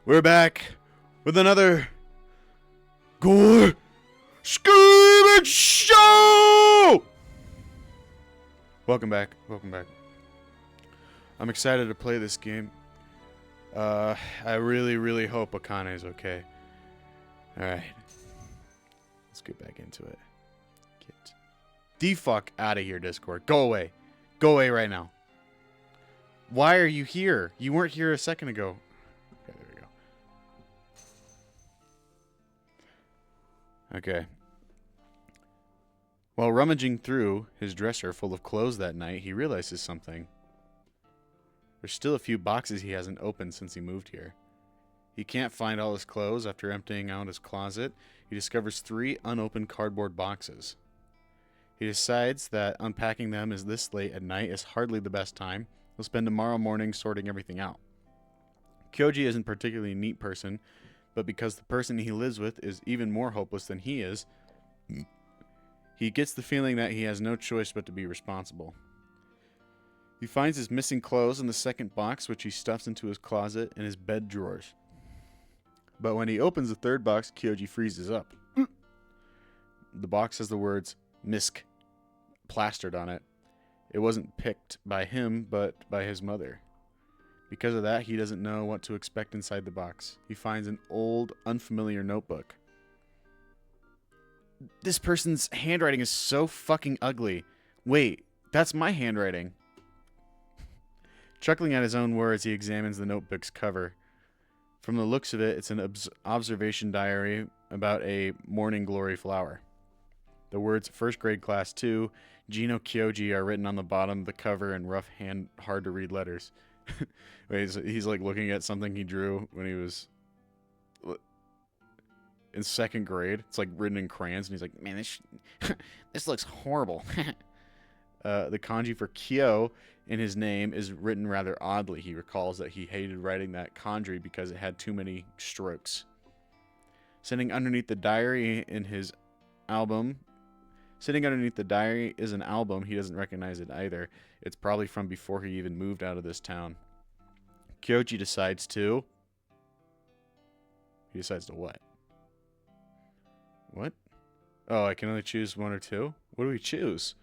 We're back with another Gore Screaming Show! Welcome back. I'm excited to play this game. I really hope Akane is okay. Alright. Let's get back into it. Get the fuck out of here, Discord. Go away. Go away right now. Why are you here? You weren't here a second ago. Okay, there we go. Okay. While rummaging through his dresser full of clothes that night, he realizes something. There's still a few boxes he hasn't opened since he moved here. He can't find all his clothes. After emptying out his closet, he discovers 3 unopened cardboard boxes. He decides that unpacking them is this late at night is hardly the best time. He'll spend tomorrow morning sorting everything out. Kyoji isn't particularly a neat person, but because the person he lives with is even more hopeless than he is, he gets the feeling that he has no choice but to be responsible. He finds his missing clothes in the second box, which he stuffs into his closet and his bed drawers. But when he opens the third box, Kyoji freezes up. The box has the words "Misk" plastered on it. It wasn't picked by him, but by his mother. Because of that, he doesn't know what to expect inside the box. He finds an old, unfamiliar notebook. This person's handwriting is so fucking ugly. Wait, that's my handwriting. Chuckling at his own words, he examines the notebook's cover. From the looks of it, it's an observation diary about a morning glory flower. The words "First Grade Class 2, Gino Kyoji" are written on the bottom of the cover in rough hand, hard to read letters. Wait, he's like looking at something he drew when he was in 2nd grade. It's like written in crayons, and he's like, "Man, this looks horrible." The kanji for Kyo in his name is written rather oddly. He recalls that he hated writing that kanji because it had too many strokes. Sitting underneath the diary is an album. He doesn't recognize it either. It's probably from before he even moved out of this town. Kyoji decides to... He decides to what? What? Oh, I can only choose 1 or 2? What do we choose?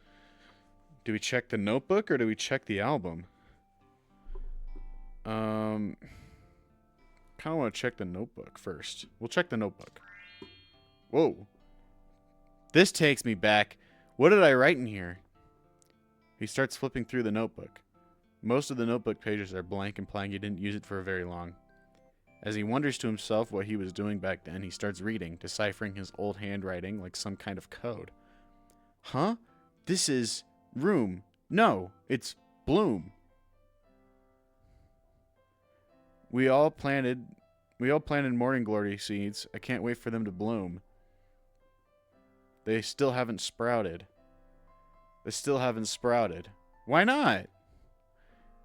Do we check the notebook or do we check the album? Kind of want to check the notebook first. We'll check the notebook. Whoa. This takes me back. What did I write in here? He starts flipping through the notebook. Most of the notebook pages are blank, implying he didn't use it for very long. As he wonders to himself what he was doing back then, he starts reading, deciphering his old handwriting like some kind of code. Huh? This is room. No, it's bloom. We all planted morning glory seeds. I can't wait for them to bloom. They still haven't sprouted. Why not?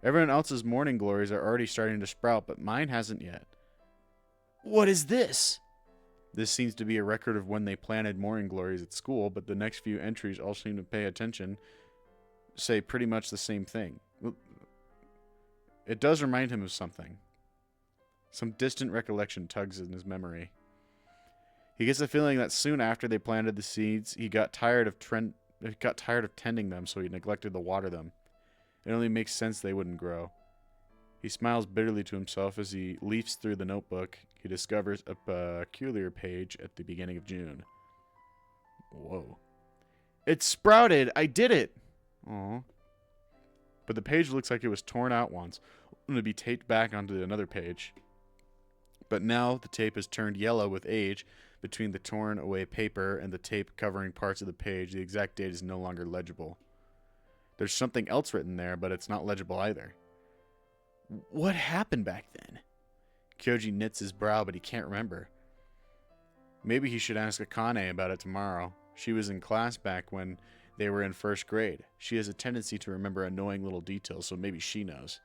Everyone else's morning glories are already starting to sprout, but mine hasn't yet. What is this? This seems to be a record of when they planted morning glories at school, but the next few entries all seem to pay attention, say pretty much the same thing. It does remind him of something. Some distant recollection tugs in his memory. He gets the feeling that soon after they planted the seeds, he got tired of tending them, so he neglected to water them. It only makes sense they wouldn't grow. He smiles bitterly to himself as he leafs through the notebook. He discovers a peculiar page at the beginning of June. Whoa. It sprouted! I did it! Aw. But the page looks like it was torn out once, only to be taped back onto another page. But now the tape has turned yellow with age. Between the torn away paper and the tape covering parts of the page, the exact date is no longer legible. There's something else written there, but it's not legible either. What happened back then? Kyoji knits his brow, but he can't remember. Maybe he should ask Akane about it tomorrow. She was in class back when they were in 1st grade. She has a tendency to remember annoying little details, so maybe she knows.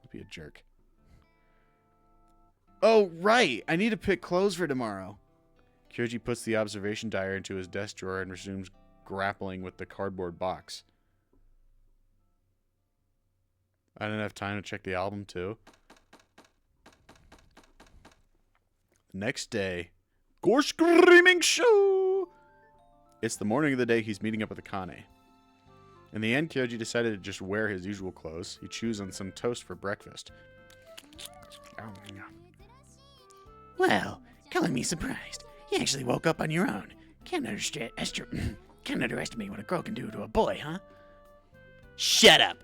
Don't be a jerk. Oh, right! I need to pick clothes for tomorrow. Kyoji puts the observation diary into his desk drawer and resumes grappling with the cardboard box. I didn't have time to check the album, too. Next day. Gore Screaming Show! It's the morning of the day he's meeting up with Akane. In the end, Kyoji decided to just wear his usual clothes. He chews on some toast for breakfast. Well, calling me surprised. You actually woke up on your own. Can't underestimate what a girl can do to a boy, huh? Shut up!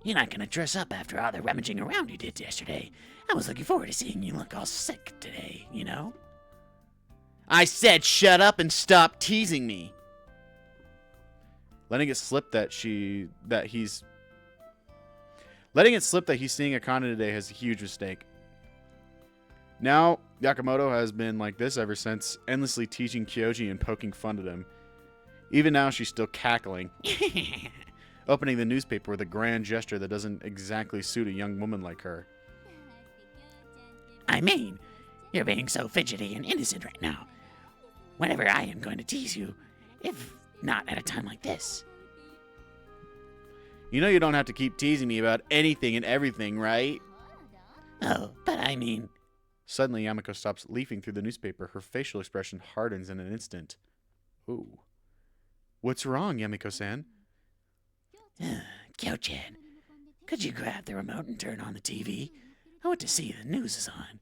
You're not gonna dress up after all the rummaging around you did yesterday. I was looking forward to seeing you look all sick today, you know? I said shut up and stop teasing me. Letting it slip that he's seeing Akane today is a huge mistake. Now, Yakamoto has been like this ever since, endlessly teasing Kyoji and poking fun at him. Even now, she's still cackling. Opening the newspaper with a grand gesture that doesn't exactly suit a young woman like her. I mean, you're being so fidgety and innocent right now. Whenever I am going to tease you, if not at a time like this. You know you don't have to keep teasing me about anything and everything, right? Oh, but I mean... Suddenly, Yamiko stops leafing through the newspaper. Her facial expression hardens in an instant. Ooh. What's wrong, Yamiko-san? Kyo-chan, could you grab the remote and turn on the TV? I want to see the news is on.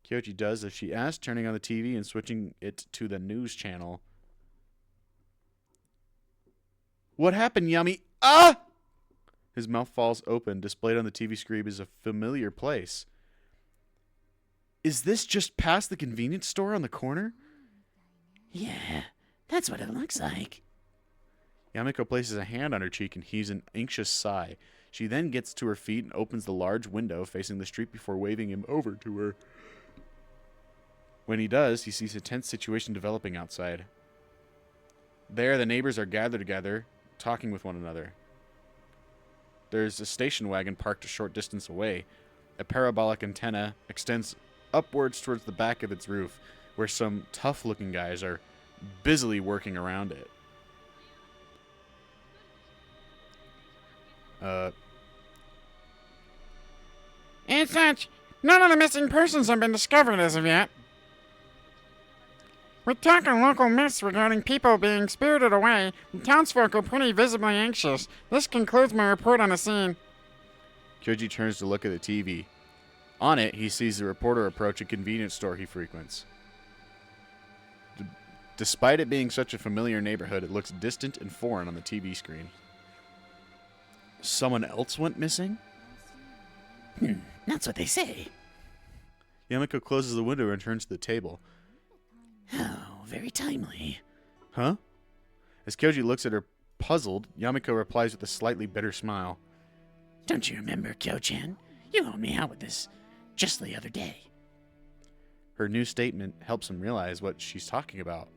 Kyoji does as she asks, turning on the TV and switching it to the news channel. What happened, Yami? Ah! His mouth falls open. Displayed on the TV screen is a familiar place. Is this just past the convenience store on the corner? Yeah, that's what it looks like. Yamiko places a hand on her cheek and heaves an anxious sigh. She then gets to her feet and opens the large window facing the street before waving him over to her. When he does, he sees a tense situation developing outside. There, the neighbors are gathered together, talking with one another. There's a station wagon parked a short distance away. A parabolic antenna extends upwards towards the back of its roof, where some tough-looking guys are busily working around it. As such, none of the missing persons have been discovered as of yet. With talk of local myths regarding people being spirited away, the townsfolk are pretty visibly anxious. This concludes my report on the scene. Kyoji turns to look at the TV. On it, he sees the reporter approach a convenience store he frequents. Despite it being such a familiar neighborhood, it looks distant and foreign on the TV screen. Someone else went missing? That's what they say. Yamiko closes the window and turns to the table. Oh, very timely. Huh? As Kyoji looks at her puzzled, Yamiko replies with a slightly bitter smile. Don't you remember, Kyo-chan? You helped me out with this just the other day. Her new statement helps him realize what she's talking about.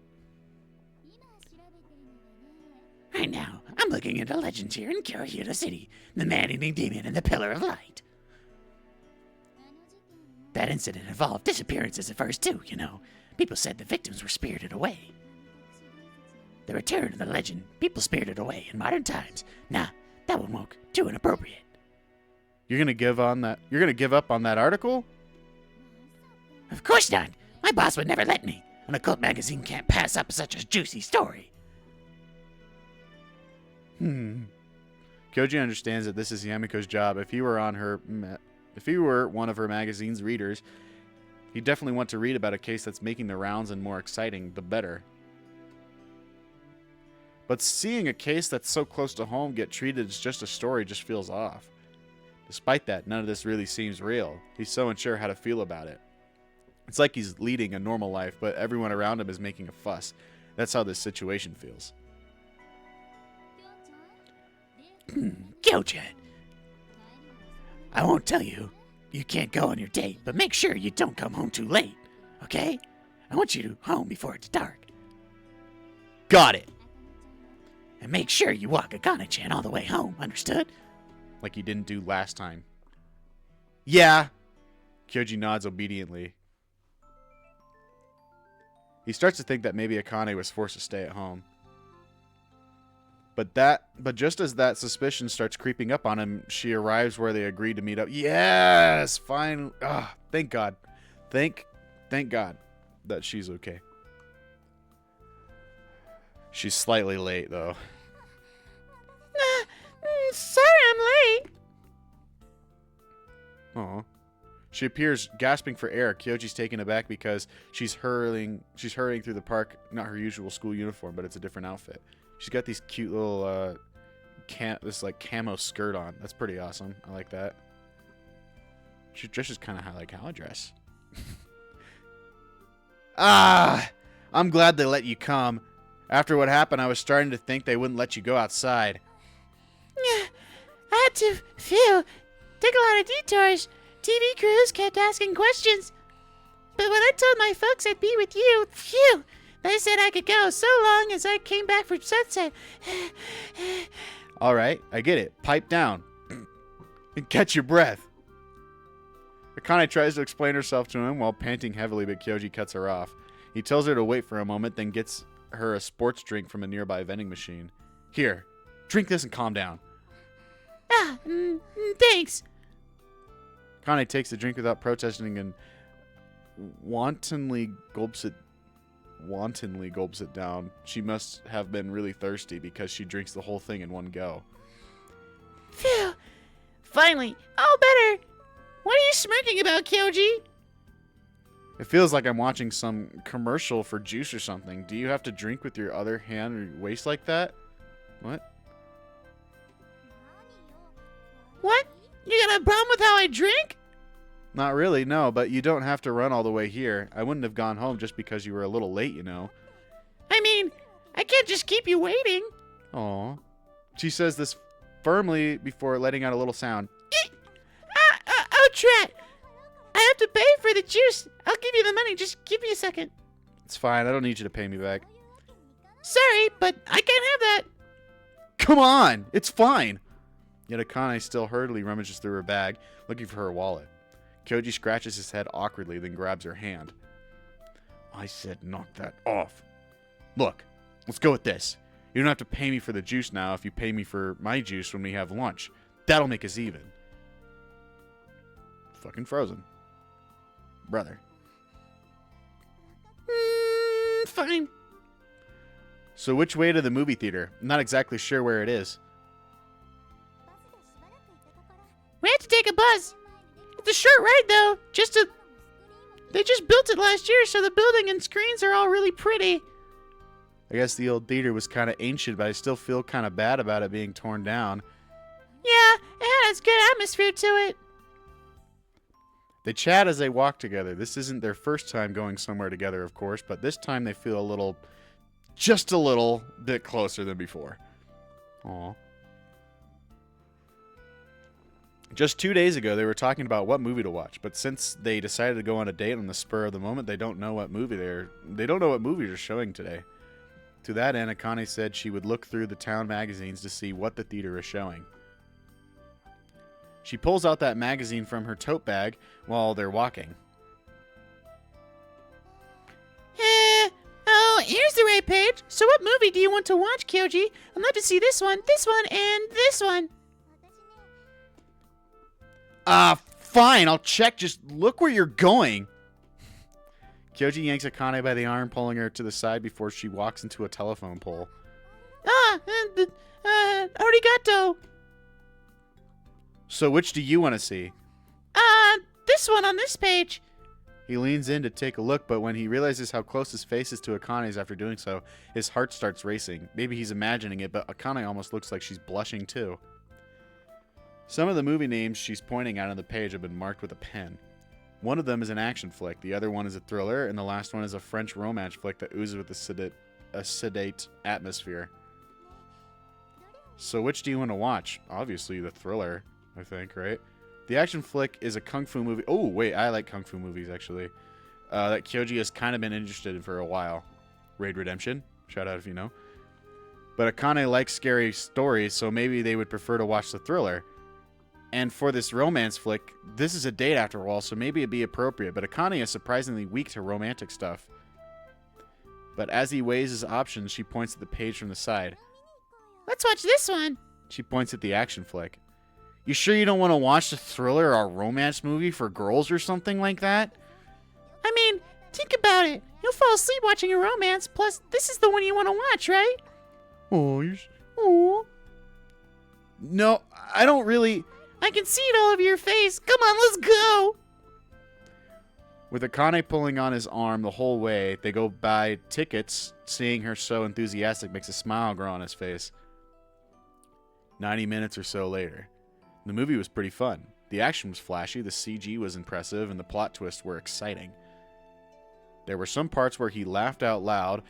Right now, I'm looking at a legend here in Kyohiro City, the man-eating demon and the Pillar of Light. That incident involved disappearances at first, too, you know. People said the victims were spirited away. The return of the legend, people spirited away in modern times. Nah, that one won't. Too inappropriate. You're gonna give up on that article? Of course not. My boss would never let me. An occult magazine can't pass up such a juicy story. Kyoji understands that this is Yamiko's job. If he were one of her magazine's readers, he'd definitely want to read about a case that's making the rounds and more exciting, the better. But seeing a case that's so close to home get treated as just a story just feels off. Despite that, none of this really seems real. He's so unsure how to feel about it. It's like he's leading a normal life, but everyone around him is making a fuss. That's how this situation feels. Kyo-chan, I won't tell you you can't go on your date, but make sure you don't come home too late, okay? I want you home before it's dark. Got it! And make sure you walk Akane-chan all the way home, understood? Like he didn't do last time. Yeah! Kyoji nods obediently. He starts to think that maybe Akane was forced to stay at home. But just as that suspicion starts creeping up on him, she arrives where they agreed to meet up. Yes! Fine. Ah, thank God. Thank Thank God that she's okay. She's slightly late, though. Sorry I'm late. Aw. She appears gasping for air. Kyoji's taken aback because she's hurrying through the park, not her usual school uniform, but it's a different outfit. She's got these cute little this like camo skirt on. That's pretty awesome. I like that. She dresses kind of like how I dress. I'm glad they let you come. After what happened, I was starting to think they wouldn't let you go outside. Yeah, I had to, take a lot of detours. TV crews kept asking questions. But when I told my folks I'd be with you, they said I could go so long as I came back from sunset. All right, I get it. Pipe down. And catch your breath. Akane tries to explain herself to him while panting heavily, but Kyoji cuts her off. He tells her to wait for a moment, then gets her a sports drink from a nearby vending machine. Here, drink this and calm down. Thanks. Akane takes the drink without protesting and wantonly gulps it down. She must have been really thirsty because she drinks the whole thing in one go. Phew. Finally, all better. What are you smirking about, Kyoji? It feels like I'm watching some commercial for juice or something. Do you have to drink with your other hand or your waist like that? What? What? You got a problem with how I drink? Not really, no, but you don't have to run all the way here. I wouldn't have gone home just because you were a little late, you know. I mean, I can't just keep you waiting. Aw. She says this firmly before letting out a little sound. Oh, Trat. I have to pay for the juice. I'll give you the money. Just give me a second. It's fine, I don't need you to pay me back. Sorry, but I can't have that. Come on! It's fine! Yet Akane still hurriedly rummages through her bag, looking for her wallet. Kyoji scratches his head awkwardly, then grabs her hand. I said knock that off. Look, let's go with this. You don't have to pay me for the juice now if you pay me for my juice when we have lunch. That'll make us even. Fucking frozen. Brother. Fine. So which way to the movie theater? I'm not exactly sure where it is. We have to take a bus. It's a short ride, though. They just built it last year, so the building and screens are all really pretty. I guess the old theater was kind of ancient, but I still feel kind of bad about it being torn down. Yeah, it has good atmosphere to it. They chat as they walk together. This isn't their first time going somewhere together, of course, but this time they feel just a little bit closer than before. Aw. Just 2 days ago, they were talking about what movie to watch, but since they decided to go on a date on the spur of the moment, they don't know what movies are showing today. To that end, Akane said she would look through the town magazines to see what the theater is showing. She pulls out that magazine from her tote bag while they're walking. Oh, here's the right page. So what movie do you want to watch, Kyoji? I'd love to see this one, and this one. Fine, I'll check. Just look where you're going. Kyoji yanks Akane by the arm, pulling her to the side before she walks into a telephone pole. Arigato. So which do you want to see? This one on this page. He leans in to take a look, but when he realizes how close his face is to Akane's after doing so, his heart starts racing. Maybe he's imagining it, but Akane almost looks like she's blushing too. Some of the movie names she's pointing at on the page have been marked with a pen. One of them is an action flick, the other one is a thriller, and the last one is a French romance flick that oozes with a sedate atmosphere. So which do you want to watch? Obviously the thriller, I think, right? The action flick is a kung fu movie. Oh, wait, I like kung fu movies, actually. That Kyoji has kind of been interested in for a while. Raid Redemption, shout out if you know. But Akane likes scary stories, so maybe they would prefer to watch the thriller. And for this romance flick, this is a date after all, so maybe it'd be appropriate. But Akane is surprisingly weak to romantic stuff. But as he weighs his options, she points at the page from the side. Let's watch this one. She points at the action flick. You sure you don't want to watch the thriller or romance movie for girls or something like that? I mean, Think about it. You'll fall asleep watching a romance. Plus, this is the one you want to watch, right? Oh, oh. No, I don't really. I can see it all over your face. Come on, let's go. With Akane pulling on his arm the whole way, they go buy tickets. Seeing her so enthusiastic makes a smile grow on his face. 90 minutes or so later. The movie was pretty fun. The action was flashy, the CG was impressive, and the plot twists were exciting. There were some parts where he laughed out loud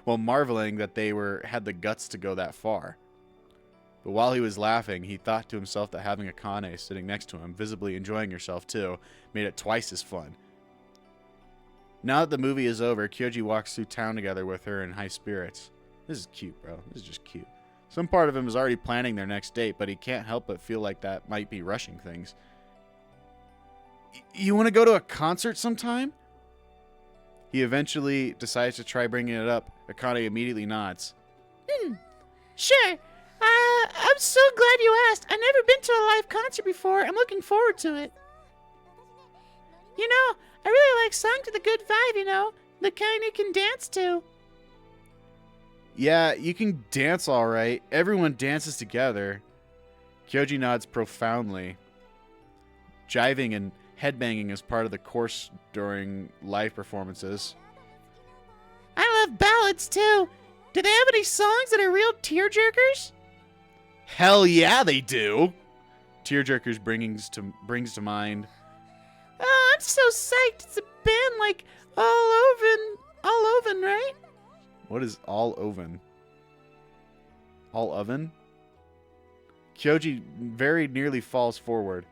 while marveling that they had the guts to go that far. But while he was laughing, he thought to himself that having Akane sitting next to him, visibly enjoying herself too, made it twice as fun. Now that the movie is over, Kyoji walks through town together with her in high spirits. This is cute, bro. This is just cute. Some part of him is already planning their next date, but he can't help but feel like that might be rushing things. You want to go to a concert sometime? He eventually decides to try bringing it up. Akane immediately nods. Sure. I'm so glad you asked. I've never been to a live concert before. I'm looking forward to it. You know, I really like songs with a good vibe, you know, the kind you can dance to. Yeah, you can dance all right. Everyone dances together. Kyoji nods profoundly. Jiving and headbanging is part of the course during live performances. I love ballads too. Do they have any songs that are real tearjerkers? Hell yeah, they do. Tearjerkers brings to mind. Oh, I'm so psyched. It's a band like All Oven, right? What is All Oven? All Oven? Kyoji very nearly falls forward.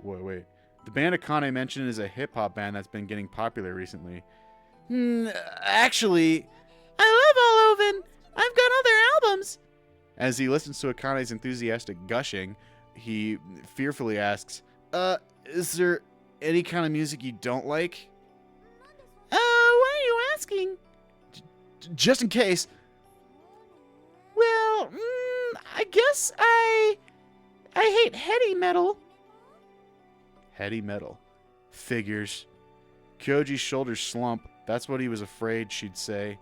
Wait. The band Akane mentioned is a hip-hop band that's been getting popular recently. Actually... I love All Oven. I've got all their albums. As he listens to Akane's enthusiastic gushing, he fearfully asks, is there any kind of music you don't like? Why are you asking? Just in case. Well, I guess I hate heady metal. Heady metal. Figures. Kyoji's shoulders slump. That's what he was afraid she'd say.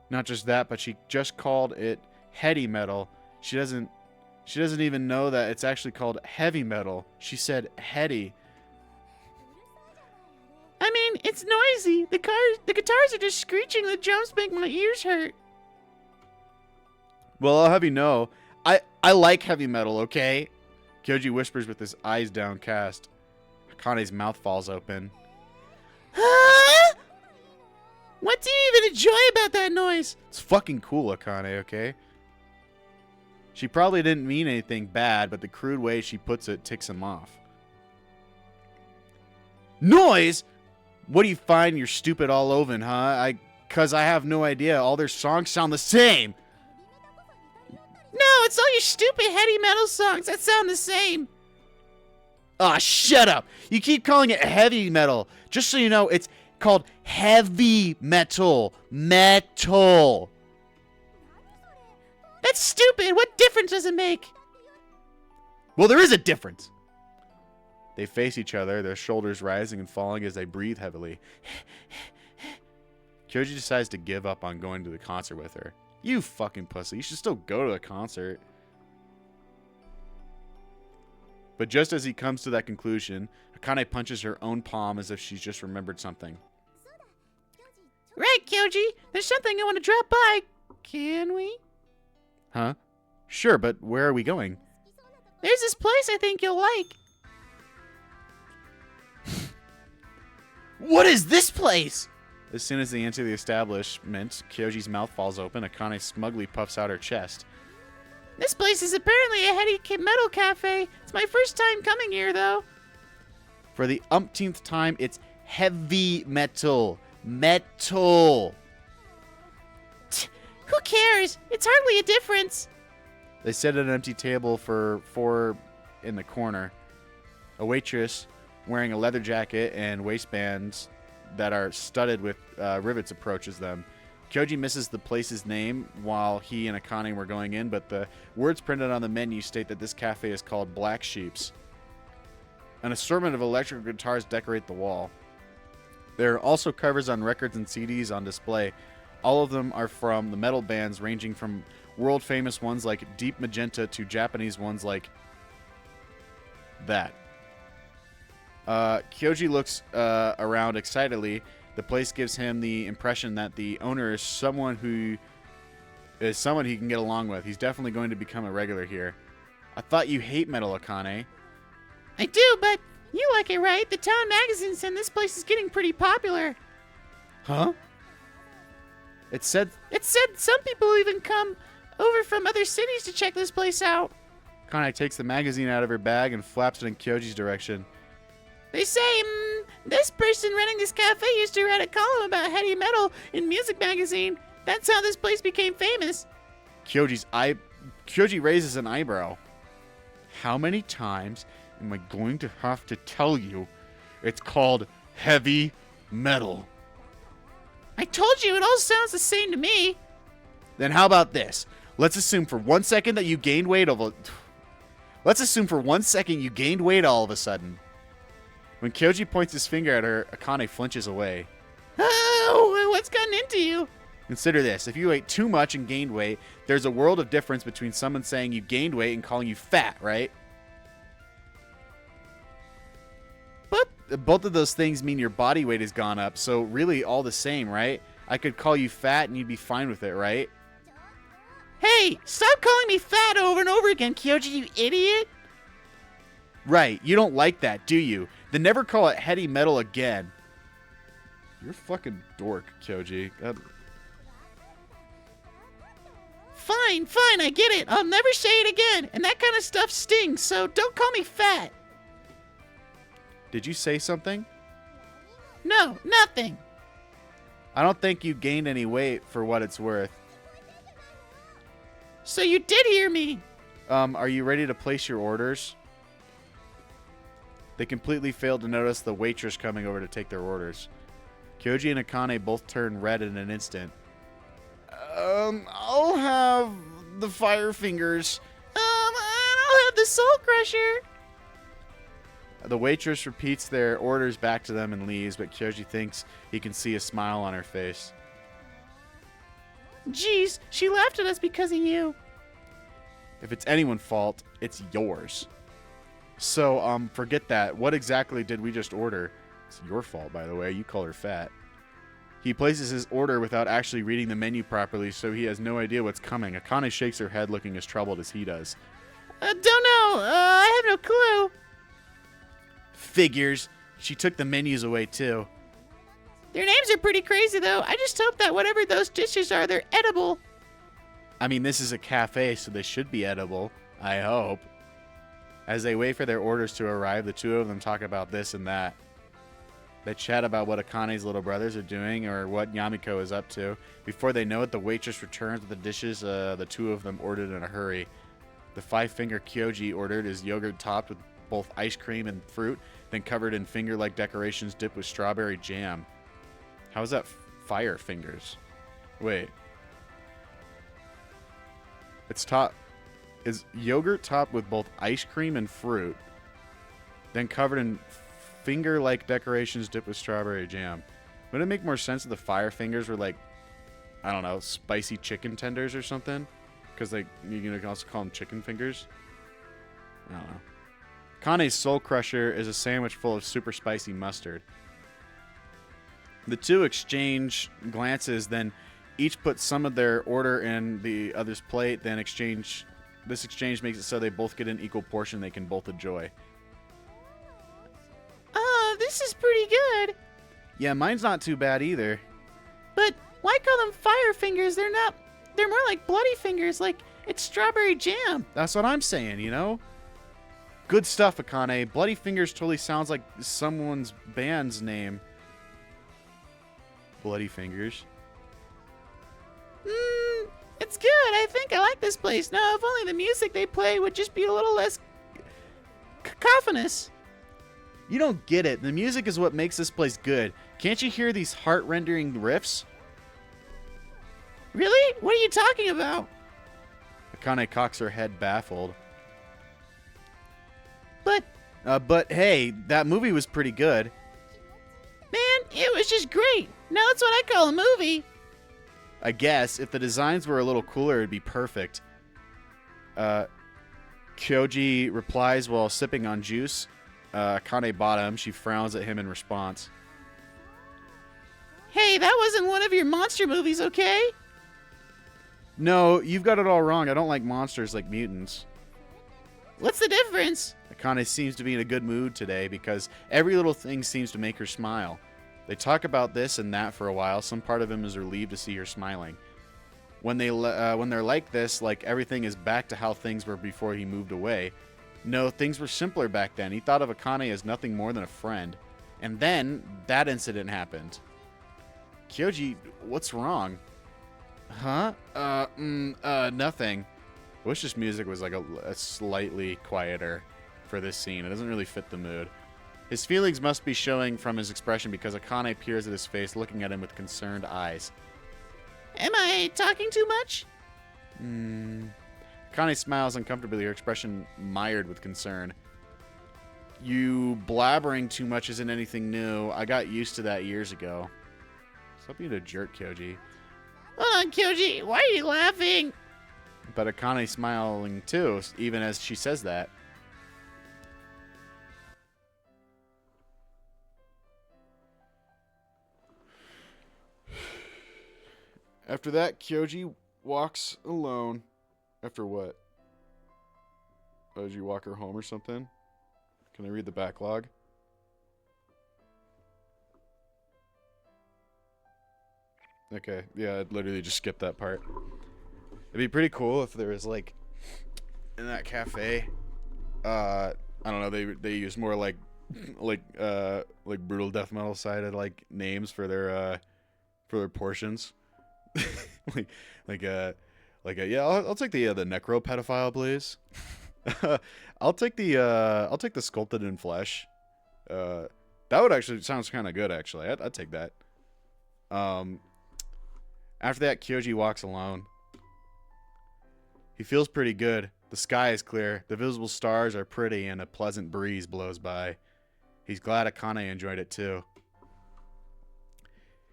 Not just that, but she just called it heady metal. She doesn't even know that it's actually called heavy metal. She said heady. I mean, it's noisy. The guitars are just screeching. The drums make my ears hurt. Well, I'll have you know, I like heavy metal, okay? Kyoji whispers with his eyes downcast. Akane's mouth falls open. Huh? What do you even enjoy about that noise? It's fucking cool, Akane, okay? She probably didn't mean anything bad, but the crude way she puts it ticks him off. Noise? What do you find you're stupid all over, huh? 'Cause I have no idea. All their songs sound the same. No, it's all your stupid heady metal songs that sound the same. Aw, shut up. You keep calling it heavy metal. Just so you know, it's called heavy metal. Metal. That's stupid. What difference does it make? Well, there is a difference. They face each other, their shoulders rising and falling as they breathe heavily. Kyoji decides to give up on going to the concert with her. You fucking pussy. You should still go to a concert. But just as he comes to that conclusion, Akane punches her own palm as if she's just remembered something. Right, Kyoji. There's something I want to drop by. Can we? Huh? Sure, but where are we going? There's this place I think you'll like. What is this place? As soon as they enter the establishment, Kyoji's mouth falls open. Akane smugly puffs out her chest. This place is apparently a heady metal cafe. It's my first time coming here, though. For the umpteenth time, it's heavy metal. Metal. Who cares? It's hardly a difference. They sit at an empty table for four in the corner. A waitress wearing a leather jacket and waistbands that are studded with rivets approaches them. Kyoji misses the place's name while he and Akane were going in, but the words printed on the menu state that this cafe is called Black Sheep's. An assortment of electric guitars decorate the wall. There are also covers on records and CDs on display. All of them are from the metal bands, ranging from world-famous ones like Deep Magenta to Japanese ones like that. Kyoji looks around excitedly. The place gives him the impression that the owner is someone he can get along with. He's definitely going to become a regular here. I thought you hate metal, Akane. I do, but you like it, right? The town magazine said this place is getting pretty popular. Huh? It said Some people even come over from other cities to check this place out. Akane takes the magazine out of her bag and flaps it in Kyoji's direction. They say this person running this cafe used to write a column about heavy metal in Music Magazine. That's how this place became famous. Kyoji raises an eyebrow. How many times am I going to have to tell you it's called heavy metal? I told you, it all sounds the same to me. Then how about this? Let's assume for 1 second that you gained weight Let's assume for 1 second you gained weight all of a sudden. When Kyoji points his finger at her, Akane flinches away. Oh, what's gotten into you? Consider this. If you ate too much and gained weight, there's a world of difference between someone saying you gained weight and calling you fat, right? But both of those things mean your body weight has gone up, so really all the same, right? I could call you fat and you'd be fine with it, right? Hey, stop calling me fat over and over again, Kyoji, you idiot. Right, you don't like that, do you? Then never call it heavy metal again. You're a fucking dork, Kyoji. Fine, I get it. I'll never say it again. And that kind of stuff stings, so don't call me fat. Did you say something? No, nothing. I don't think you gained any weight for what it's worth. So you did hear me. Are you ready to place your orders? They completely failed to notice the waitress coming over to take their orders. Kyoji and Akane both turn red in an instant. I'll have the fire fingers. I'll have the soul crusher. The waitress repeats their orders back to them and leaves, but Kyoji thinks he can see a smile on her face. Jeez, she laughed at us because of you. If it's anyone's fault, it's yours. So, forget that. What exactly did we just order? It's your fault, by the way. You call her fat. He places his order without actually reading the menu properly, so he has no idea what's coming. Akane shakes her head, looking as troubled as he does. Don't know. I have no clue. Figures. She took the menus away, too. Their names are pretty crazy, though. I just hope that whatever those dishes are, they're edible. I mean, this is a cafe, so they should be edible. I hope. As they wait for their orders to arrive, the two of them talk about this and that. They chat about what Akane's little brothers are doing or what Yamiko is up to. Before they know it, the waitress returns with the dishes the two of them ordered in a hurry. The five-finger Kyoji ordered is yogurt topped with both ice cream and fruit, then covered in finger-like decorations dipped with strawberry jam. How is that fire fingers? Wait. Is yogurt topped with both ice cream and fruit, then covered in finger-like decorations dipped with strawberry jam. Would it make more sense if the fire fingers were like, I don't know, spicy chicken tenders or something? Because you can also call them chicken fingers. I don't know. Kane's Soul Crusher is a sandwich full of super spicy mustard. The two exchange glances, then each put some of their order in the other's plate, then this exchange makes it so they both get an equal portion they can both enjoy. This is pretty good. Yeah, mine's not too bad either. But why call them fire fingers? They're more like bloody fingers, like it's strawberry jam. That's what I'm saying, you know? Good stuff, Akane. Bloody Fingers totally sounds like someone's band's name. Bloody Fingers. It's good. I think I like this place. Now, if only the music they play would just be a little less cacophonous. You don't get it. The music is what makes this place good. Can't you hear these heart-rendering riffs? Really? What are you talking about? Akane cocks her head, baffled. But But hey, that movie was pretty good. Man, it was just great. Now that's what I call a movie. I guess if the designs were a little cooler, it'd be perfect. Kyoji replies while sipping on juice. Akane bottom. She frowns at him in response. Hey, that wasn't one of your monster movies, okay? No, you've got it all wrong. I don't like monsters like mutants. What's the difference? Akane seems to be in a good mood today because every little thing seems to make her smile. They talk about this and that for a while. Some part of him is relieved to see her smiling. When they're like this, like everything is back to how things were before he moved away. No, things were simpler back then. He thought of Akane as nothing more than a friend. And then that incident happened. Kyoji, what's wrong? Huh? Nothing. I wish this music was like a slightly quieter for this scene. It doesn't really fit the mood. His feelings must be showing from his expression because Akane peers at his face, looking at him with concerned eyes. Am I talking too much? Akane smiles uncomfortably, her expression mired with concern. You blabbering too much isn't anything new. I got used to that years ago. Stop being a jerk, Kyoji. Hold on, Kyoji. Why are you laughing? But Akane's smiling too, even as she says that. After that, Kyoji walks alone. After what? Oh, did you walk her home or something? Can I read the backlog? Okay, yeah, I'd literally just skip that part. It'd be pretty cool if there was, like, in that cafe, I don't know, they use more like brutal death metal sided like names for their portions. Yeah, I'll take the necro pedophile, please. I'll take the sculpted in flesh. That would actually sounds kind of good. Actually, I'd take that. After that, Kyoji walks alone. He feels pretty good. The sky is clear. The visible stars are pretty, and a pleasant breeze blows by. He's glad Akane enjoyed it too.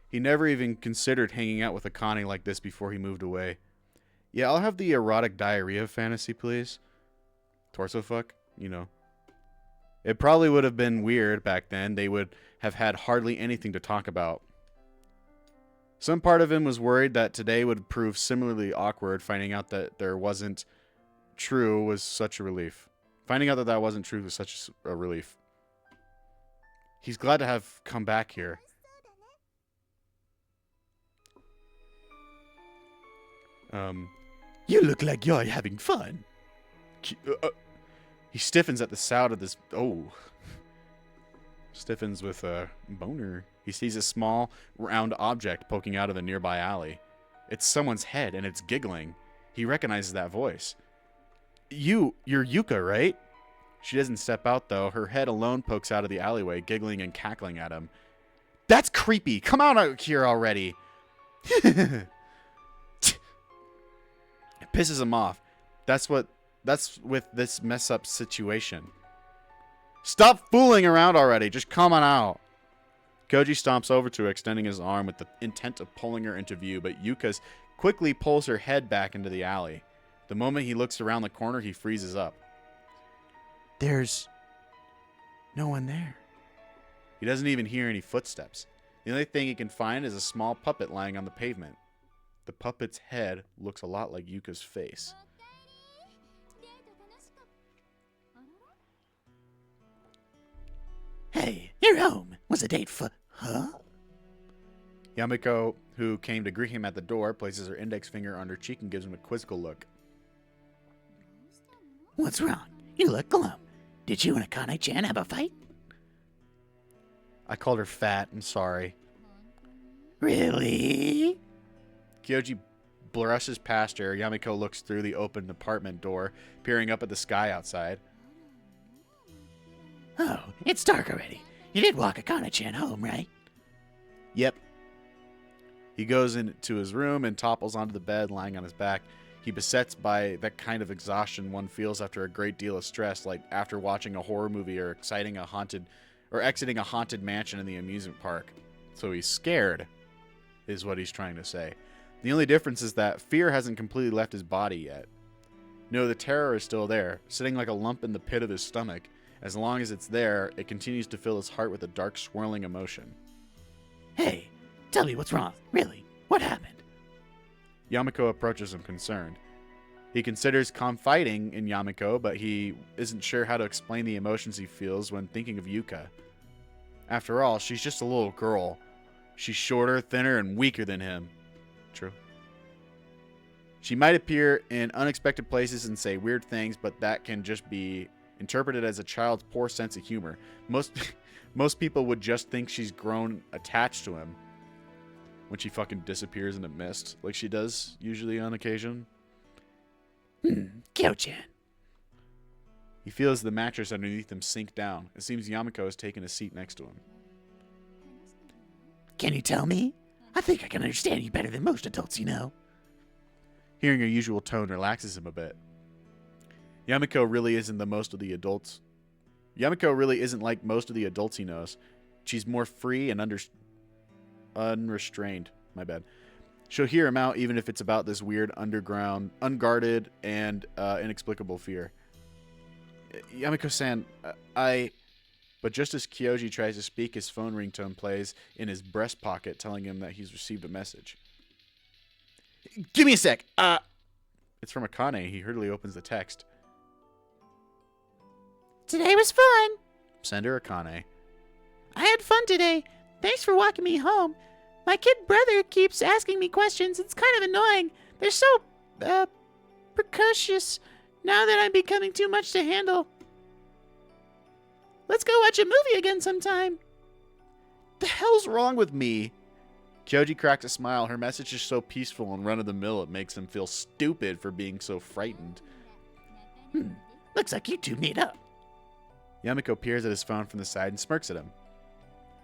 He never even considered hanging out with Akane like this before he moved away. Yeah, I'll have the erotic diarrhea fantasy, please. Torso fuck, you know. It probably would have been weird back then. They would have had hardly anything to talk about. Some part of him was worried that today would prove similarly awkward. Finding out that there wasn't true was such a relief. Finding out that that wasn't true was such a relief. He's glad to have come back here. You look like you're having fun. He stiffens at the sound of this. Oh. Stiffens with a boner. He sees a small, round object poking out of a nearby alley. It's someone's head, and it's giggling. He recognizes that voice. You're Yuka, right? She doesn't step out, though. Her head alone pokes out of the alleyway, giggling and cackling at him. That's creepy! Come out here already! It pisses him off. That's with this mess-up situation. Stop fooling around already. Just come on out. Koji stomps over to her, extending his arm with the intent of pulling her into view, but Yuka quickly pulls her head back into the alley. The moment he looks around the corner, he freezes up. There's no one there. He doesn't even hear any footsteps. The only thing he can find is a small puppet lying on the pavement. The puppet's head looks a lot like Yuka's face. Hey, you're home. Was a date for... Huh? Yamiko, who came to greet him at the door, places her index finger on her cheek and gives him a quizzical look. What's wrong? You look glum. Did you and Akane-chan have a fight? I called her fat. I'm sorry. Really? Kyoji brushes past her. Yamiko looks through the open apartment door, peering up at the sky outside. Oh, it's dark already. You did walk Akane-chan home, right? Yep. He goes into his room and topples onto the bed, lying on his back. He besets by that kind of exhaustion one feels after a great deal of stress, like after watching a horror movie or exiting a haunted mansion in the amusement park. So he's scared, is what he's trying to say. The only difference is that fear hasn't completely left his body yet. No, the terror is still there, sitting like a lump in the pit of his stomach. As long as it's there, it continues to fill his heart with a dark, swirling emotion. Hey, tell me what's wrong. Really, what happened? Yamako approaches him concerned. He considers confiding in Yamako, but he isn't sure how to explain the emotions he feels when thinking of Yuka. After all, she's just a little girl. She's shorter, thinner, and weaker than him. True. She might appear in unexpected places and say weird things, but that can just be interpreted as a child's poor sense of humor. Most people would just think she's grown attached to him when she fucking disappears in a mist, like she does usually on occasion. Kyo-chan. He feels the mattress underneath him sink down. It seems Yamako has taken a seat next to him. Can you tell me? I think I can understand you better than most adults, you know. Hearing her usual tone relaxes him a bit. Yamako really isn't like most of the adults he knows. She's more free and unrestrained. My bad. She'll hear him out even if it's about this weird underground, unguarded, and inexplicable fear. Yamako-san, But just as Kyoji tries to speak, his phone ringtone plays in his breast pocket, telling him that he's received a message. Give me a sec. It's from Akane. He hurriedly opens the text. Today was fun. Send her Akane. I had fun today. Thanks for walking me home. My kid brother keeps asking me questions. It's kind of annoying. They're so, precocious now that I'm becoming too much to handle. Let's go watch a movie again sometime. The hell's wrong with me? Kyoji cracked a smile. Her message is so peaceful and run-of-the-mill it makes him feel stupid for being so frightened. Looks like you two made up. Yamako peers at his phone from the side and smirks at him.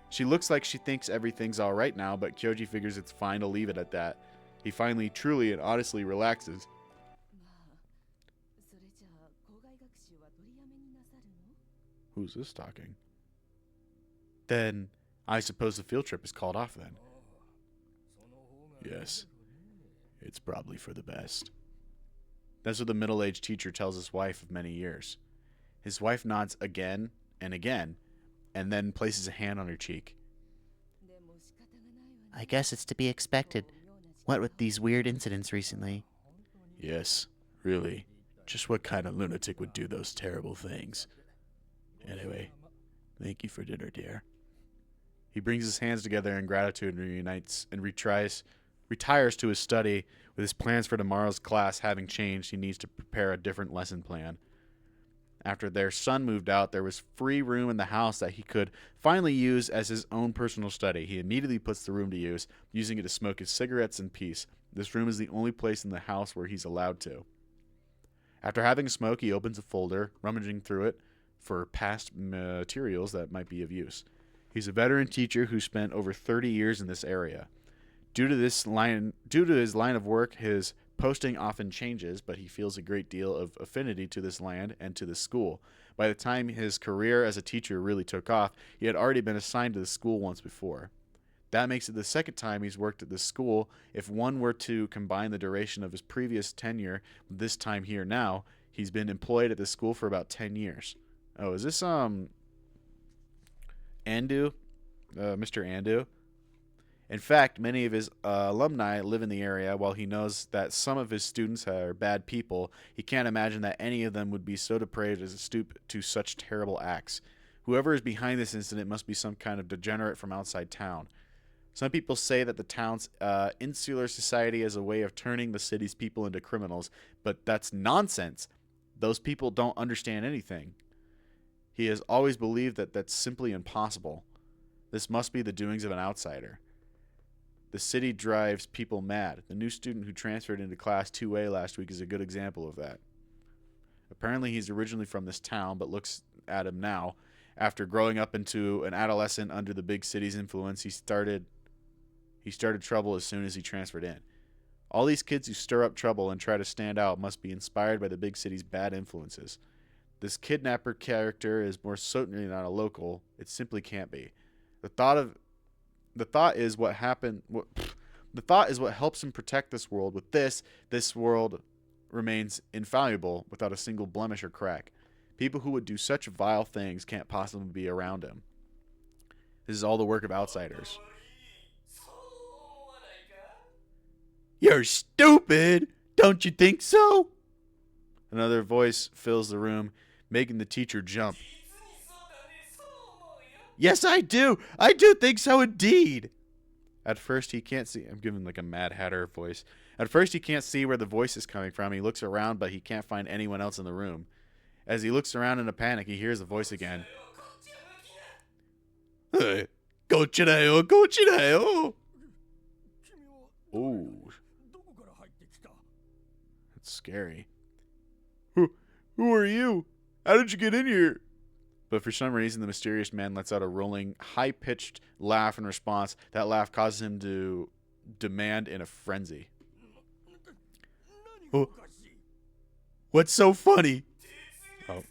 She looks like she thinks everything's alright now, but Kyoji figures it's fine to leave it at that. He finally, truly, and honestly relaxes. Who's this talking? Then, I suppose the field trip is called off then. Yes. It's probably for the best. That's what the middle-aged teacher tells his wife of many years. His wife nods again and again, and then places a hand on her cheek. I guess it's to be expected. What with these weird incidents recently? Yes, really. Just what kind of lunatic would do those terrible things? Anyway, thank you for dinner, dear. He brings his hands together in gratitude and reunites and retires to his study. With his plans for tomorrow's class having changed, he needs to prepare a different lesson plan. After their son moved out, there was free room in the house that he could finally use as his own personal study. He immediately puts the room to use, using it to smoke his cigarettes in peace. This room is the only place in the house where he's allowed to. After having a smoke, he opens a folder, rummaging through it for past materials that might be of use. He's a veteran teacher who spent over 30 years in this area. Due to his line of work, his posting often changes, but he feels a great deal of affinity to this land and to this school. By the time his career as a teacher really took off, he had already been assigned to the school once before. That makes it the second time he's worked at this school. If one were to combine the duration of his previous tenure with this time here now, he's been employed at this school for about 10 years. Oh, is this, Andu? Mr. Andu? In fact, many of his alumni live in the area. While he knows that some of his students are bad people, he can't imagine that any of them would be so depraved as to stoop to such terrible acts. Whoever is behind this incident must be some kind of degenerate from outside town. Some people say that the town's insular society is a way of turning the city's people into criminals, but that's nonsense. Those people don't understand anything. He has always believed that that's simply impossible. This must be the doings of an outsider. The city drives people mad. The new student who transferred into Class 2A last week is a good example of that. Apparently he's originally from this town, but looks at him now. After growing up into an adolescent under the big city's influence, he started trouble as soon as he transferred in. All these kids who stir up trouble and try to stand out must be inspired by the big city's bad influences. This kidnapper character is more certainly not a local. It simply can't be. The thought is what helps him protect this world. With this world remains infallible without a single blemish or crack. People who would do such vile things can't possibly be around him. This is all the work of outsiders. You're stupid! Don't you think so? Another voice fills the room, making the teacher jump. Yes, I do! I do think so indeed! At first, he can't see. I'm giving like a Mad Hatter voice. At first, he can't see where the voice is coming from. He looks around, but he can't find anyone else in the room. As he looks around in a panic, he hears the voice again. Gochirayo, gochirayo! Ooh. That's scary. Who are you? How did you get in here? But for some reason, the mysterious man lets out a rolling, high-pitched laugh in response. That laugh causes him to demand in a frenzy. Oh. What's so funny? Oh.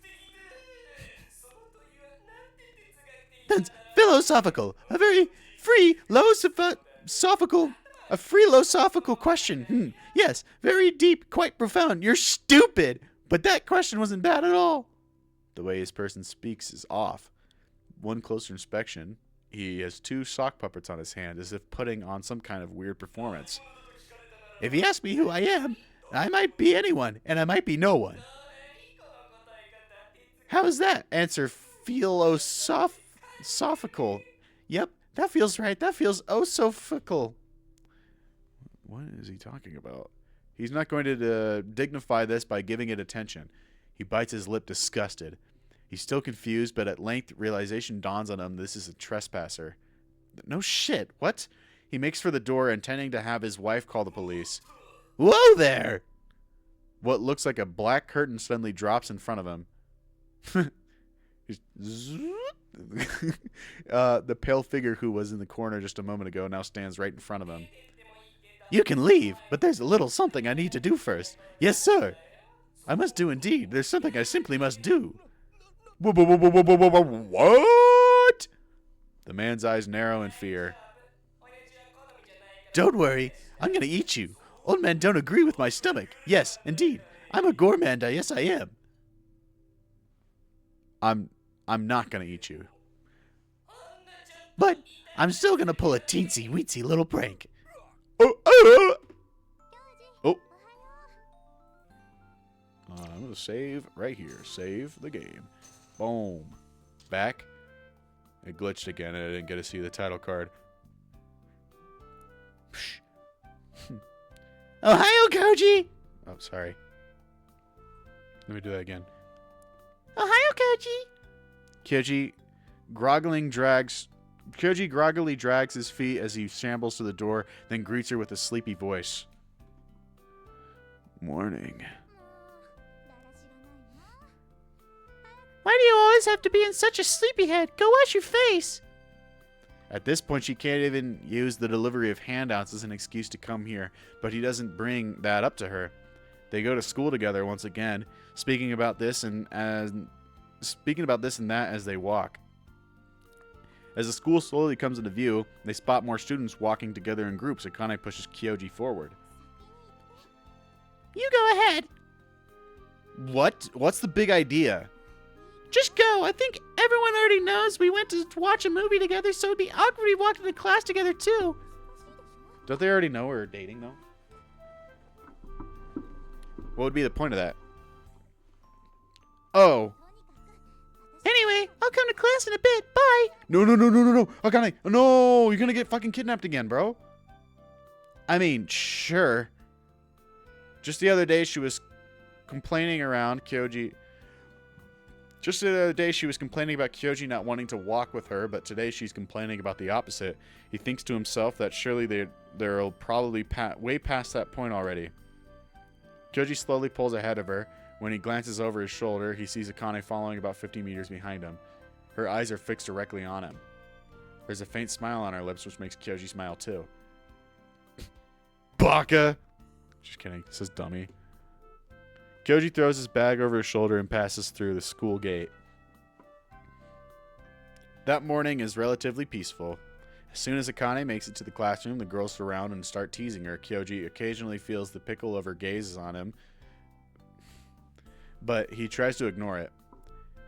That's philosophical. A very philosophical question. Yes, very deep, quite profound. You're stupid. But that question wasn't bad at all. The way his person speaks is off. One closer inspection, he has 2 sock puppets on his hand, as if putting on some kind of weird performance. If you ask me who I am, I might be anyone, and I might be no one. How is that? Answer philosophical. Yep, that feels right. That feels oh so fickle. What is he talking about? He's not going to dignify this by giving it attention. He bites his lip, disgusted. He's still confused, but at length realization dawns on him this is a trespasser. No shit, what? He makes for the door, intending to have his wife call the police. Whoa there! What looks like a black curtain suddenly drops in front of him. The pale figure who was in the corner just a moment ago now stands right in front of him. You can leave, but there's a little something I need to do first. Yes, sir. I must do indeed. There's something I simply must do. What? The man's eyes narrow in fear. Don't worry. I'm going to eat you. Old men don't agree with my stomach. Yes, indeed. I'm a goremanda. Yes, I am. I'm not going to eat you. But I'm still going to pull a teensy-weensy little prank. Oh. I'm going to save right here. Save the game. Boom. Back. It glitched again and I didn't get to see the title card. Ohio, Koji! Oh, sorry. Let me do that again. Ohio, Koji! Kyoji groggily drags his feet as he shambles to the door, then greets her with a sleepy voice. Morning. Why do you always have to be in such a sleepyhead? Go wash your face! At this point, she can't even use the delivery of handouts as an excuse to come here, but he doesn't bring that up to her. They go to school together once again, speaking about this and that as they walk. As the school slowly comes into view, they spot more students walking together in groups. Akane pushes Kyoji forward. You go ahead. What? What's the big idea? Just go. I think everyone already knows we went to watch a movie together, so it'd be awkward we walked into class together, too. Don't they already know we're dating, though? What would be the point of that? Oh. Anyway, I'll come to class in a bit. Bye. No. Akane, no, you're gonna get fucking kidnapped again, bro. I mean, sure. Just the other day, she was complaining around Kyoji. Just the other day, she was complaining about Kyoji not wanting to walk with her, but today she's complaining about the opposite. He thinks to himself that surely they're probably way past that point already. Kyoji slowly pulls ahead of her. When he glances over his shoulder, he sees Akane following about 50 meters behind him. Her eyes are fixed directly on him. There's a faint smile on her lips, which makes Kyoji smile too. Baka! Just kidding. It says dummy. Kyoji throws his bag over his shoulder and passes through the school gate. That morning is relatively peaceful. As soon as Akane makes it to the classroom, the girls surround and start teasing her. Kyoji occasionally feels the pickle of her gaze on him, but he tries to ignore it.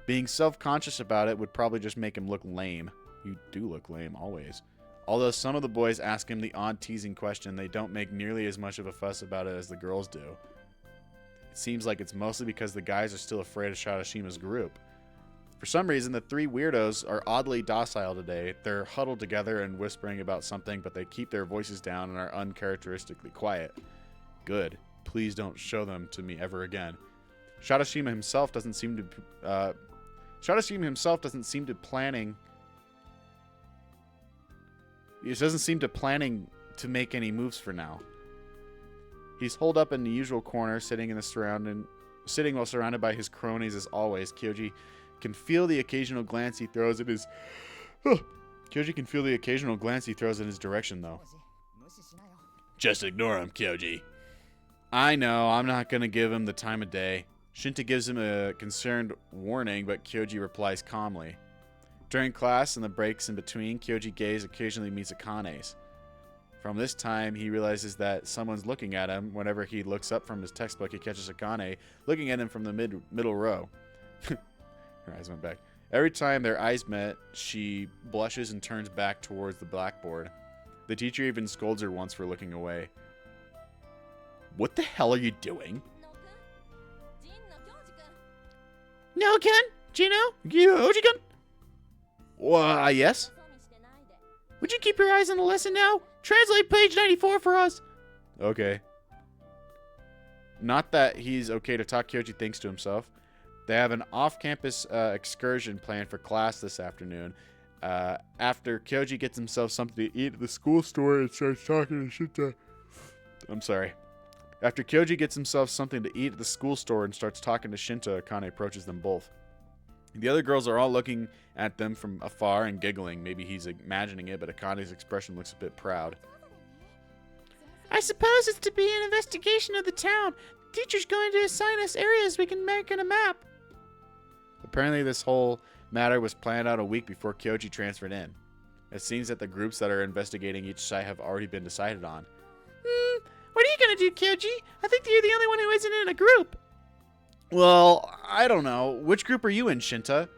Being self-conscious about it would probably just make him look lame. You do look lame, always. Although some of the boys ask him the odd teasing question, they don't make nearly as much of a fuss about it as the girls do. It seems like it's mostly because the guys are still afraid of Shadashima's group. For some reason, the three weirdos are oddly docile today. They're huddled together and whispering about something, but they keep their voices down and are uncharacteristically quiet. Good. Please don't show them to me ever again. Shadashima himself doesn't seem to planning. He doesn't seem to planning to make any moves for now. He's holed up in the usual corner, sitting while surrounded by his cronies as always. Kyoji can feel the occasional glance he throws in his direction, though. Just ignore him, Kyoji. I know, I'm not gonna give him the time of day. Shinta gives him a concerned warning, but Kyoji replies calmly. During class and the breaks in between, Kyoji gaze occasionally meets Akane's. From this time, he realizes that someone's looking at him. Whenever he looks up from his textbook, he catches Akane looking at him from the middle row. Her eyes went back. Every time their eyes met, she blushes and turns back towards the blackboard. The teacher even scolds her once for looking away. What the hell are you doing? No-kun? Gino? Oji-kun? Yes? Would you keep your eyes on the lesson now? Translate page 94 for us. Okay. Not that he's okay to talk, Kyoji thinks to himself. They have an off-campus excursion planned for class this afternoon. After Kyoji gets himself something to eat at the school store and starts talking to Shinta. After Kyoji gets himself something to eat at the school store and starts talking to Shinta, Akane approaches them both. The other girls are all looking at them from afar and giggling. Maybe he's imagining it, but Akane's expression looks a bit proud. I suppose it's to be an investigation of the town. The teacher's going to assign us areas we can make on a map. Apparently this whole matter was planned out a week before Kyoji transferred in. It seems that the groups that are investigating each site have already been decided on. What are you going to do, Kyoji? I think you're the only one who isn't in a group. Well, I don't know. Which group are you in, Shinta?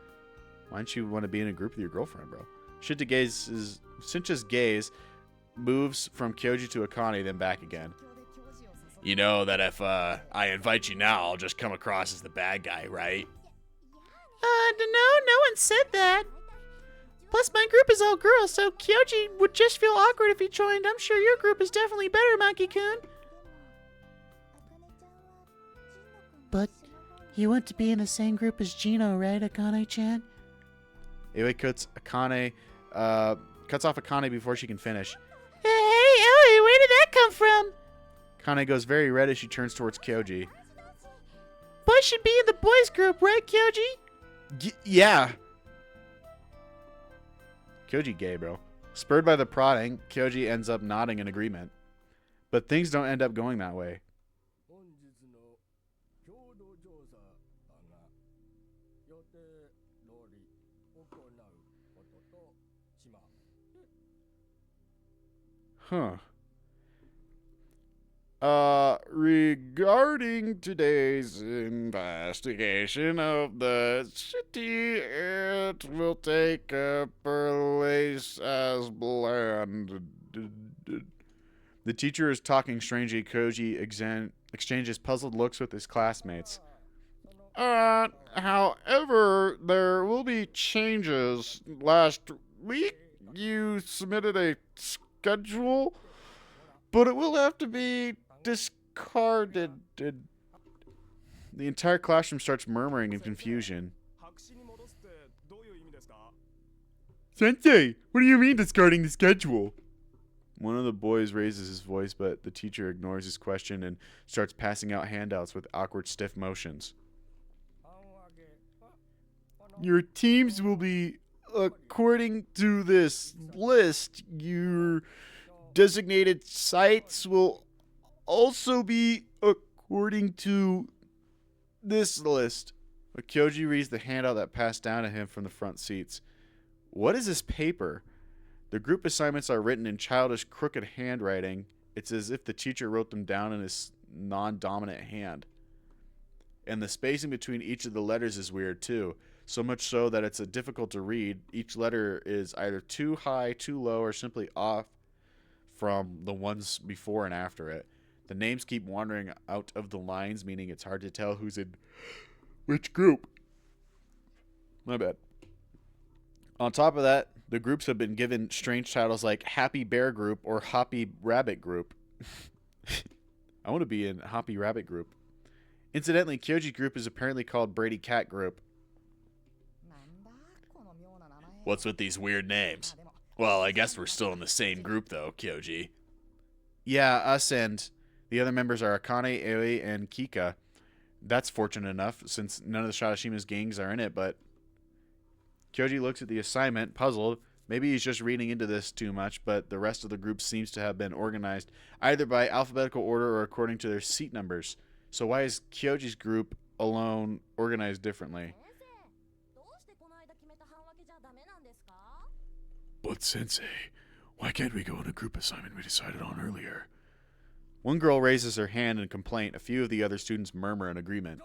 Why don't you want to be in a group with your girlfriend, bro? Shinta's gaze moves from Kyoji to Akane, then back again. You know that if I invite you now, I'll just come across as the bad guy, right? No one said that. Plus, my group is all girls, so Kyoji would just feel awkward if he joined. I'm sure your group is definitely better, Maki-kun. But you want to be in the same group as Gino, right, Akane-chan? Iwe cuts off Akane before she can finish. Hey, Ellie, where did that come from? Akane goes very red as she turns towards Kyoji. Boys should be in the boys group, right, Kyoji? Yeah. Kyoji gay, bro. Spurred by the prodding, Kyoji ends up nodding in agreement. But things don't end up going that way. Huh. Regarding today's investigation of the city, it will take place as planned. The teacher is talking strangely. Kyoji exchanges puzzled looks with his classmates. However, there will be changes. Last week, you submitted a schedule, but it will have to be discarded. The entire classroom starts murmuring in confusion. Sensei, what do you mean discarding the schedule? One of the boys raises his voice, but the teacher ignores his question and starts passing out handouts with awkward, stiff motions. Your teams will be, according to this list, your designated sites will also be according to this list. But Kyoji reads the handout that passed down to him from the front seats. What is this paper? The group assignments are written in childish, crooked handwriting. It's as if the teacher wrote them down in his non-dominant hand. And the spacing between each of the letters is weird too. So much so that it's difficult to read. Each letter is either too high, too low, or simply off from the ones before and after it. The names keep wandering out of the lines, meaning it's hard to tell who's in which group. My bad. On top of that, the groups have been given strange titles like Happy Bear Group or Hoppy Rabbit Group. I want to be in Hoppy Rabbit Group. Incidentally, Kyoji's group is apparently called Brady Cat Group. What's with these weird names? Well, I guess we're still in the same group, though, Kyoji. Yeah, us and the other members are Akane, Aoi, and Kika. That's fortunate enough, since none of the Shadashima's gangs are in it, but Kyoji looks at the assignment, puzzled. Maybe he's just reading into this too much, but the rest of the group seems to have been organized either by alphabetical order or according to their seat numbers. So why is Kyoji's group alone organized differently? But Sensei, why can't we go on a group assignment we decided on earlier? One girl raises her hand in complaint. A few of the other students murmur in agreement.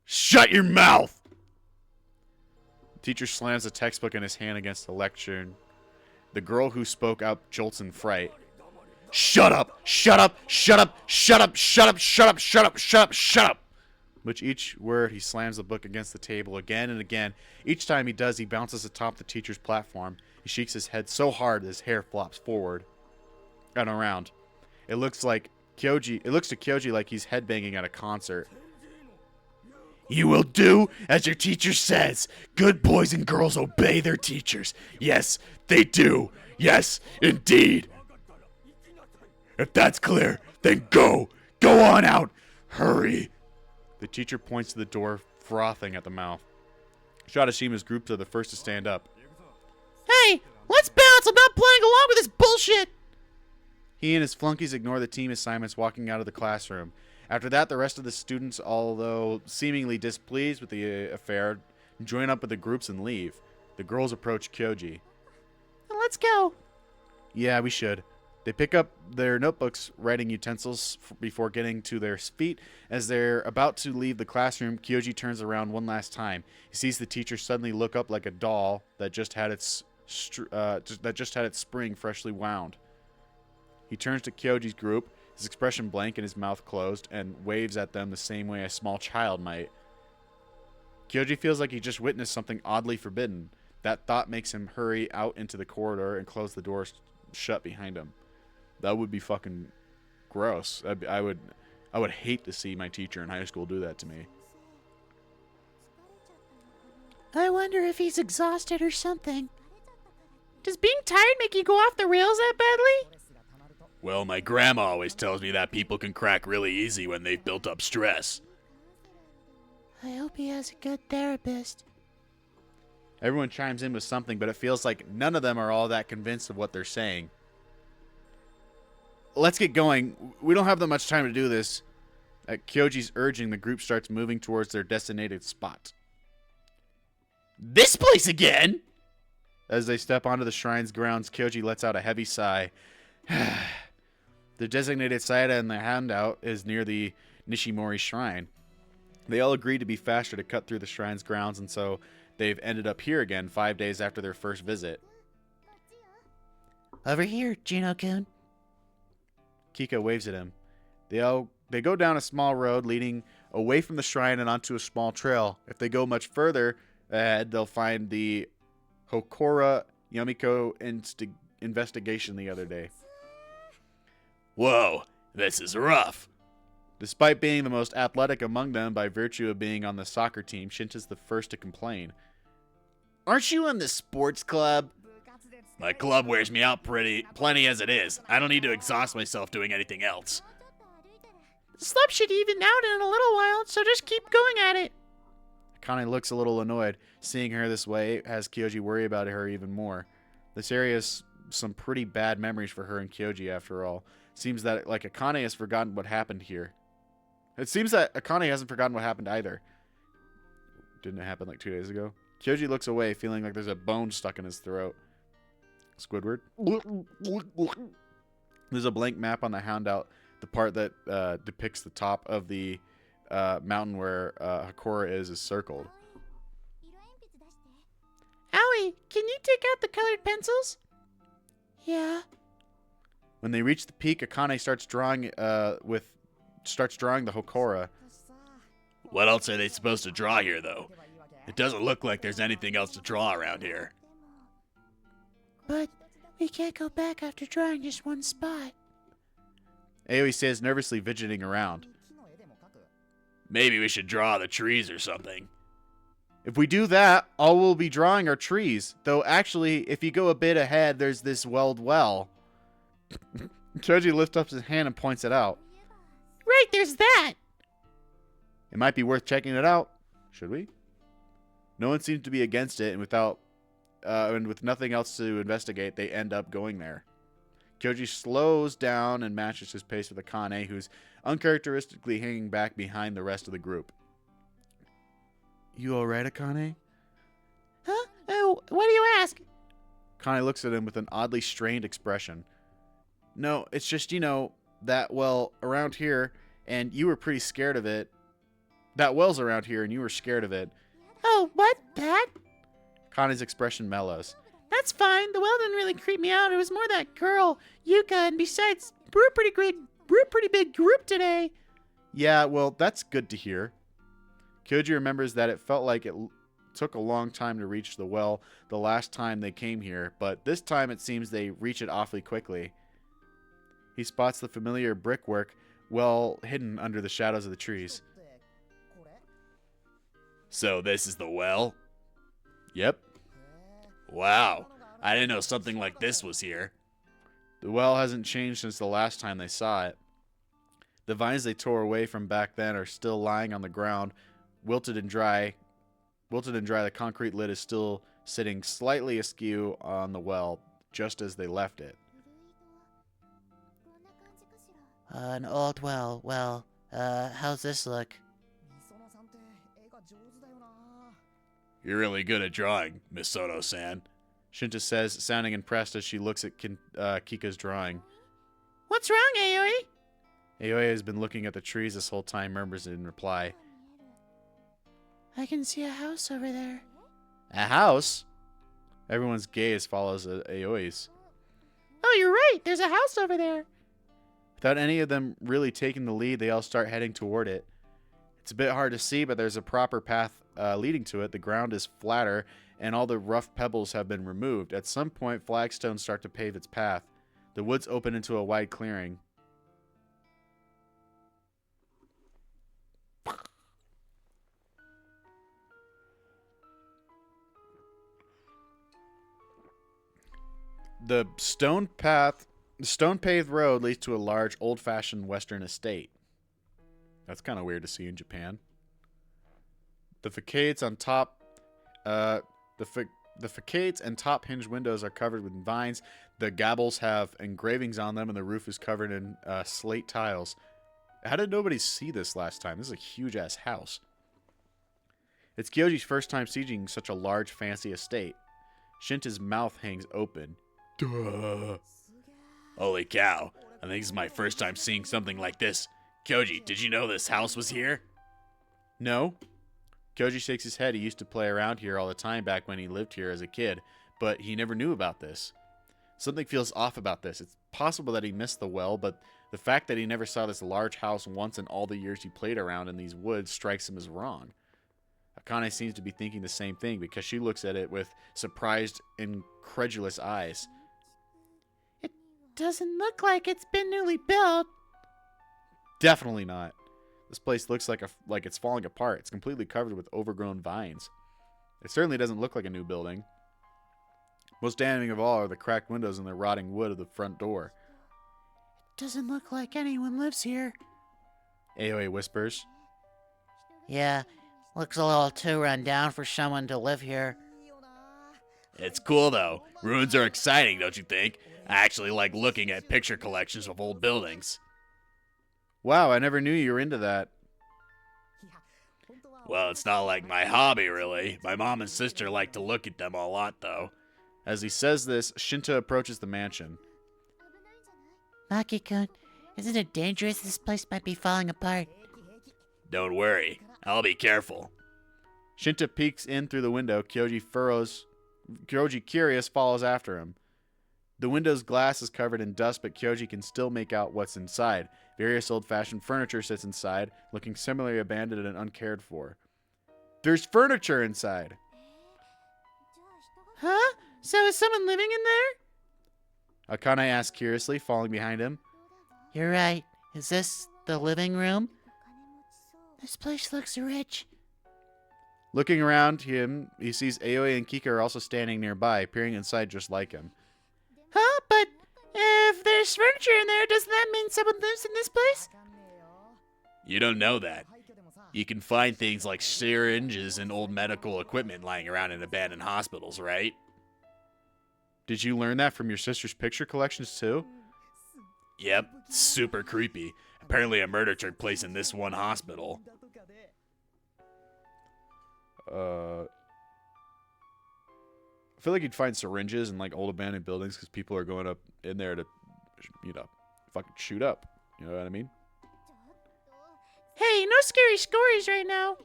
Shut your mouth! The teacher slams a textbook in his hand against the lectern. The girl who spoke out jolts in fright. Shut up! Shut up! Shut up! Shut up! Shut up! Shut up! Shut up! Shut up! Shut up! Which each word he slams the book against the table again and again. Each time he does, he bounces atop the teacher's platform. He shakes his head so hard that his hair flops forward and around. It looks to Kyoji like he's headbanging at a concert. You will do as your teacher says. Good boys and girls obey their teachers. Yes, they do. Yes, indeed. If that's clear, then go. Go on out. Hurry. The teacher points to the door, frothing at the mouth. Shadashima's groups are the first to stand up. Hey, let's bounce. I'm not playing along with this bullshit. He and his flunkies ignore the team assignments, walking out of the classroom. After that, the rest of the students, although seemingly displeased with the affair, join up with the groups and leave. The girls approach Kyoji. Let's go. Yeah, we should. They pick up their notebooks, writing utensils before getting to their feet. As they're about to leave the classroom, Kyoji turns around one last time. He sees the teacher suddenly look up like a doll that just had its spring freshly wound. He turns to Kyoji's group, his expression blank and his mouth closed, and waves at them the same way a small child might. Kyoji feels like he just witnessed something oddly forbidden. That thought makes him hurry out into the corridor and close the door shut behind him. That would be fucking gross. I would hate to see my teacher in high school do that to me. I wonder if he's exhausted or something. Does being tired make you go off the rails that badly? Well, my grandma always tells me that people can crack really easy when they've built up stress. I hope he has a good therapist. Everyone chimes in with something, but it feels like none of them are all that convinced of what they're saying. Let's get going. We don't have that much time to do this. At Kyoji's urging, the group starts moving towards their designated spot. This place again? As they step onto the shrine's grounds, Kyoji lets out a heavy sigh. The designated site in the handout is near the Nishimori Shrine. They all agreed to be faster to cut through the shrine's grounds, and so they've ended up here again 5 days after their first visit. Over here, Juno-kun. Kika waves at him. They go down a small road leading away from the shrine and onto a small trail. If they go much further ahead, they'll find the Hokora Yamiko investigation the other day. Whoa, this is rough. Despite being the most athletic among them by virtue of being on the soccer team, Shinta's the first to complain. Aren't you in the sports club? My club wears me out plenty as it is. I don't need to exhaust myself doing anything else. The slope should even out in a little while, so just keep going at it. Akane looks a little annoyed. Seeing her this way has Kyoji worry about her even more. This area has some pretty bad memories for her and Kyoji after all. Seems that like Akane has forgotten what happened here. It seems that Akane hasn't forgotten what happened either. Didn't it happen like 2 days ago? Kyoji looks away, feeling like there's a bone stuck in his throat. Squidward. There's a blank map on the handout, the part that depicts the top of the mountain where Hakora is circled. Aoi, can you take out the colored pencils? Yeah. When they reach the peak, Akane starts drawing the Hakora. What else are they supposed to draw here, though? It doesn't look like there's anything else to draw around here. But we can't go back after drawing just one spot. Aoi says, nervously fidgeting around. Maybe we should draw the trees or something. If we do that, all we'll be drawing are trees. Though actually, if you go a bit ahead, there's this welled well. Kyoji lifts up his hand and points it out. Right, there's that! It might be worth checking it out. Should we? No one seems to be against it, and with nothing else to investigate, they end up going there. Kyoji slows down and matches his pace with Akane, who's uncharacteristically hanging back behind the rest of the group. You alright, Akane? Huh? Oh, why do you ask? Akane looks at him with an oddly strained expression. No, it's just, that well around here, and you were pretty scared of it. That well's around here, and you were scared of it. Oh, what? That? Kane's expression mellows. That's fine. The well didn't really creep me out. It was more that girl, Yuka, and besides, we're a pretty big group today. Yeah, well, that's good to hear. Kyoji remembers that it felt like it took a long time to reach the well the last time they came here, but this time it seems they reach it awfully quickly. He spots the familiar brickwork well hidden under the shadows of the trees. So this is the well? Yep. Wow, I didn't know something like this was here. The well hasn't changed since the last time they saw it. The vines they tore away from back then are still lying on the ground, wilted and dry. The concrete lid is still sitting slightly askew on the well, just as they left it. An old well. Well, how's this look? You're really good at drawing, Misoto-san. Shinta says, sounding impressed as she looks at Kika's drawing. What's wrong, Aoi? Aoi has been looking at the trees this whole time, murmurs in reply. I can see a house over there. A house? Everyone's gaze follows Aoi's. Oh, you're right. There's a house over there. Without any of them really taking the lead, they all start heading toward it. It's a bit hard to see, but there's a proper path leading to it. The ground is flatter, and all the rough pebbles have been removed. At some point, flagstones start to pave its path. The woods open into a wide clearing. The stone-paved road leads to a large, old-fashioned western estate. That's kind of weird to see in Japan. The facades on top, the facades and top hinged windows are covered with vines. The gables have engravings on them, and the roof is covered in slate tiles. How did nobody see this last time? This is a huge-ass house. It's Kyoji's first time seeing such a large, fancy estate. Shinta's mouth hangs open. Duh. Holy cow, I think this is my first time seeing something like this. Kyoji, did you know this house was here? No. Kyoji shakes his head. He used to play around here all the time back when he lived here as a kid, but he never knew about this. Something feels off about this. It's possible that he missed the well, but the fact that he never saw this large house once in all the years he played around in these woods strikes him as wrong. Akane seems to be thinking the same thing because she looks at it with surprised, incredulous eyes. It doesn't look like it's been newly built. Definitely not. This place looks like it's falling apart. It's completely covered with overgrown vines. It certainly doesn't look like a new building. Most damning of all are the cracked windows and the rotting wood of the front door. It doesn't look like anyone lives here. Aoi whispers. Yeah, looks a little too run down for someone to live here. It's cool, though. Ruins are exciting, don't you think? I actually like looking at picture collections of old buildings. Wow, I never knew you were into that. Well, it's not like my hobby, really. My mom and sister like to look at them a lot, though. As he says this, Shinta approaches the mansion. Maki-kun, isn't it dangerous? This place might be falling apart. Don't worry. I'll be careful. Shinta peeks in through the window. Kyoji, curious, follows after him. The window's glass is covered in dust, but Kyoji can still make out what's inside. Various old-fashioned furniture sits inside, looking similarly abandoned and uncared for. There's furniture inside! Huh? So is someone living in there? Akane asks curiously, falling behind him. You're right. Is this the living room? This place looks rich. Looking around him, he sees Aoi and Kika are also standing nearby, peering inside just like him. Huh? But if there's furniture in there, doesn't that mean someone lives in this place? You don't know that. You can find things like syringes and old medical equipment lying around in abandoned hospitals, right? Did you learn that from your sister's picture collections too? Yep, super creepy. Apparently a murder took place in this one hospital. I feel like you'd find syringes in like old abandoned buildings because people are going up in there to, fucking shoot up. You know what I mean? Hey, no scary stories right now.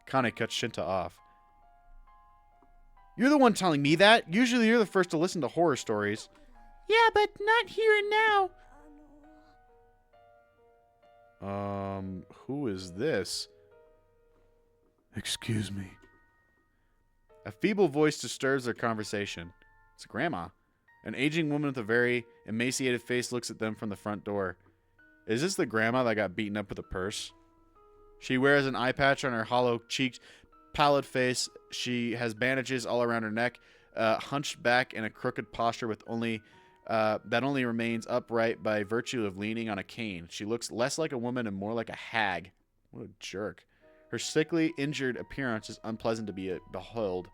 Kane cuts Shinta off. You're the one telling me that. Usually you're the first to listen to horror stories. Yeah, but not here and now. Who is this? Excuse me. A feeble voice disturbs their conversation. It's Grandma. An aging woman with a very emaciated face looks at them from the front door. Is this the grandma that got beaten up with a purse? She wears an eye patch on her hollow-cheeked, pallid face. She has bandages all around her neck, hunched back in a crooked posture with that only remains upright by virtue of leaning on a cane. She looks less like a woman and more like a hag. What a jerk. Her sickly, injured appearance is unpleasant to behold.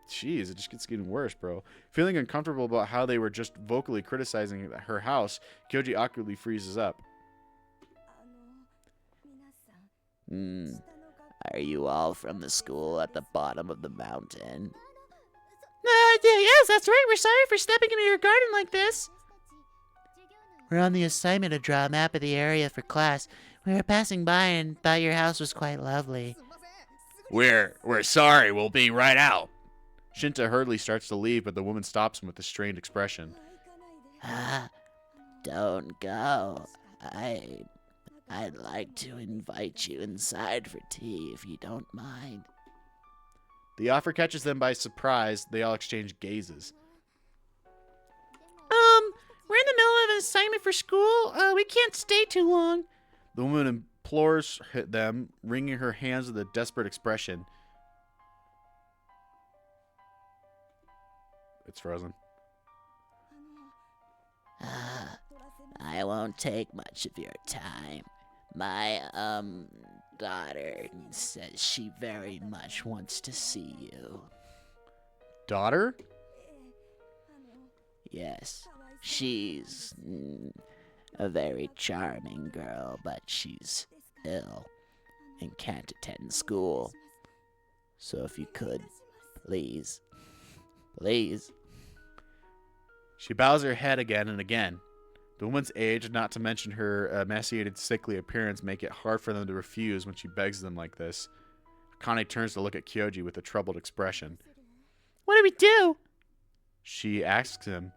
Jeez, it just gets getting worse, bro. Feeling uncomfortable about how they were just vocally criticizing her house, Kyoji awkwardly freezes up. Are you all from the school at the bottom of the mountain? Yes, that's right. We're sorry for stepping into your garden like this. We're on the assignment to draw a map of the area for class. We were passing by and thought your house was quite lovely. We're sorry. We'll be right out. Shinta hurriedly starts to leave, but the woman stops him with a strained expression. Don't go. I'd like to invite you inside for tea if you don't mind. The offer catches them by surprise. They all exchange gazes. We're in the middle of an assignment for school. We can't stay too long. The woman implores them, wringing her hands with a desperate expression. It's frozen. I won't take much of your time. My, daughter says she very much wants to see you. Daughter? Yes, she's a very charming girl, but she's ill and can't attend school. So if you could, please. She bows her head again and again. The woman's age, not to mention her emaciated, sickly appearance, make it hard for them to refuse when she begs them like this. Akane turns to look at Kyoji with a troubled expression. What do we do? She asks him,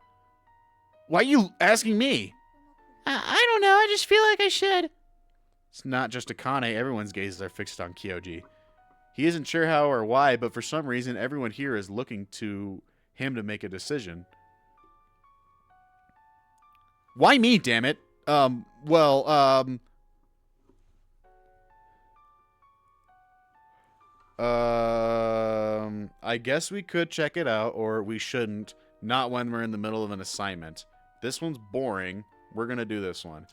"Why are you asking me?" I don't know. I just feel like I should. It's not just Akane. Everyone's gazes are fixed on Kyoji. He isn't sure how or why, but for some reason, everyone here is looking to him to make a decision. Why me, damn it? I guess we could check it out, or we shouldn't. Not when we're in the middle of an assignment. This one's boring. We're gonna do this one.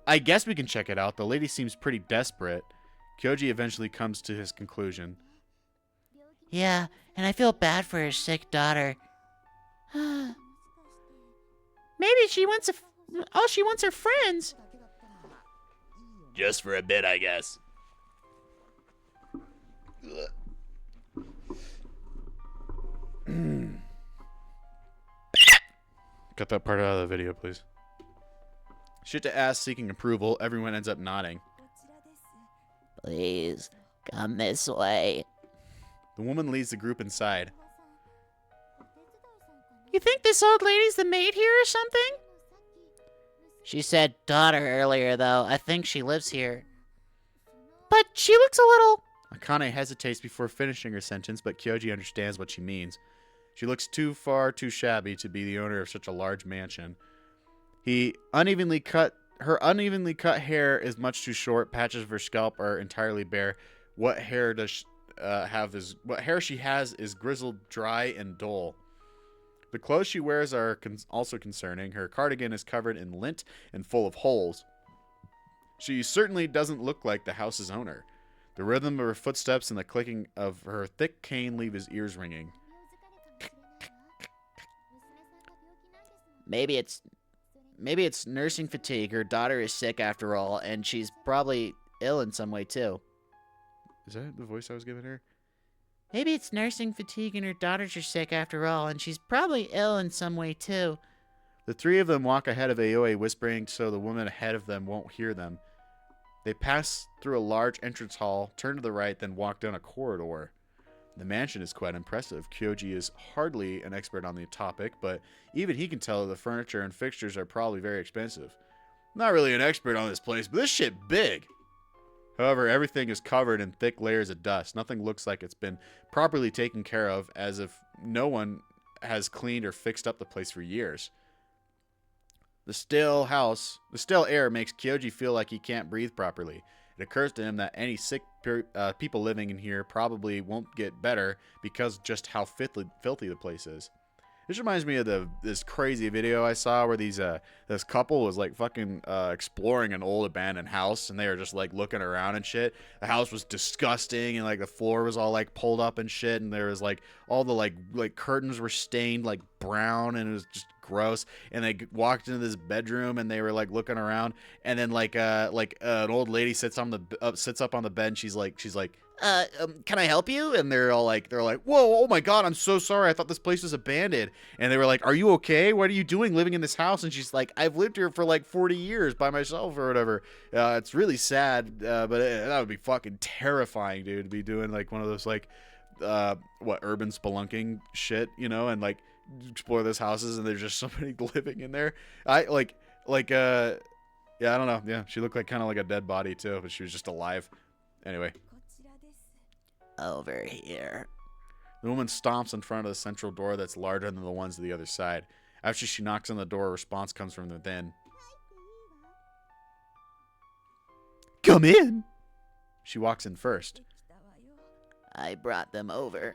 I guess we can check it out. The lady seems pretty desperate. Kyoji eventually comes to his conclusion. Yeah, and I feel bad for her sick daughter. Maybe all she wants are friends. Just for a bit, I guess. Cut that part out of the video, please. Shit to ass seeking approval. Everyone ends up nodding. Please, come this way. The woman leads the group inside. You think this old lady's the maid here or something? She said daughter earlier, though. I think she lives here. But she looks a little... Akane hesitates before finishing her sentence, but Kyoji understands what she means. She looks too shabby to be the owner of such a large mansion. Her unevenly cut hair is much too short. Patches of her scalp are entirely bare. What hair she has is grizzled, dry, and dull. The clothes she wears are also concerning. Her cardigan is covered in lint and full of holes. She certainly doesn't look like the house's owner. The rhythm of her footsteps and the clicking of her thick cane leave his ears ringing. Maybe it's nursing fatigue. Her daughter is sick after all, and she's probably ill in some way too. Is that the voice I was giving her? Maybe it's nursing fatigue and her daughters are sick after all, and she's probably ill in some way too. The three of them walk ahead of Aoi, whispering so the woman ahead of them won't hear them. They pass through a large entrance hall, turn to the right, then walk down a corridor. The mansion is quite impressive. Kyoji is hardly an expert on the topic, but even he can tell that the furniture and fixtures are probably very expensive. Not really an expert on this place, but this shit big. However, everything is covered in thick layers of dust. Nothing looks like it's been properly taken care of, as if no one has cleaned or fixed up the place for years. The still air makes Kyoji feel like he can't breathe properly. It occurs to him that any sick people living in here probably won't get better because just how filthy the place is. This reminds me of this crazy video I saw where this couple was like fucking exploring an old abandoned house, and they were just like looking around and shit. The house was disgusting, and like the floor was all like pulled up and shit, and there was like all the like curtains were stained like brown, and it was just gross. And they walked into this bedroom, and they were like looking around, and then an old lady sits up on the bed, and she's like can I help you? And they're like, whoa, oh my god, I'm so sorry, I thought this place was abandoned. And they were like, are you okay? What are you doing living in this house? And she's like, I've lived here for like 40 years by myself or whatever. It's really sad, but that would be fucking terrifying, dude, to be doing like one of those like urban spelunking shit, you know, and like explore those houses and there's just somebody living in there. Yeah, I don't know. Yeah, she looked like kind of like a dead body too, but she was just alive. Anyway. Over here. The woman stomps in front of the central door that's larger than the ones on the other side. After she knocks on the door, a response comes from within. Come in. She walks in first. I brought them over.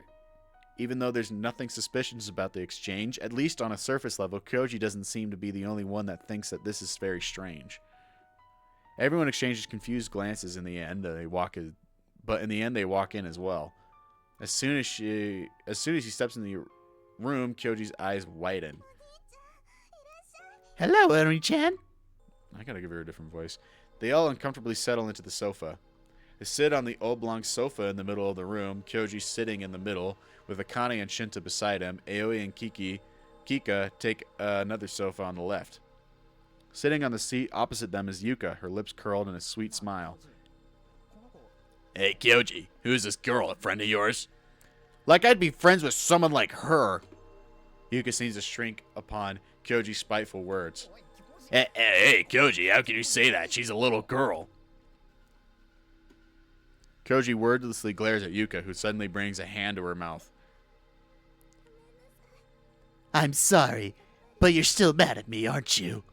Even though there's nothing suspicious about the exchange, at least on a surface level, Kyoji doesn't seem to be the only one that thinks that this is very strange. Everyone exchanges confused glances in the end. But in the end, they walk in as well. As soon as she steps in the room, Kyoji's eyes widen. Hello, Eri-chan. I gotta give her a different voice. They all uncomfortably settle into the sofa. They sit on the oblong sofa in the middle of the room. Kyoji sitting in the middle, with Akane and Shinta beside him. Aoi and Kika take another sofa on the left. Sitting on the seat opposite them is Yuka, her lips curled in a sweet smile. Hey, Kyoji, who's this girl, a friend of yours? Like I'd be friends with someone like her. Yuka seems to shrink upon Kyoji's spiteful words. Hey, Kyoji, how can you say that? She's a little girl. Kyoji wordlessly glares at Yuka, who suddenly brings a hand to her mouth. I'm sorry, but you're still mad at me, aren't you?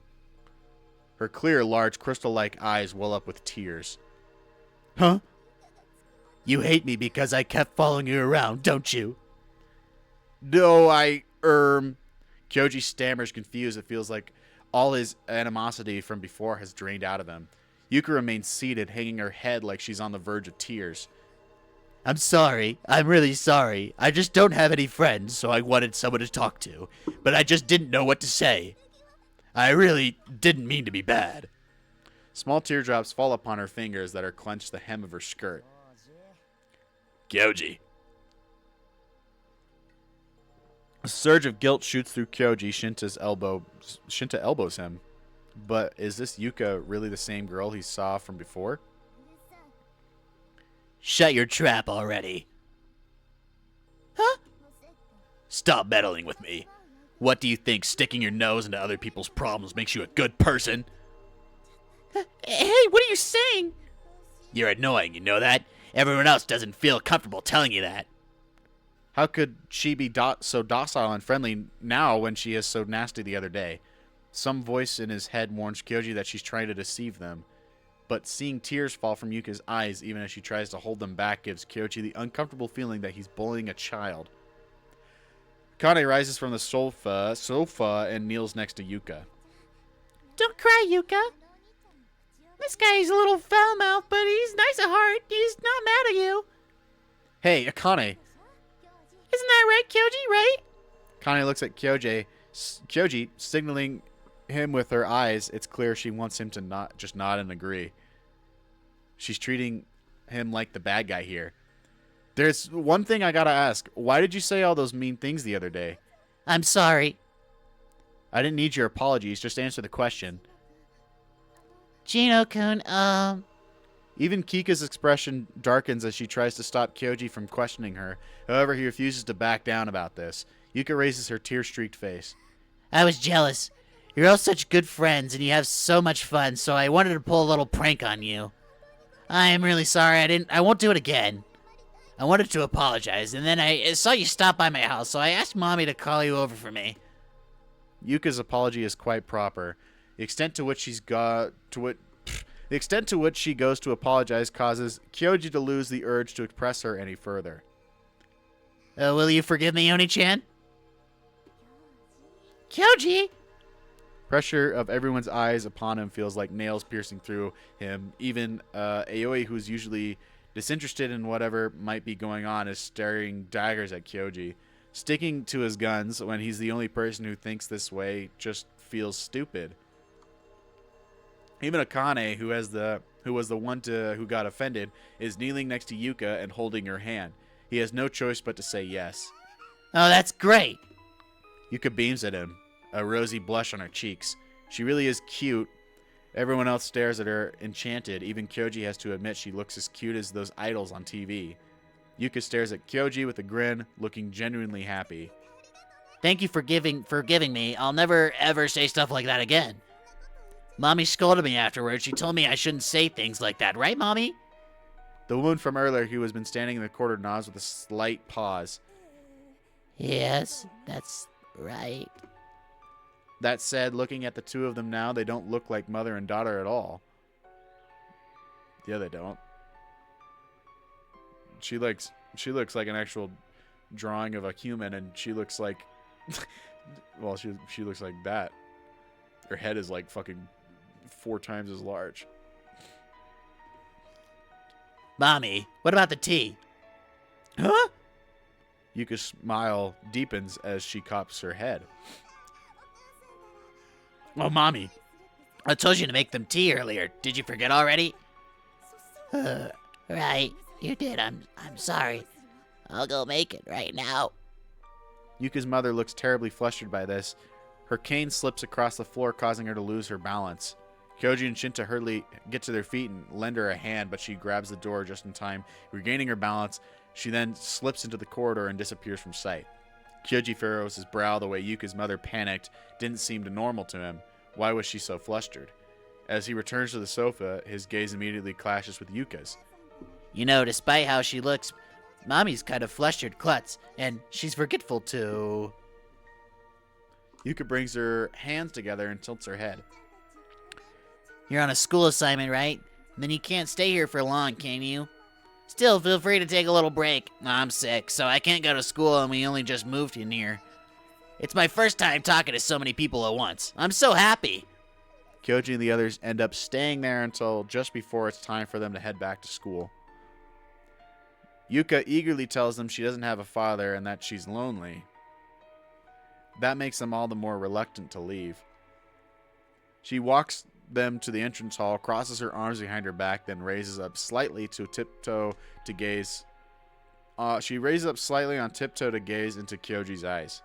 Her clear, large, crystal-like eyes well up with tears. Huh? You hate me because I kept following you around, don't you? No, Kyoji stammers, confused. It feels like all his animosity from before has drained out of him. Yuka remains seated, hanging her head like she's on the verge of tears. I'm sorry. I'm really sorry. I just don't have any friends, so I wanted someone to talk to. But I just didn't know what to say. I really didn't mean to be bad. Small teardrops fall upon her fingers that are clenched the hem of her skirt. Kyoji. A surge of guilt shoots through Kyoji. Shinta elbows him. But is this Yuka really the same girl he saw from before? Shut your trap already. Huh? Stop meddling with me. What do you think sticking your nose into other people's problems makes you a good person? Hey, what are you saying? You're annoying, you know that? Everyone else doesn't feel comfortable telling you that. How could she be so docile and friendly now when she is so nasty the other day? Some voice in his head warns Kyoji that she's trying to deceive them. But seeing tears fall from Yuka's eyes even as she tries to hold them back gives Kyoji the uncomfortable feeling that he's bullying a child. Kane rises from the sofa and kneels next to Yuka. Don't cry, Yuka. This guy's a little foul-mouthed, but he's nice at heart. He's not mad at you. Hey, Akane. Isn't that right, Kyoji, right? Kane looks at Kyoji, signaling him with her eyes. It's clear she wants him to just nod and agree. She's treating him like the bad guy here. There's one thing I gotta ask. Why did you say all those mean things the other day? I'm sorry. I didn't need your apologies. Just answer the question. Gino-kun, Even Kika's expression darkens as she tries to stop Kyoji from questioning her. However, he refuses to back down about this. Yuka raises her tear-streaked face. I was jealous. You're all such good friends, and you have so much fun, so I wanted to pull a little prank on you. I am really sorry. I won't do it again. I wanted to apologize, and then I saw you stop by my house, so I asked Mommy to call you over for me. Yuka's apology is quite proper. The extent to which she goes to apologize causes Kyoji to lose the urge to express her any further. Will you forgive me, Oni-chan? Kyoji! Pressure of everyone's eyes upon him feels like nails piercing through him. Even Aoi, who's usually disinterested in whatever might be going on, is staring daggers at Kyoji. Sticking to his guns when he's the only person who thinks this way just feels stupid. Even Akane, who was the one who got offended, is kneeling next to Yuka and holding her hand. He has no choice but to say yes. Oh, that's great. Yuka beams at him, a rosy blush on her cheeks. She really is cute. Everyone else stares at her, enchanted. Even Kyoji has to admit she looks as cute as those idols on TV. Yuka stares at Kyoji with a grin, looking genuinely happy. Thank you for forgiving me. I'll never, ever say stuff like that again. Mommy scolded me afterwards. She told me I shouldn't say things like that. Right, Mommy? The woman from earlier who has been standing in the corner nods with a slight pause. Yes, that's right. That said, looking at the two of them now, they don't look like mother and daughter at all. Yeah, they don't. She looks like an actual drawing of a human, and she looks like, well, she looks like that. Her head is like fucking 4 times as large. Mommy, what about the tea? Huh? Yuka's smile deepens as she cocks her head. Oh, Mommy, I told you to make them tea earlier. Did you forget already? Right, you did. I'm sorry. I'll go make it right now. Yuka's mother looks terribly flustered by this. Her cane slips across the floor, causing her to lose her balance. Kyoji and Shinta hurriedly get to their feet and lend her a hand, but she grabs the door just in time. Regaining her balance, she then slips into the corridor and disappears from sight. Kyoji furrows his brow the way Yuka's mother panicked didn't seem normal to him. Why was she so flustered? As he returns to the sofa, his gaze immediately clashes with Yuka's. You know, despite how she looks, Mommy's kind of flustered klutz, and she's forgetful too. Yuka brings her hands together and tilts her head. You're on a school assignment, right? Then you can't stay here for long, can you? Still, feel free to take a little break. I'm sick, so I can't go to school, and we only just moved in here. It's my first time talking to so many people at once. I'm so happy. Kyoji and the others end up staying there until just before it's time for them to head back to school. Yuka eagerly tells them she doesn't have a father and that she's lonely. That makes them all the more reluctant to leave. She walks them to the entrance hall, crosses her arms behind her back, then raises up slightly to tiptoe to gaze. She raises up slightly on tiptoe to gaze into Kyoji's eyes.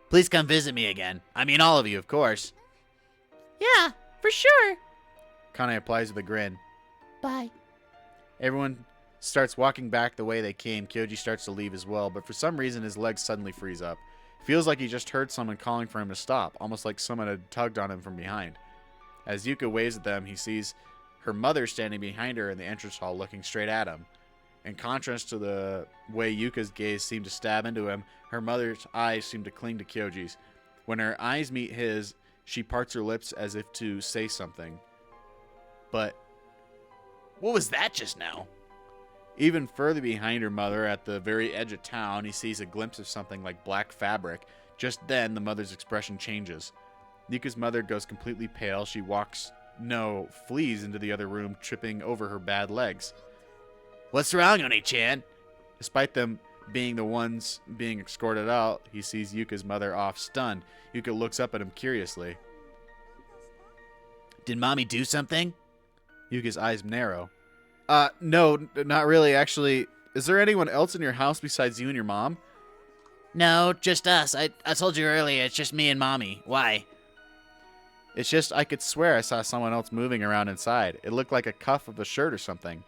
Please come visit me again. I mean, all of you, of course. Yeah, for sure. Kane replies with a grin. Bye. Everyone starts walking back the way they came. Kyoji starts to leave as well, but for some reason his legs suddenly freeze up. Feels like he just heard someone calling for him to stop, almost like someone had tugged on him from behind. As Yuka waves at them, he sees her mother standing behind her in the entrance hall looking straight at him. In contrast to the way Yuka's gaze seemed to stab into him, her mother's eyes seemed to cling to Kyoji's. When her eyes meet his, she parts her lips as if to say something. But What was that just now? even further behind her mother, at the very edge of town, he sees a glimpse of something like black fabric. Just then, the mother's expression changes. Yuka's mother goes completely pale. She flees into the other room, tripping over her bad legs. What's wrong, Oni-chan? Despite them being the ones being escorted out, he sees Yuka's mother off, stunned. Yuka looks up at him curiously. Did Mommy do something? Yuka's eyes narrow. No, not really, actually. Is there anyone else in your house besides you and your mom? No, just us. I told you earlier, it's just me and Mommy. Why? It's just I could swear I saw someone else moving around inside. It looked like a cuff of a shirt or something.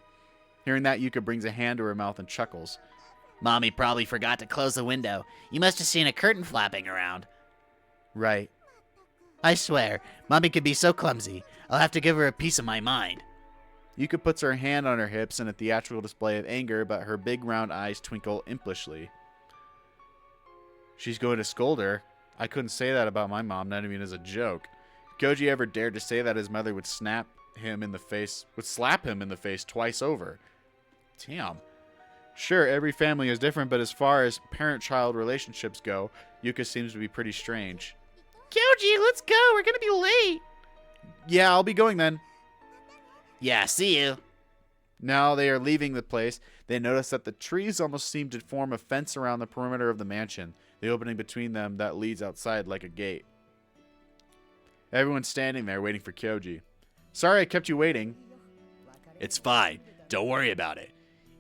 Hearing that, Yuka brings a hand to her mouth and chuckles. Mommy probably forgot to close the window. You must have seen a curtain flapping around. Right. I swear, Mommy could be so clumsy. I'll have to give her a piece of my mind. Yuka puts her hand on her hips in a theatrical display of anger, but her big round eyes twinkle impishly. She's going to scold her. I couldn't say that about my mom, not even as a joke. If Koji ever dared to say that, his mother would slap him in the face twice over. Damn. Sure, every family is different, but as far as parent-child relationships go, Yuka seems to be pretty strange. Kyoji, let's go. We're gonna be late. Yeah, I'll be going then. Yeah, see you. Now they are leaving the place. They notice that the trees almost seem to form a fence around the perimeter of the mansion, the opening between them that leads outside like a gate. Everyone's standing there waiting for Kyoji. Sorry I kept you waiting. It's fine. Don't worry about it.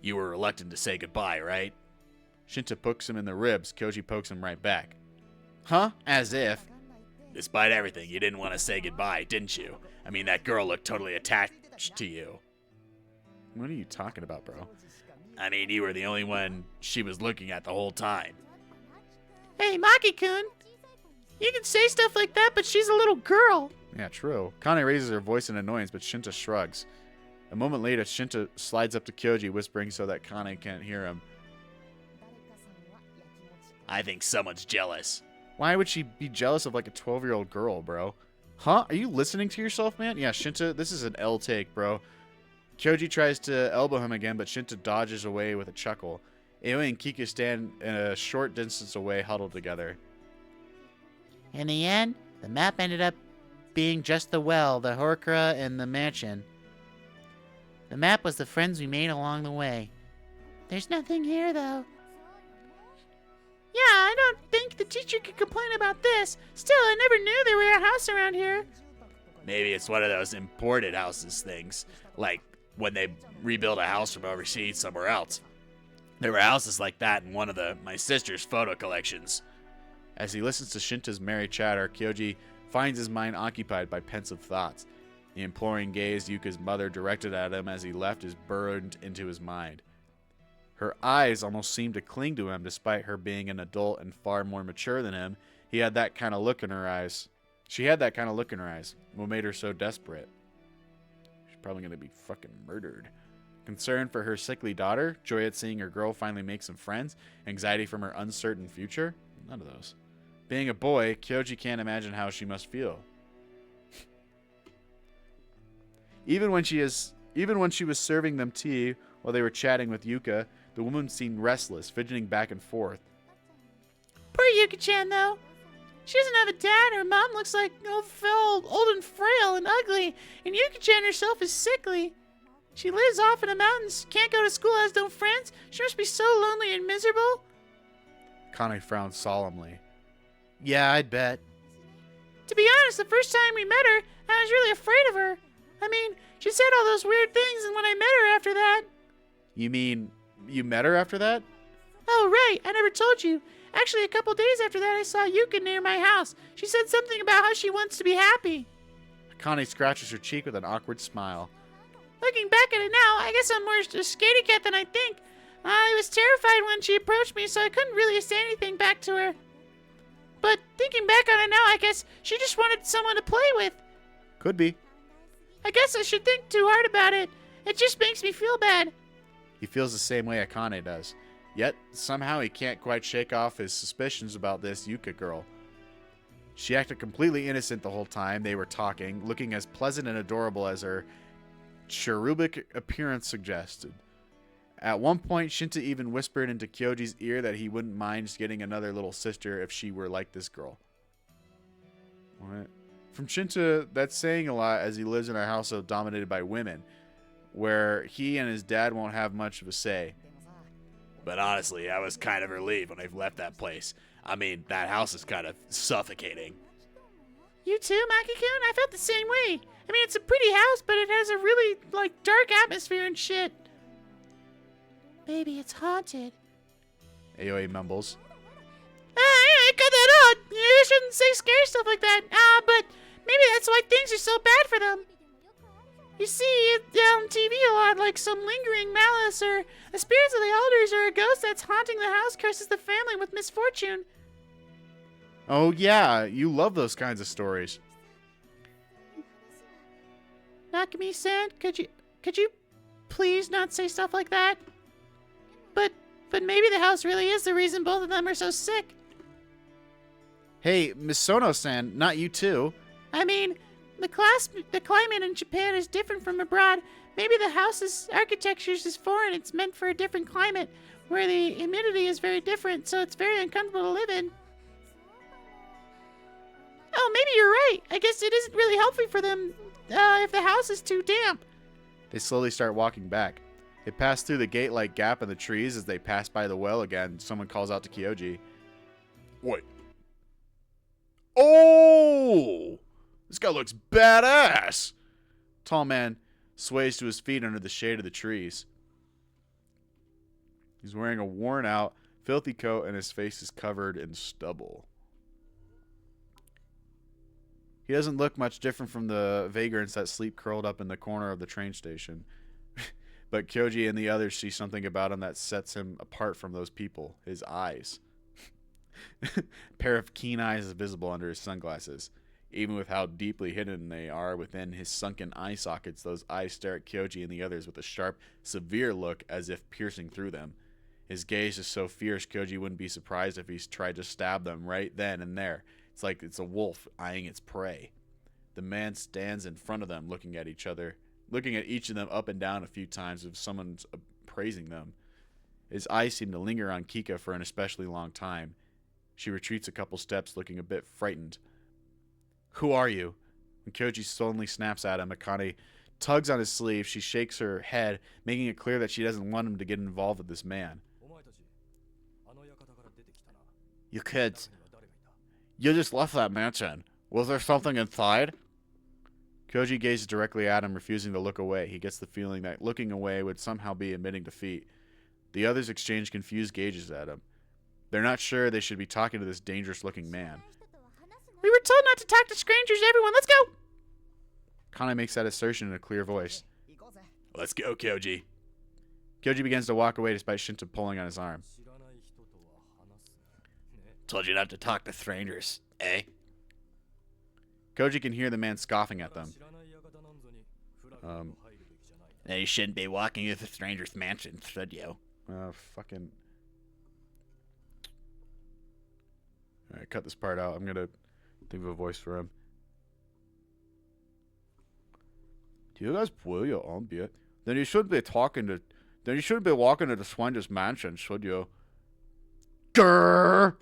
You were reluctant to say goodbye, right? Shinta pokes him in the ribs. Kyoji pokes him right back. Huh? As if. Despite everything, you didn't want to say goodbye, didn't you? I mean, that girl looked totally attached to you. What are you talking about, bro? I mean, you were the only one she was looking at the whole time. Hey, Maki-kun. You can say stuff like that, but she's a little girl. Yeah, true. Kane raises her voice in annoyance, but Shinta shrugs. A moment later, Shinta slides up to Kyoji, whispering so that Kane can't hear him. I think someone's jealous. Why would she be jealous of like a 12-year-old girl, bro? Huh? Are you listening to yourself, man? Yeah, Shinta, this is an L take, bro. Kyoji tries to elbow him again, but Shinta dodges away with a chuckle. Aoi and Kika stand a short distance away, huddled together. In the end, the map ended up being just the well, the Horkra, and the mansion. The map was the friends we made along the way. There's nothing here, though. Yeah, I don't think the teacher could complain about this. Still, I never knew there were a house around here. Maybe it's one of those imported houses things, like when they rebuild a house from overseas somewhere else. There were houses like that in one of my sister's photo collections. As he listens to Shinta's merry chatter, Kyoji finds his mind occupied by pensive thoughts. The imploring gaze Yuka's mother directed at him as he left is burned into his mind. Her eyes almost seemed to cling to him despite her being an adult and far more mature than him. She had that kind of look in her eyes. What made her so desperate? She's probably going to be fucking murdered. Concern for her sickly daughter, joy at seeing her girl finally make some friends, anxiety from her uncertain future? None of those. Being a boy, Kyoji can't imagine how she must feel. Even when she was serving them tea while they were chatting with Yuka, the woman seemed restless, fidgeting back and forth. Poor Yuka-chan, though. She doesn't have a dad. Her mom looks like old and frail and ugly, and Yuka-chan herself is sickly. She lives off in the mountains, can't go to school, has no friends. She must be so lonely and miserable. Akane frowned solemnly. Yeah, I'd bet. To be honest, the first time we met her, I was really afraid of her. I mean, she said all those weird things, and when I met her after that... You mean you met her after that? Oh, right, I never told you. Actually, a couple days after that, I saw Yuka near my house. She said something about how she wants to be happy. Akane scratches her cheek with an awkward smile. Looking back at it now, I guess I'm more a scaredy cat than I think. I was terrified when she approached me, so I couldn't really say anything back to her. But thinking back on it now, I guess she just wanted someone to play with. Could be. I guess I should think too hard about it. It just makes me feel bad. He feels the same way Akane does. Yet, somehow he can't quite shake off his suspicions about this Yuka girl. She acted completely innocent the whole time they were talking, looking as pleasant and adorable as her cherubic appearance suggested. At one point, Shinta even whispered into Kyoji's ear that he wouldn't mind getting another little sister if she were like this girl. What? From Shinta, that's saying a lot as he lives in a household dominated by women, where he and his dad won't have much of a say. But honestly, I was kind of relieved when I left that place. I mean, that house is kind of suffocating. You too, Maki-kun? I felt the same way. I mean, it's a pretty house, but it has a really, dark atmosphere and shit. Maybe it's haunted. Aoi mumbles. I cut that out. You shouldn't say scary stuff like that. But maybe that's why things are so bad for them. You see it on TV a lot, like some lingering malice, or the spirits of the elders, or a ghost that's haunting the house curses the family with misfortune. Oh yeah, you love those kinds of stories. Nakami-san, could you please not say stuff like that? But maybe the house really is the reason both of them are so sick. Hey, Miss Sono-san, not you too. I mean, the climate in Japan is different from abroad. Maybe the house's architecture is foreign. It's meant for a different climate, where the humidity is very different, so it's very uncomfortable to live in. Oh, maybe you're right. I guess it isn't really healthy for them if the house is too damp. They slowly start walking back. They pass through the gate-like gap in the trees. As they pass by the well again, someone calls out to Kyoji. Wait. Oh! This guy looks badass! Tall man sways to his feet under the shade of the trees. He's wearing a worn-out, filthy coat, and his face is covered in stubble. He doesn't look much different from the vagrants that sleep curled up in the corner of the train station. But Kyoji and the others see something about him that sets him apart from those people. His eyes. A pair of keen eyes is visible under his sunglasses. Even with how deeply hidden they are within his sunken eye sockets, those eyes stare at Kyoji and the others with a sharp, severe look as if piercing through them. His gaze is so fierce, Kyoji wouldn't be surprised if he's tried to stab them right then and there. It's like it's a wolf eyeing its prey. The man stands in front of them, looking at each of them up and down a few times as if someone's praising them. His eyes seem to linger on Kika for an especially long time. She retreats a couple steps, looking a bit frightened. Who are you? When Kyoji suddenly snaps at him, Akane tugs on his sleeve. She shakes her head, making it clear that she doesn't want him to get involved with this man. You kids. You just left that mansion. Was there something inside? Kyoji gazes directly at him, refusing to look away. He gets the feeling that looking away would somehow be admitting defeat. The others exchange confused gazes at him. They're not sure they should be talking to this dangerous-looking man. We were told not to talk to strangers, everyone. Let's go! Kane makes that assertion in a clear voice. Let's go, Kyoji. Kyoji begins to walk away despite Shinta pulling on his arm. Told you not to talk to strangers, eh? Koji can hear the man scoffing at them. Now you shouldn't be walking into strangers' mansions, should you? Fucking... Alright, cut this part out. I'm gonna think of a voice for him. Do you guys boil your own beer? Then you shouldn't be walking to the stranger's mansion, should you? Grrr!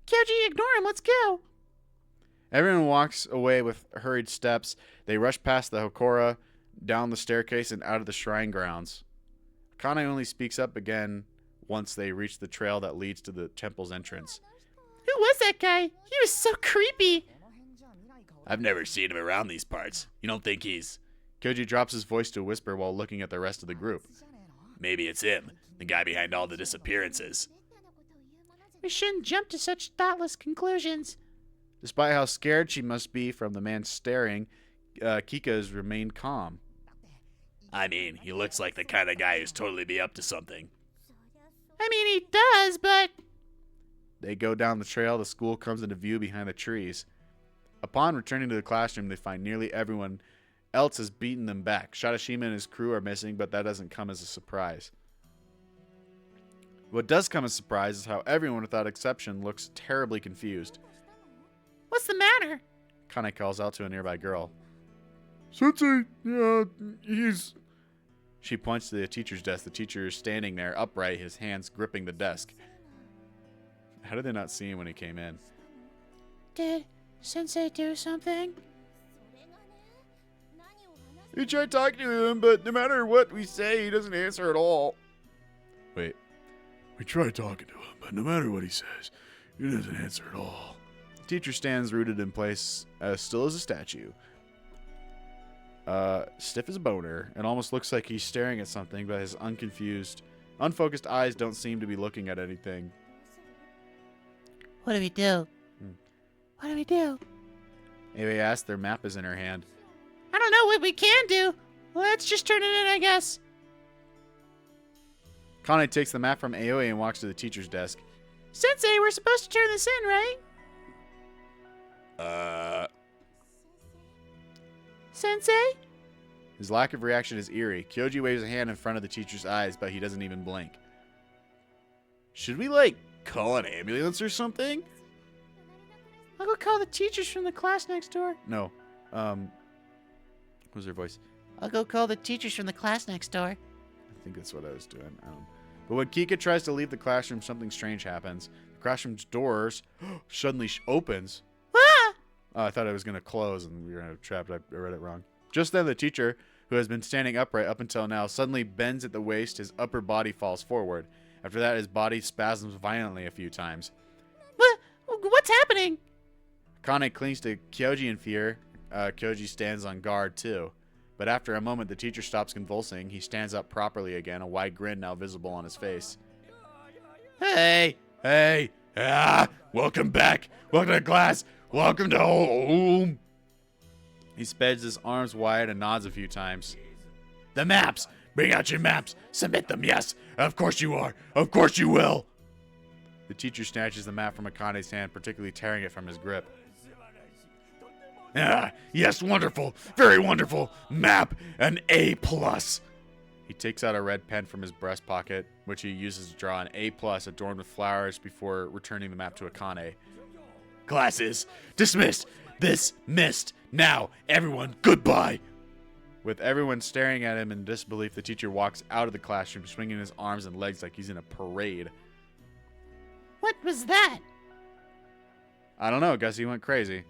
Kyoji, ignore him. Let's go. Everyone walks away with hurried steps. They rush past the Hokora, down the staircase, and out of the shrine grounds. Akane only speaks up again once they reach the trail that leads to the temple's entrance. Who was that guy? He was so creepy. I've never seen him around these parts. You don't think he's... Kyoji drops his voice to a whisper while looking at the rest of the group. Maybe it's him, the guy behind all the disappearances. We shouldn't jump to such thoughtless conclusions. Despite how scared she must be from the man staring, Kika has remained calm. I mean, he looks like the kind of guy who's totally be up to something. I mean, he does, but... They go down the trail. The school comes into view behind the trees. Upon returning to the classroom, they find nearly everyone else has beaten them back. Shadashima and his crew are missing, but that doesn't come as a surprise. What does come as a surprise is how everyone, without exception, looks terribly confused. What's the matter? Kane calls out to a nearby girl. Sensei, he's... She points to the teacher's desk. The teacher is standing there, upright, his hands gripping the desk. How did they not see him when he came in? Did Sensei do something? We tried talking to him, but no matter what we say, he doesn't answer at all. Wait. We tried talking to him, but no matter what he says, he doesn't answer at all. The teacher stands rooted in place, as still as a statue. Stiff as a boner. It almost looks like he's staring at something, but his unfocused eyes don't seem to be looking at anything. What do we do? What do we do? Ava asks. Their map is in her hand. I don't know what we can do. Let's just turn it in, I guess. Kane takes the map from Aoi and walks to the teacher's desk. Sensei, we're supposed to turn this in, right? Sensei? His lack of reaction is eerie. Kyoji waves a hand in front of the teacher's eyes, but he doesn't even blink. Should we, call an ambulance or something? I'll go call the teachers from the class next door. No. What was her voice? I'll go call the teachers from the class next door. I think that's what I was doing. But when Kika tries to leave the classroom, something strange happens. The classroom's doors suddenly opens. Ah! Oh, I thought it was going to close and we were going to trapped. I read it wrong. Just then, the teacher, who has been standing upright up until now, suddenly bends at the waist. His upper body falls forward. After that, his body spasms violently a few times. What's happening? Kane clings to Kyoji in fear. Kyoji stands on guard, too. But after a moment, the teacher stops convulsing. He stands up properly again, a wide grin now visible on his face. Hey! Welcome back! Welcome to class! Welcome to home! He spreads his arms wide and nods a few times. The maps! Bring out your maps! Submit them, yes! Of course you are! Of course you will! The teacher snatches the map from Akane's hand, particularly tearing it from his grip. Yes, wonderful! Very wonderful! Map! An A+! He takes out a red pen from his breast pocket, which he uses to draw an A+ adorned with flowers before returning the map to Akane. Classes dismissed! Dismissed! Now, everyone, goodbye! With everyone staring at him in disbelief, the teacher walks out of the classroom, swinging his arms and legs like he's in a parade. What was that? I don't know, guess he went crazy.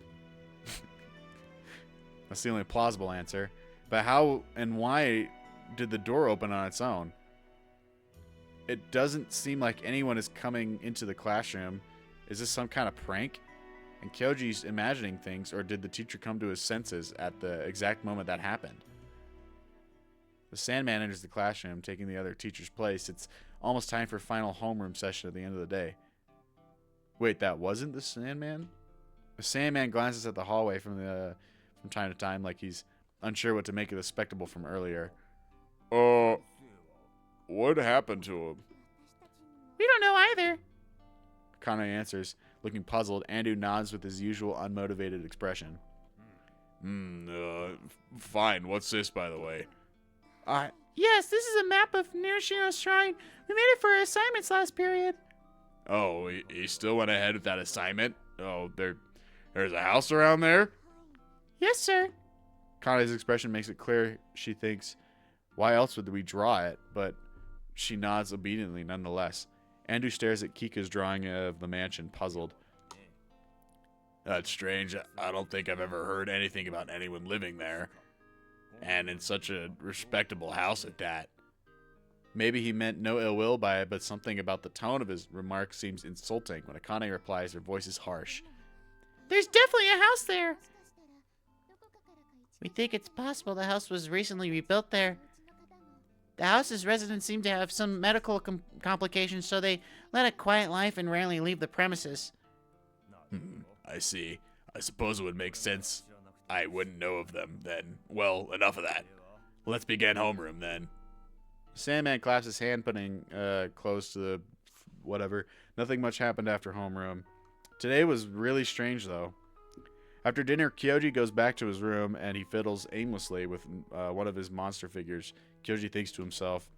That's the only plausible answer. But how and why did the door open on its own? It doesn't seem like anyone is coming into the classroom. Is this some kind of prank? And Kyoji's imagining things, or did the teacher come to his senses at the exact moment that happened? The Sandman enters the classroom, taking the other teacher's place. It's almost time for final homeroom session at the end of the day. Wait, that wasn't the Sandman? The Sandman glances at the hallway from time to time, like he's unsure what to make of the spectacle from earlier. What happened to him? We don't know either. Akane answers, looking puzzled. Andu nods with his usual unmotivated expression. Fine. What's this, by the way? Yes, this is a map of Nirishino's shrine. We made it for our assignments last period. Oh, he still went ahead with that assignment? Oh, there's a house around there? Yes, sir. Kane's expression makes it clear she thinks, why else would we draw it? But she nods obediently nonetheless. Andu stares at Kika's drawing of the mansion, puzzled. That's strange. I don't think I've ever heard anything about anyone living there. And in such a respectable house at that. Maybe he meant no ill will by it, but something about the tone of his remark seems insulting. When Akane replies, her voice is harsh. There's definitely a house there. We think it's possible the house was recently rebuilt there. The house's residents seem to have some medical complications, so they led a quiet life and rarely leave the premises. I see. I suppose it would make sense I wouldn't know of them then. Well, enough of that. Let's begin homeroom then. Sandman claps his hand, putting close to the whatever. Nothing much happened after homeroom. Today was really strange, though. After dinner, Kyoji goes back to his room, and he fiddles aimlessly with one of his monster figures. Kyoji thinks to himself,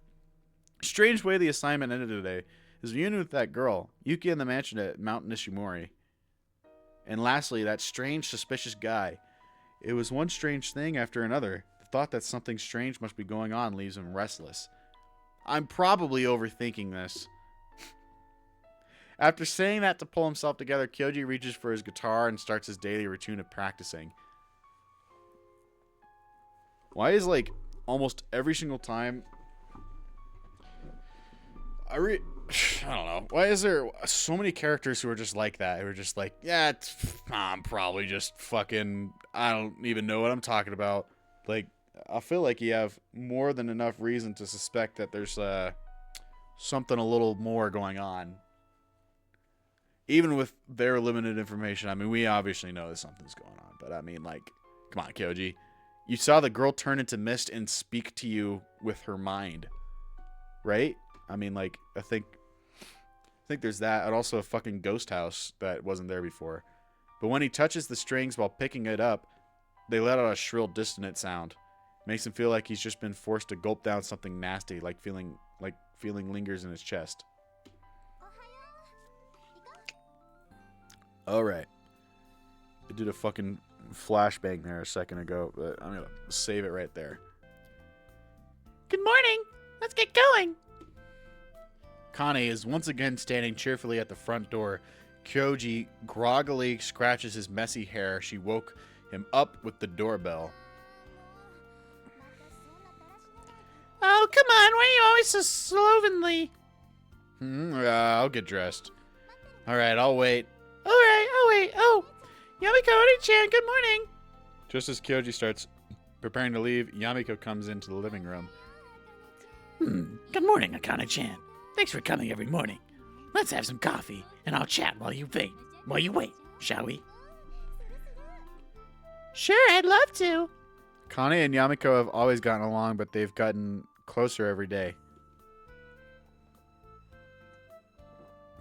strange way the assignment ended today. His reunion with that girl, Yuki in the mansion at Mount Nishimori. And lastly, that strange, suspicious guy. It was one strange thing after another. The thought that something strange must be going on leaves him restless. I'm probably overthinking this. After saying that to pull himself together, Kyoji reaches for his guitar and starts his daily routine of practicing. Why is, like, almost every single time... I don't know. Why is there so many characters who are just like that? Who are just like, yeah, I'm probably just fucking... I don't even know what I'm talking about. Like, I feel like you have more than enough reason to suspect that there's something a little more going on. Even with their limited information, I mean, we obviously know that something's going on. But I mean, like, come on, Kyoji. You saw the girl turn into mist and speak to you with her mind. Right? I mean, like, I think there's that. And also a fucking ghost house that wasn't there before. But when he touches the strings while picking it up, they let out a shrill, dissonant sound. Makes him feel like he's just been forced to gulp down something nasty, like feeling lingers in his chest. Alright. I did a fucking flashbang there a second ago, but I'm gonna save it right there. Good morning. Let's get going. Kane is once again standing cheerfully at the front door. Kyoji groggily scratches his messy hair. She woke him up with the doorbell. Oh, come on. Why are you always so slovenly? I'll get dressed. Alright, I'll wait. Alright, I'll wait. Oh, Yamiko Ori-chan, good morning. Just as Kyoji starts preparing to leave, Yamiko comes into the living room. Good morning, Akane-chan. Thanks for coming every morning. Let's have some coffee, and I'll chat while you wait, shall we? Sure, I'd love to. Kane and Yamiko have always gotten along, but they've gotten closer every day.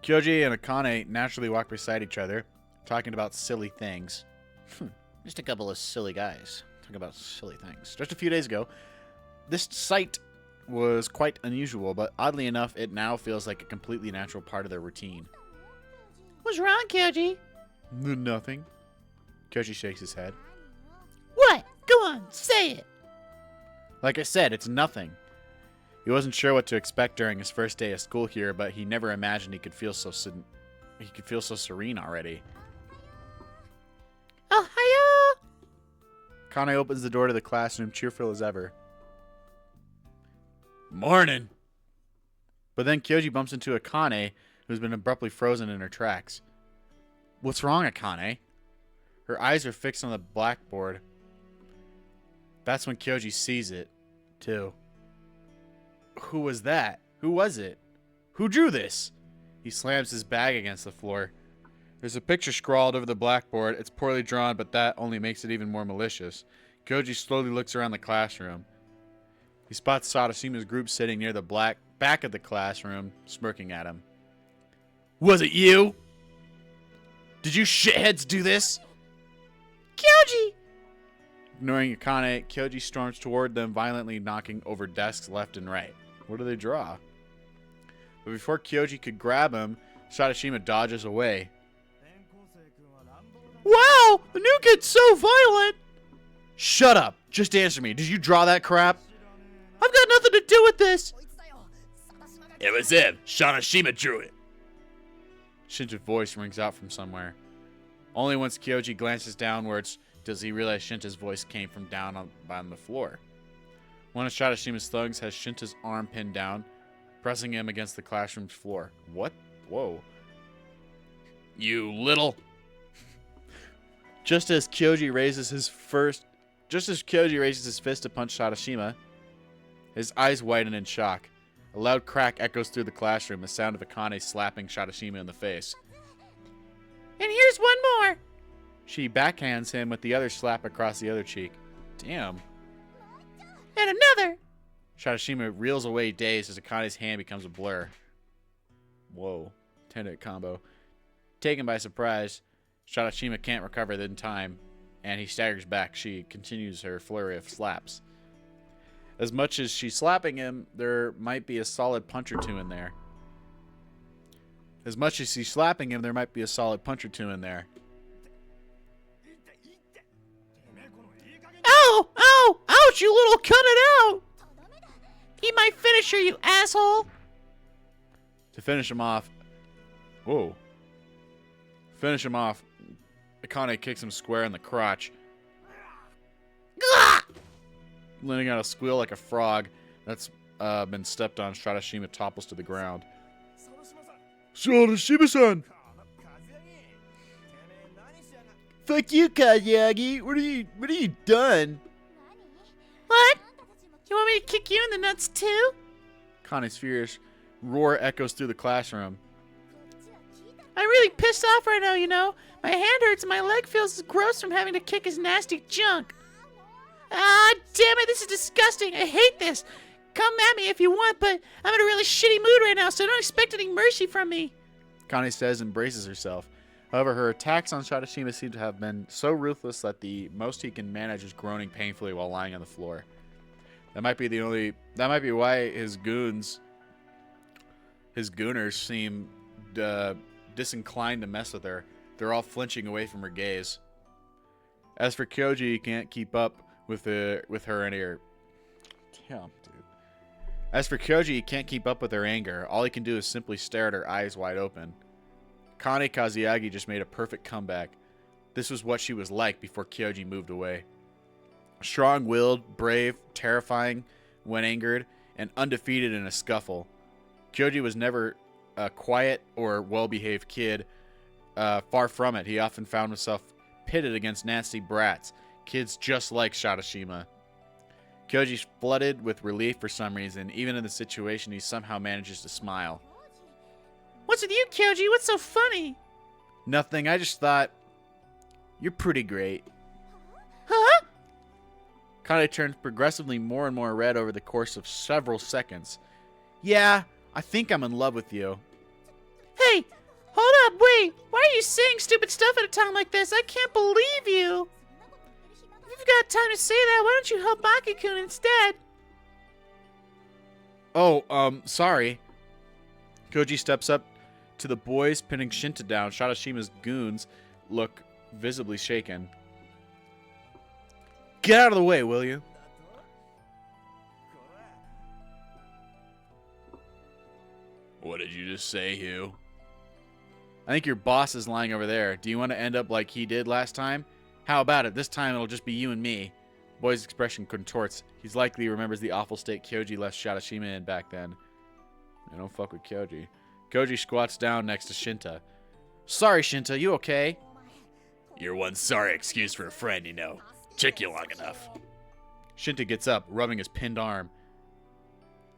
Kyoji and Akane naturally walk beside each other, talking about silly things. Just a couple of silly guys talking about silly things. Just a few days ago, this sight was quite unusual, but oddly enough, it now feels like a completely natural part of their routine. What's wrong, Kyoji? Nothing. Kyoji shakes his head. What? Go on, say it. Like I said, it's nothing. He wasn't sure what to expect during his first day of school here, but he never imagined he could feel so serene already. Oh, hiya! Kane opens the door to the classroom, cheerful as ever. Morning. But then Kyoji bumps into Akane, who's been abruptly frozen in her tracks. What's wrong, Akane? Her eyes are fixed on the blackboard. That's when Kyoji sees it, too. Who was that? Who was it? Who drew this? He slams his bag against the floor. There's a picture scrawled over the blackboard. It's poorly drawn, but that only makes it even more malicious. Kyoji slowly looks around the classroom. He spots Sadashima's group sitting near the back of the classroom, smirking at him. Was it you? Did you shitheads do this? Kyoji! Ignoring Akane, Kyoji storms toward them, violently knocking over desks left and right. What do they draw? But before Kyoji could grab him, Sadashima dodges away. Wow! The new kid's so violent! Shut up! Just answer me. Did you draw that crap? I've got nothing to do with this! It was him. Shanashima drew it. Shinja's voice rings out from somewhere. Only once Kyoji glances downwards does he realize Shinta's voice came from down on the floor. One of Shadashima's thugs has Shinta's arm pinned down, pressing him against the classroom's floor. What? Whoa. You little... Just as Kyoji raises his fist to punch Shadashima, his eyes widen in shock. A loud crack echoes through the classroom, the sound of Akane slapping Shadashima in the face. And here's one more. She backhands him with the other slap across the other cheek. Damn. And another. Shadashima reels away dazed as Akane's hand becomes a blur. Whoa. 10-hit combo. Taken by surprise, Shadashima can't recover in time, and he staggers back. She continues her flurry of slaps. As much as she's slapping him, there might be a solid punch or two in there. Ow! Ow! Ouch, you little cut it out! Eat my finisher, you asshole! To finish him off... Whoa. Finish him off, Akane kicks him square in the crotch, Gah! letting out a squeal like a frog that's been stepped on. Shadashima topples to the ground. Shadashima-san! Fuck you, Kazuyagi! What are you done? What? You want me to kick you in the nuts too? Kane's furious roar echoes through the classroom. I'm really pissed off right now, you know. My hand hurts and my leg feels gross from having to kick his nasty junk. Ah, damn it, this is disgusting. I hate this. Come at me if you want, but I'm in a really shitty mood right now, so don't expect any mercy from me. Kane says and braces herself. However, her attacks on Shadashima seem to have been so ruthless that the most he can manage is groaning painfully while lying on the floor. That might be why his gooners seem disinclined to mess with her. They're all flinching away from her gaze. As for Kyoji, he can't keep up with her anger. Damn, dude. As for Kyoji, he can't keep up with her anger. All he can do is simply stare at her eyes wide open. Kane Kazuyagi just made a perfect comeback. This was what she was like before Kyoji moved away. Strong-willed, brave, terrifying when angered, and undefeated in a scuffle. Kyoji was never a quiet or well-behaved kid. Far from it, he often found himself pitted against nasty brats, kids just like Shadashima. Kyoji's flooded with relief for some reason. Even in the situation, he somehow manages to smile. What's with you, Kyoji? What's so funny? Nothing, I just thought, you're pretty great. Huh? Kane turns progressively more and more red over the course of several seconds. Yeah, I think I'm in love with you. Hey, hold up, wait. Why are you saying stupid stuff at a time like this? I can't believe you. If you've got time to say that, why don't you help Maki-kun instead? Oh, sorry. Koji steps up to the boys, pinning Shinta down. Shadashima's goons look visibly shaken. Get out of the way, will you? What did you just say, Hugh? I think your boss is lying over there. Do you want to end up like he did last time? How about it? This time it'll just be you and me. Boy's expression contorts. He's likely remembers the awful state Kyoji left Shadashima in back then. I don't fuck with Kyoji. Koji squats down next to Shinta. Sorry, Shinta, you okay? You're one sorry excuse for a friend, you know. Took you long enough. Shinta gets up, rubbing his pinned arm.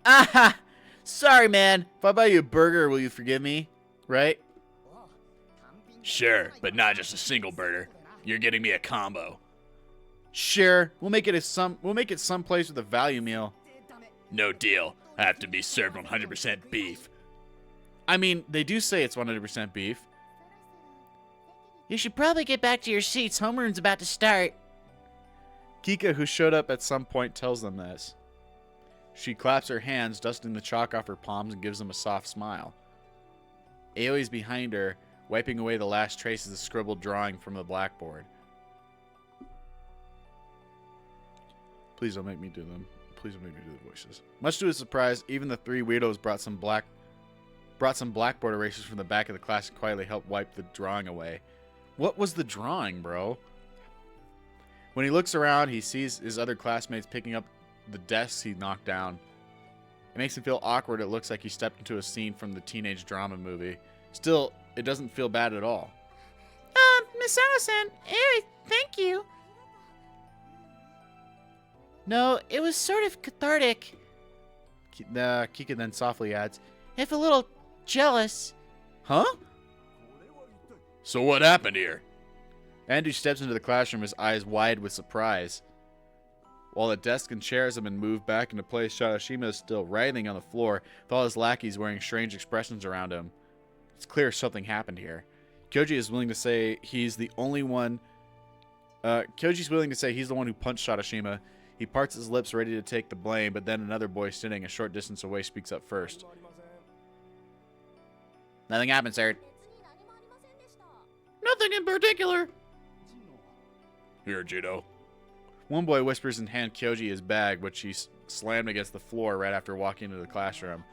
Ah! Sorry, man. If I buy you a burger, will you forgive me? Right? Sure, but not just a single burger. You're getting me a combo. Sure, we'll make it someplace with a value meal. No deal. I have to be served 100% beef. I mean, they do say it's 100% beef. You should probably get back to your seats. Homeroom's about to start. Kika, who showed up at some point, tells them this. She claps her hands, dusting the chalk off her palms, and gives them a soft smile. Aoi's behind her, wiping away the last traces of scribbled drawing from the blackboard. Please don't make me do them. Please don't make me do the voices. Much to his surprise, even the three weirdos brought some blackboard erasers from the back of the class and quietly helped wipe the drawing away. What was the drawing, bro? When he looks around, he sees his other classmates picking up the desks he knocked down. It makes him feel awkward. It looks like he stepped into a scene from the teenage drama movie. Still, it doesn't feel bad at all. Miss Allison, hey, thank you. No, it was sort of cathartic. Kika then softly adds, If a little jealous. huh? So what happened here? Andrew steps into the classroom, his eyes wide with surprise. While the desk and chairs have been moved back into place, Shadashima is still writhing on the floor with all his lackeys wearing strange expressions around him. It's clear something happened here. Kyoji is willing to say he's the only one. Kyoji's willing to say he's the one who punched Shadashima. He parts his lips, ready to take the blame, but then another boy sitting a short distance away speaks up first. Nothing happened, sir. Nothing in particular. Here, Jito. One boy whispers and hands Kyoji his bag, which he slammed against the floor right after walking into the classroom.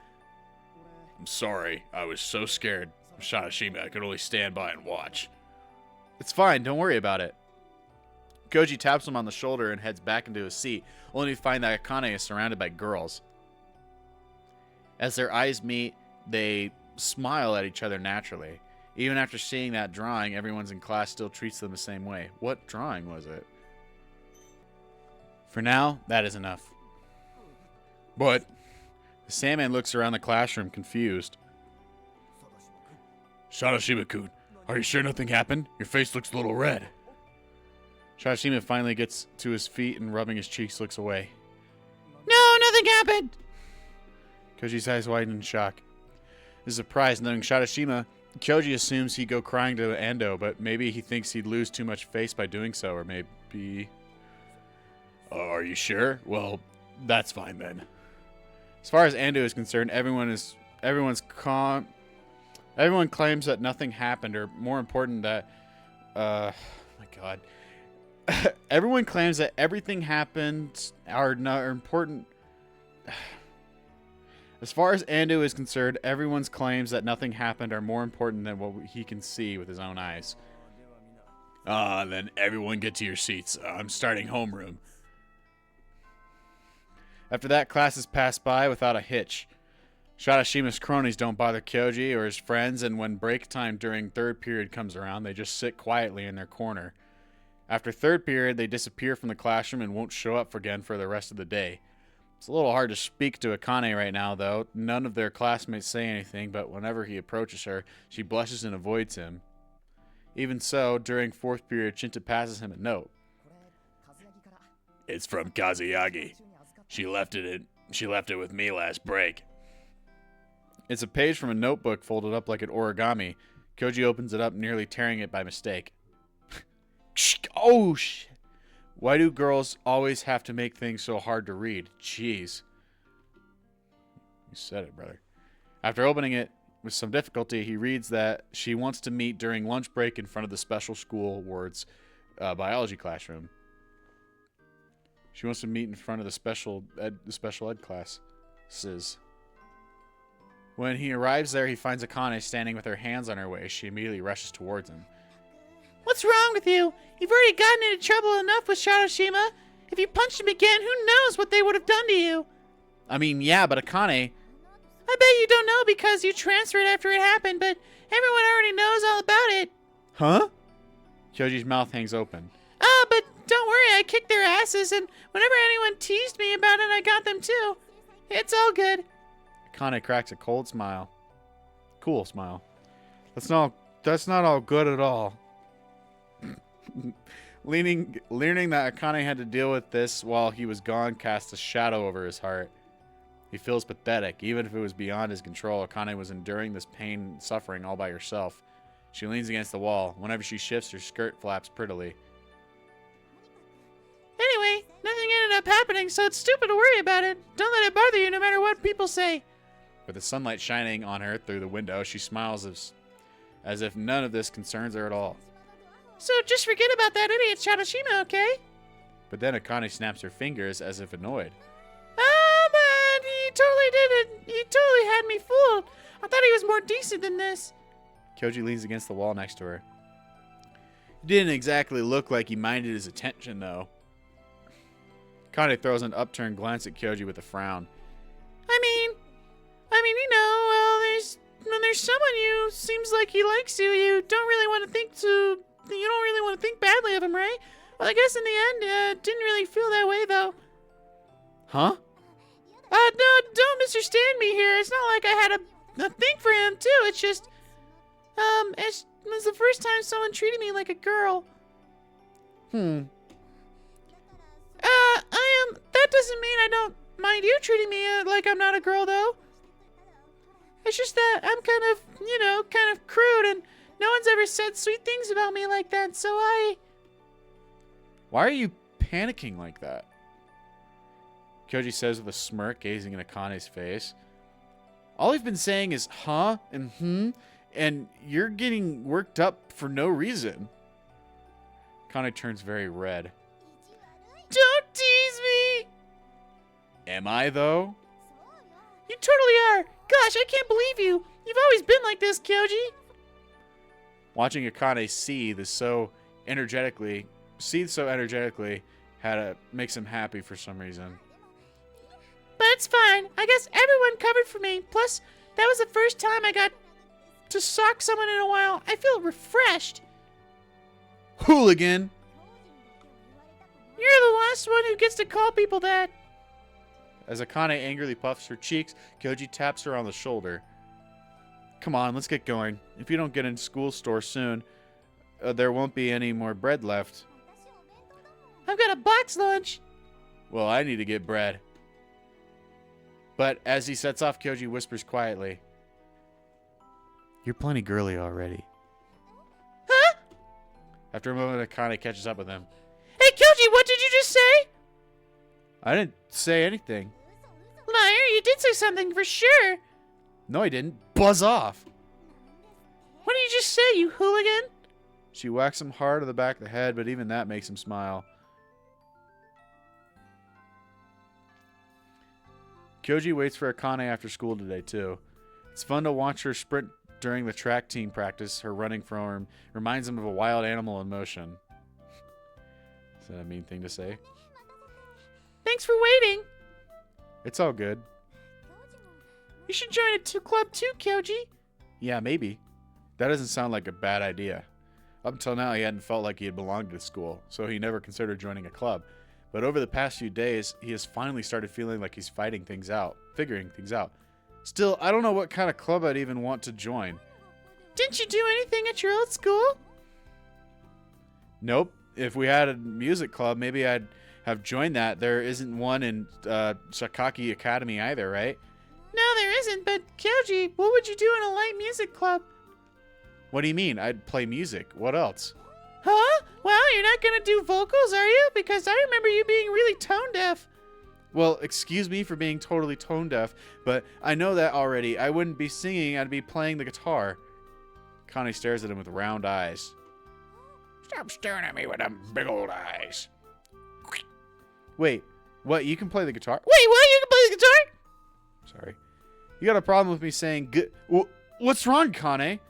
I'm sorry. I was so scared. Shadashima, I could only stand by and watch. It's fine, don't worry about it. Koji taps him on the shoulder and heads back into his seat, only to find that Akane is surrounded by girls. As their eyes meet, they smile at each other naturally. Even after seeing that drawing, everyone's in class still treats them the same way. What drawing was it? For now, that is enough. But The Sandman looks around the classroom, confused. Shadashima-kun, are you sure nothing happened? Your face looks a little red. Shadashima finally gets to his feet and rubbing his cheeks looks away. No, nothing happened. Koji's eyes widen in shock. His surprise, knowing Shadashima, Kyoji assumes he'd go crying to Ando, but maybe he thinks he'd lose too much face by doing so, or maybe... Are you sure? Well, that's fine then. As far as Ando is concerned, everyone claims that nothing happened, or more important that... my god. Everyone claims that everything happened are not important... As far as Ando is concerned, everyone's claims that nothing happened are more important than what he can see with his own eyes. Then everyone get to your seats. I'm starting homeroom. After that, classes pass by without a hitch. Shadashima's cronies don't bother Kyoji or his friends, and when break time during third period comes around, they just sit quietly in their corner. After third period, they disappear from the classroom and won't show up again for the rest of the day. It's a little hard to speak to Akane right now, though. None of their classmates say anything, but whenever he approaches her, she blushes and avoids him. Even so, during fourth period, Shinta passes him a note. It's from Kazuyagi. She left it with me last break. It's a page from a notebook folded up like an origami. Koji opens it up, nearly tearing it by mistake. Oh, shit. Why do girls always have to make things so hard to read? Jeez. You said it, brother. After opening it with some difficulty, he reads that she wants to meet during lunch break in front of the special school ward's biology classroom. She wants to meet in front of the special ed classes. When he arrives there, he finds Akane standing with her hands on her waist. She immediately rushes towards him. What's wrong with you? You've already gotten into trouble enough with Shadashima. If you punched him again, who knows what they would have done to you? I mean, yeah, but Akane... I bet you don't know because you transferred after it happened, but everyone already knows all about it. Huh? Kyoji's mouth hangs open. But don't worry, I kicked their asses, and whenever anyone teased me about it, I got them too. It's all good. Akane cracks a cold smile. Cool smile. That's not all good at all. Learning that Akane had to deal with this while he was gone casts a shadow over his heart. He feels pathetic. Even if it was beyond his control, Akane was enduring this pain and suffering all by herself. She leans against the wall. Whenever she shifts, her skirt flaps prettily. Anyway, nothing ended up happening, so it's stupid to worry about it. Don't let it bother you no matter what people say. With the sunlight shining on her through the window, she smiles as if none of this concerns her at all. So just forget about that idiot Shadashima, okay? But then Akane snaps her fingers as if annoyed. But he totally did it. He totally had me fooled. I thought he was more decent than this. Kyoji leans against the wall next to her. He didn't exactly look like he minded his attention, though. Akane throws an upturned glance at Kyoji with a frown. I mean, well, there's someone who seems like he likes you. You don't really want to think badly of him, right? Well, I guess in the end, didn't really feel that way though. Huh? No, don't misunderstand me here. It's not like I had a thing for him too. It's just, it was the first time someone treated me like a girl. That doesn't mean I don't mind you treating me like I'm not a girl, though. It's just that I'm kind of crude, and no one's ever said sweet things about me like that, so Why are you panicking like that? Kyoji says with a smirk, gazing in Akane's face. All I've been saying is huh and and you're getting worked up for no reason. Akane turns very red. Don't tease me! Am I, though? You totally are! Gosh, I can't believe you! You've always been like this, Kyoji! Watching Akane seethe so energetically makes him happy for some reason. But it's fine. I guess everyone covered for me. Plus, that was the first time I got to sock someone in a while. I feel refreshed. Hooligan! You're the last one who gets to call people that. As Akane angrily puffs her cheeks, Kyoji taps her on the shoulder. Come on, let's get going. If you don't get in school store soon, there won't be any more bread left. I've got a box lunch. Well, I need to get bread. But as he sets off, Kyoji whispers quietly, "You're plenty girly already." Huh? After a moment, Akane catches up with him. Hey, Kyoji, what did you just say? I didn't say anything. Liar, you did say something for sure. No, I didn't. Buzz off. What did you just say, you hooligan? She whacks him hard on the back of the head, but even that makes him smile. Kyoji waits for Akane after school today, too. It's fun to watch her sprint during the track team practice. Her running form reminds him of a wild animal in motion. Is that a mean thing to say? Thanks for waiting. It's all good. You should join a club too, Kyoji. Yeah, maybe. That doesn't sound like a bad idea. Up until now, he hadn't felt like he had belonged to school, so he never considered joining a club. But over the past few days, he has finally started feeling like he's figuring things out. Still, I don't know what kind of club I'd even want to join. Didn't you do anything at your old school? Nope. If we had a music club, maybe I'd have joined that. There isn't one in Shakaki Academy either, right? No, there isn't, but Kyoji, what would you do in a light music club? What do you mean? I'd play music. What else? Huh? Well, you're not gonna do vocals, are you? Because I remember you being really tone deaf. Well, excuse me for being totally tone deaf, but I know that already. I wouldn't be singing, I'd be playing the guitar. Connie stares at him with round eyes. Stop staring at me with them big old eyes. Wait, what? You can play the guitar? Wait, what? You can play the guitar? Sorry. You got a problem with me saying good? What's wrong, Kane?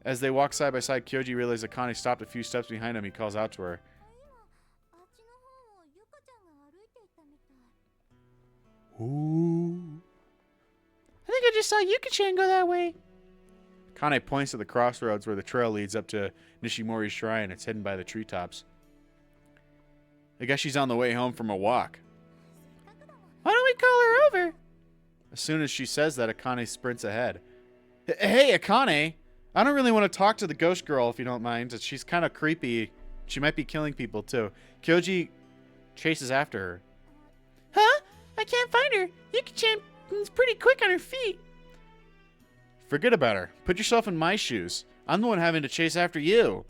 As they walk side by side, Kyoji realizes that Kane stopped a few steps behind him. He calls out to her. Ooh. I think I just saw Yuki-chan go that way. Kane points to the crossroads where the trail leads up to Nishimori's shrine. It's hidden by the treetops. I guess she's on the way home from a walk. Why don't we call her over? As soon as she says that, Akane sprints ahead. Hey, Akane! I don't really want to talk to the ghost girl, if you don't mind. She's kind of creepy. She might be killing people, too. Kyoji chases after her. Huh? I can't find her. Yuki-chan is pretty quick on her feet. Forget about her. Put yourself in my shoes. I'm the one having to chase after you.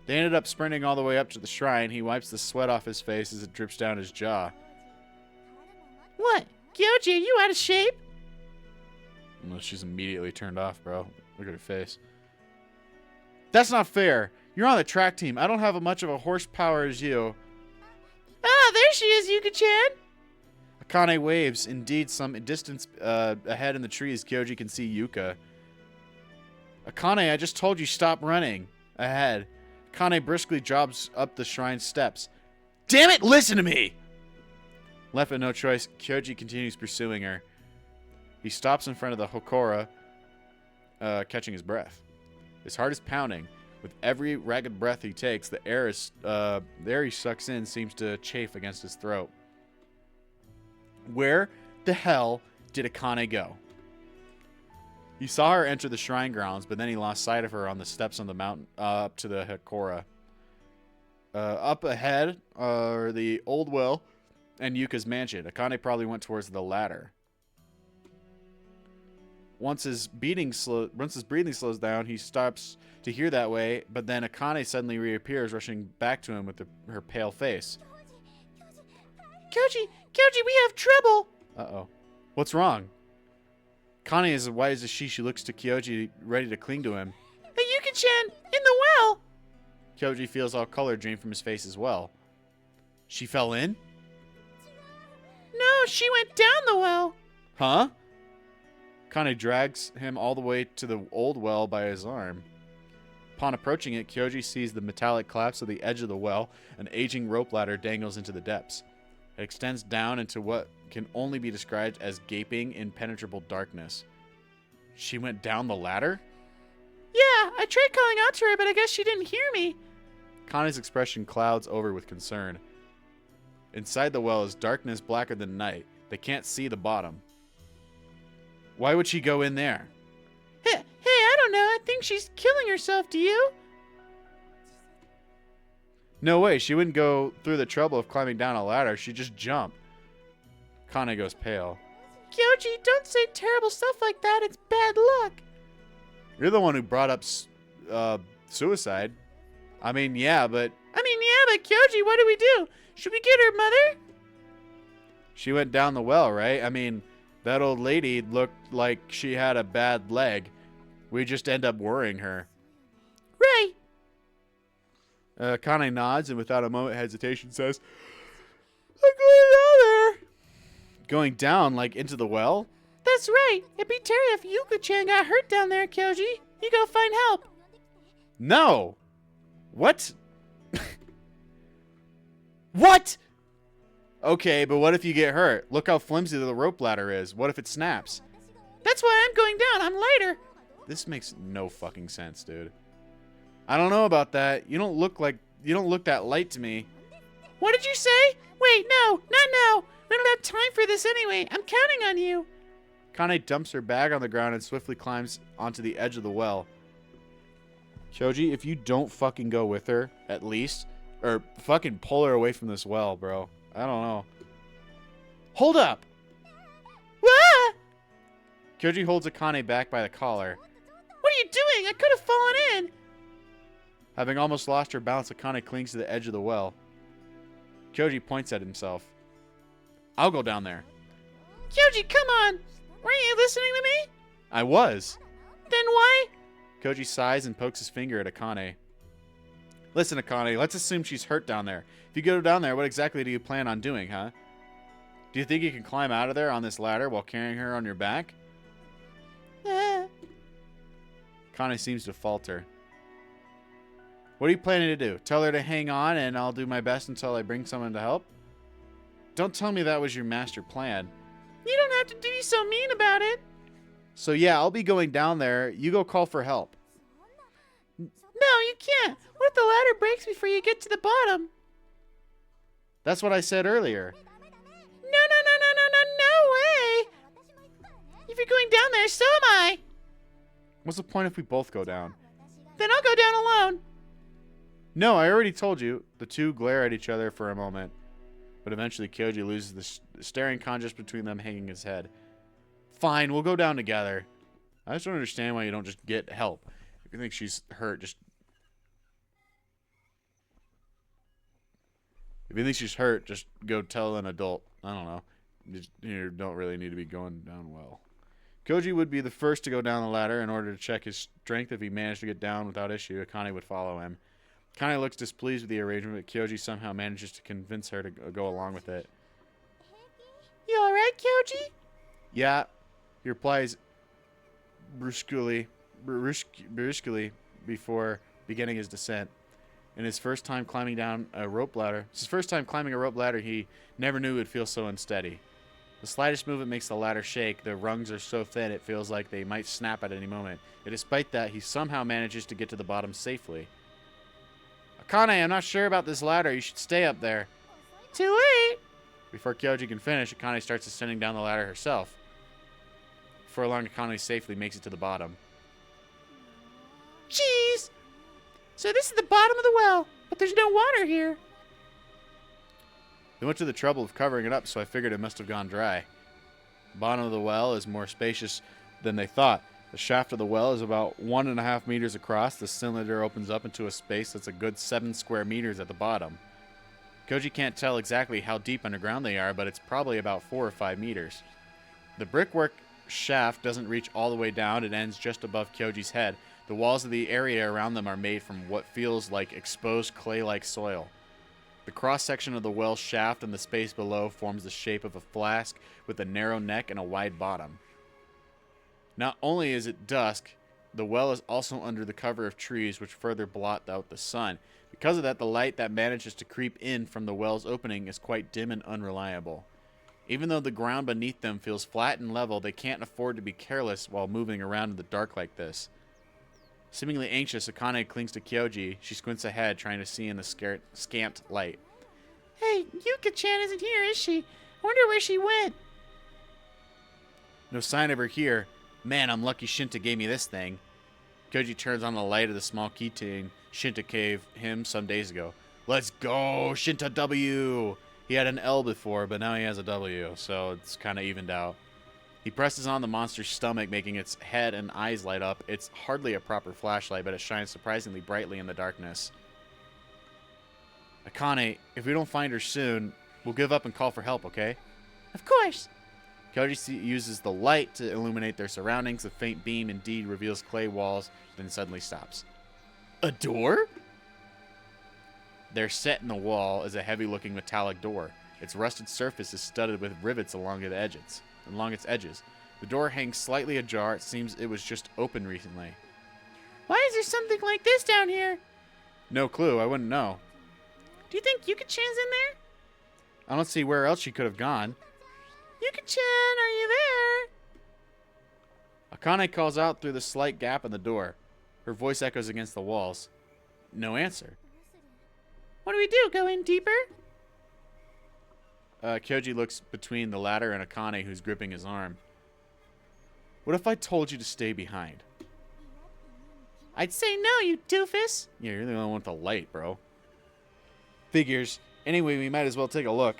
They ended up sprinting all the way up to the shrine. He wipes the sweat off his face as it drips down his jaw. What? Kyoji, are you out of shape? Well, she's immediately turned off, bro. Look at her face. That's not fair. You're on the track team. I don't have as much of a horsepower as you. Ah, there she is, Yuki-chan. Akane waves. Indeed, some distance ahead in the trees, Kyoji can see Yuka. Akane, I just told you stop running. Ahead. Kane briskly jogs up the shrine steps. Damn it, listen to me! Left with no choice, Kyoji continues pursuing her. He stops in front of the Hokora, catching his breath. His heart is pounding. With every ragged breath he takes, the air he sucks in seems to chafe against his throat. Where the hell did Akane go? He saw her enter the shrine grounds, but then he lost sight of her on the steps on the mountain up to the Hokora. Up ahead are the old well and Yuka's mansion. Akane probably went towards the latter. Once his breathing slows down, he stops to hear that way, but then Akane suddenly reappears, rushing back to him with her pale face. Kyoji, we have trouble. Uh-oh. What's wrong? Kane is as wise as she looks to Kyoji, ready to cling to him. A Yuka-chan in the well. Kyoji feels all color drain from his face as well. She fell in? No, she went down the well. Huh? Kane drags him all the way to the old well by his arm. Upon approaching it, Kyoji sees the metallic collapse of the edge of the well. An aging rope ladder dangles into the depths. It extends down into what can only be described as gaping, impenetrable darkness. She went down the ladder? Yeah, I tried calling out to her, but I guess she didn't hear me. Kane's expression clouds over with concern. Inside the well is darkness blacker than night. They can't see the bottom. Why would she go in there? Hey, I don't know. I think she's killing herself. Do you? No way. She wouldn't go through the trouble of climbing down a ladder. She'd just jump. Kane goes pale. Kyoji, don't say terrible stuff like that. It's bad luck. You're the one who brought up suicide. I mean, yeah, but Kyoji, what do we do? Should we get her mother? she went down the well, right? I mean, that old lady looked like she had a bad leg. We just end up worrying her. Right. Kane nods and without a moment hesitation says, I'm going down there. Going down, like into the well? That's right. It'd be terrible if Yuka-chan got hurt down there, Kyoji. You go find help. No. What? What? Okay, but what if you get hurt? Look how flimsy the rope ladder is. What if it snaps? That's why I'm going down. I'm lighter. This makes no fucking sense, dude. I don't know about that. You don't look that light to me. What did you say? Wait, no, not now. We don't have time for this anyway. I'm counting on you. Kane dumps her bag on the ground and swiftly climbs onto the edge of the well. Kyoji, if you don't fucking go with her, at least, or fucking pull her away from this well, bro. I don't know. Hold up! Ah! Kyoji holds Akane back by the collar. What are you doing? I could have fallen in. Having almost lost her balance, Akane clings to the edge of the well. Kyoji points at himself. I'll go down there. Kyoji, come on. Weren't you listening to me? I was. Then why? Kyoji sighs and pokes his finger at Akane. Listen, Akane, let's assume she's hurt down there. If you go down there, what exactly do you plan on doing, huh? Do you think you can climb out of there on this ladder while carrying her on your back? Akane seems to falter. What are you planning to do? Tell her to hang on and I'll do my best until I bring someone to help? Don't tell me that was your master plan. You don't have to be so mean about it. So yeah, I'll be going down there. You go call for help. No, you can't. What if the ladder breaks before you get to the bottom? That's what I said earlier. No way. If you're going down there, so am I. What's the point if we both go down? Then I'll go down alone. No, I already told you. The two glare at each other for a moment. But eventually Kyoji loses the staring contest between them, hanging his head. Fine, we'll go down together. I just don't understand why you don't just get help. If you think she's hurt, just... If you think she's hurt, just go tell an adult. I don't know. You don't really need to be going down well. Kyoji would be the first to go down the ladder in order to check his strength. If he managed to get down without issue, Akane would follow him. Akane looks displeased with the arrangement, but Kyoji somehow manages to convince her to go along with it. You alright, Kyoji? Yeah, he replies brusquely before beginning his descent. In his first time climbing down a rope ladder, he never knew it would feel so unsteady. The slightest movement makes the ladder shake. The rungs are so thin it feels like they might snap at any moment. Yet despite that, he somehow manages to get to the bottom safely. Akane, I'm not sure about this ladder. You should stay up there. Too late. Before Kyoji can finish, Akane starts ascending down the ladder herself. Before long, Akane safely makes it to the bottom. Jeez. So this is the bottom of the well, but there's no water here. They went to the trouble of covering it up, so I figured it must have gone dry. The bottom of the well is more spacious than they thought. The shaft of the well is about 1.5 meters across. The cylinder opens up into a space that's a good 7 square meters at the bottom. Koji can't tell exactly how deep underground they are, but it's probably about 4 or 5 meters. The brickwork shaft doesn't reach all the way down. It ends just above Kyoji's head. The walls of the area around them are made from what feels like exposed clay-like soil. The cross-section of the well shaft and the space below forms the shape of a flask with a narrow neck and a wide bottom. Not only is it dusk, the well is also under the cover of trees which further blot out the sun. Because of that, the light that manages to creep in from the well's opening is quite dim and unreliable. Even though the ground beneath them feels flat and level, they can't afford to be careless while moving around in the dark like this. Seemingly anxious, Akane clings to Kyoji. She squints ahead, trying to see in the scant light. Hey, Yuka-chan isn't here, is she? I wonder where she went. No sign of her here. Man, I'm lucky Shinta gave me this thing. Kyoji turns on the light of the small keychain Shinta gave him some days ago. Let's go, Shinta W! He had an L before, but now he has a W, so it's kind of evened out. He presses on the monster's stomach, making its head and eyes light up. It's hardly a proper flashlight, but it shines surprisingly brightly in the darkness. Akane, if we don't find her soon, we'll give up and call for help, okay? Of course. Koji uses the light to illuminate their surroundings. The faint beam indeed reveals clay walls, then suddenly stops. A door? There, set in the wall, is a heavy-looking metallic door. Its rusted surface is studded with rivets along its edges. The door hangs slightly ajar. It seems it was just opened recently. Why is there something like this down here? No clue. I wouldn't know. Do you think Yuka-chan's in there? I don't see where else she could have gone. Yuka-chan, are you there? Akane calls out through the slight gap in the door. Her voice echoes against the walls. No answer. What do we do? Go in deeper? Kyoji looks between the ladder and Akane, who's gripping his arm. What if I told you to stay behind? I'd say no, you doofus. Yeah, you're the only one with the light, bro. Figures. Anyway, we might as well take a look.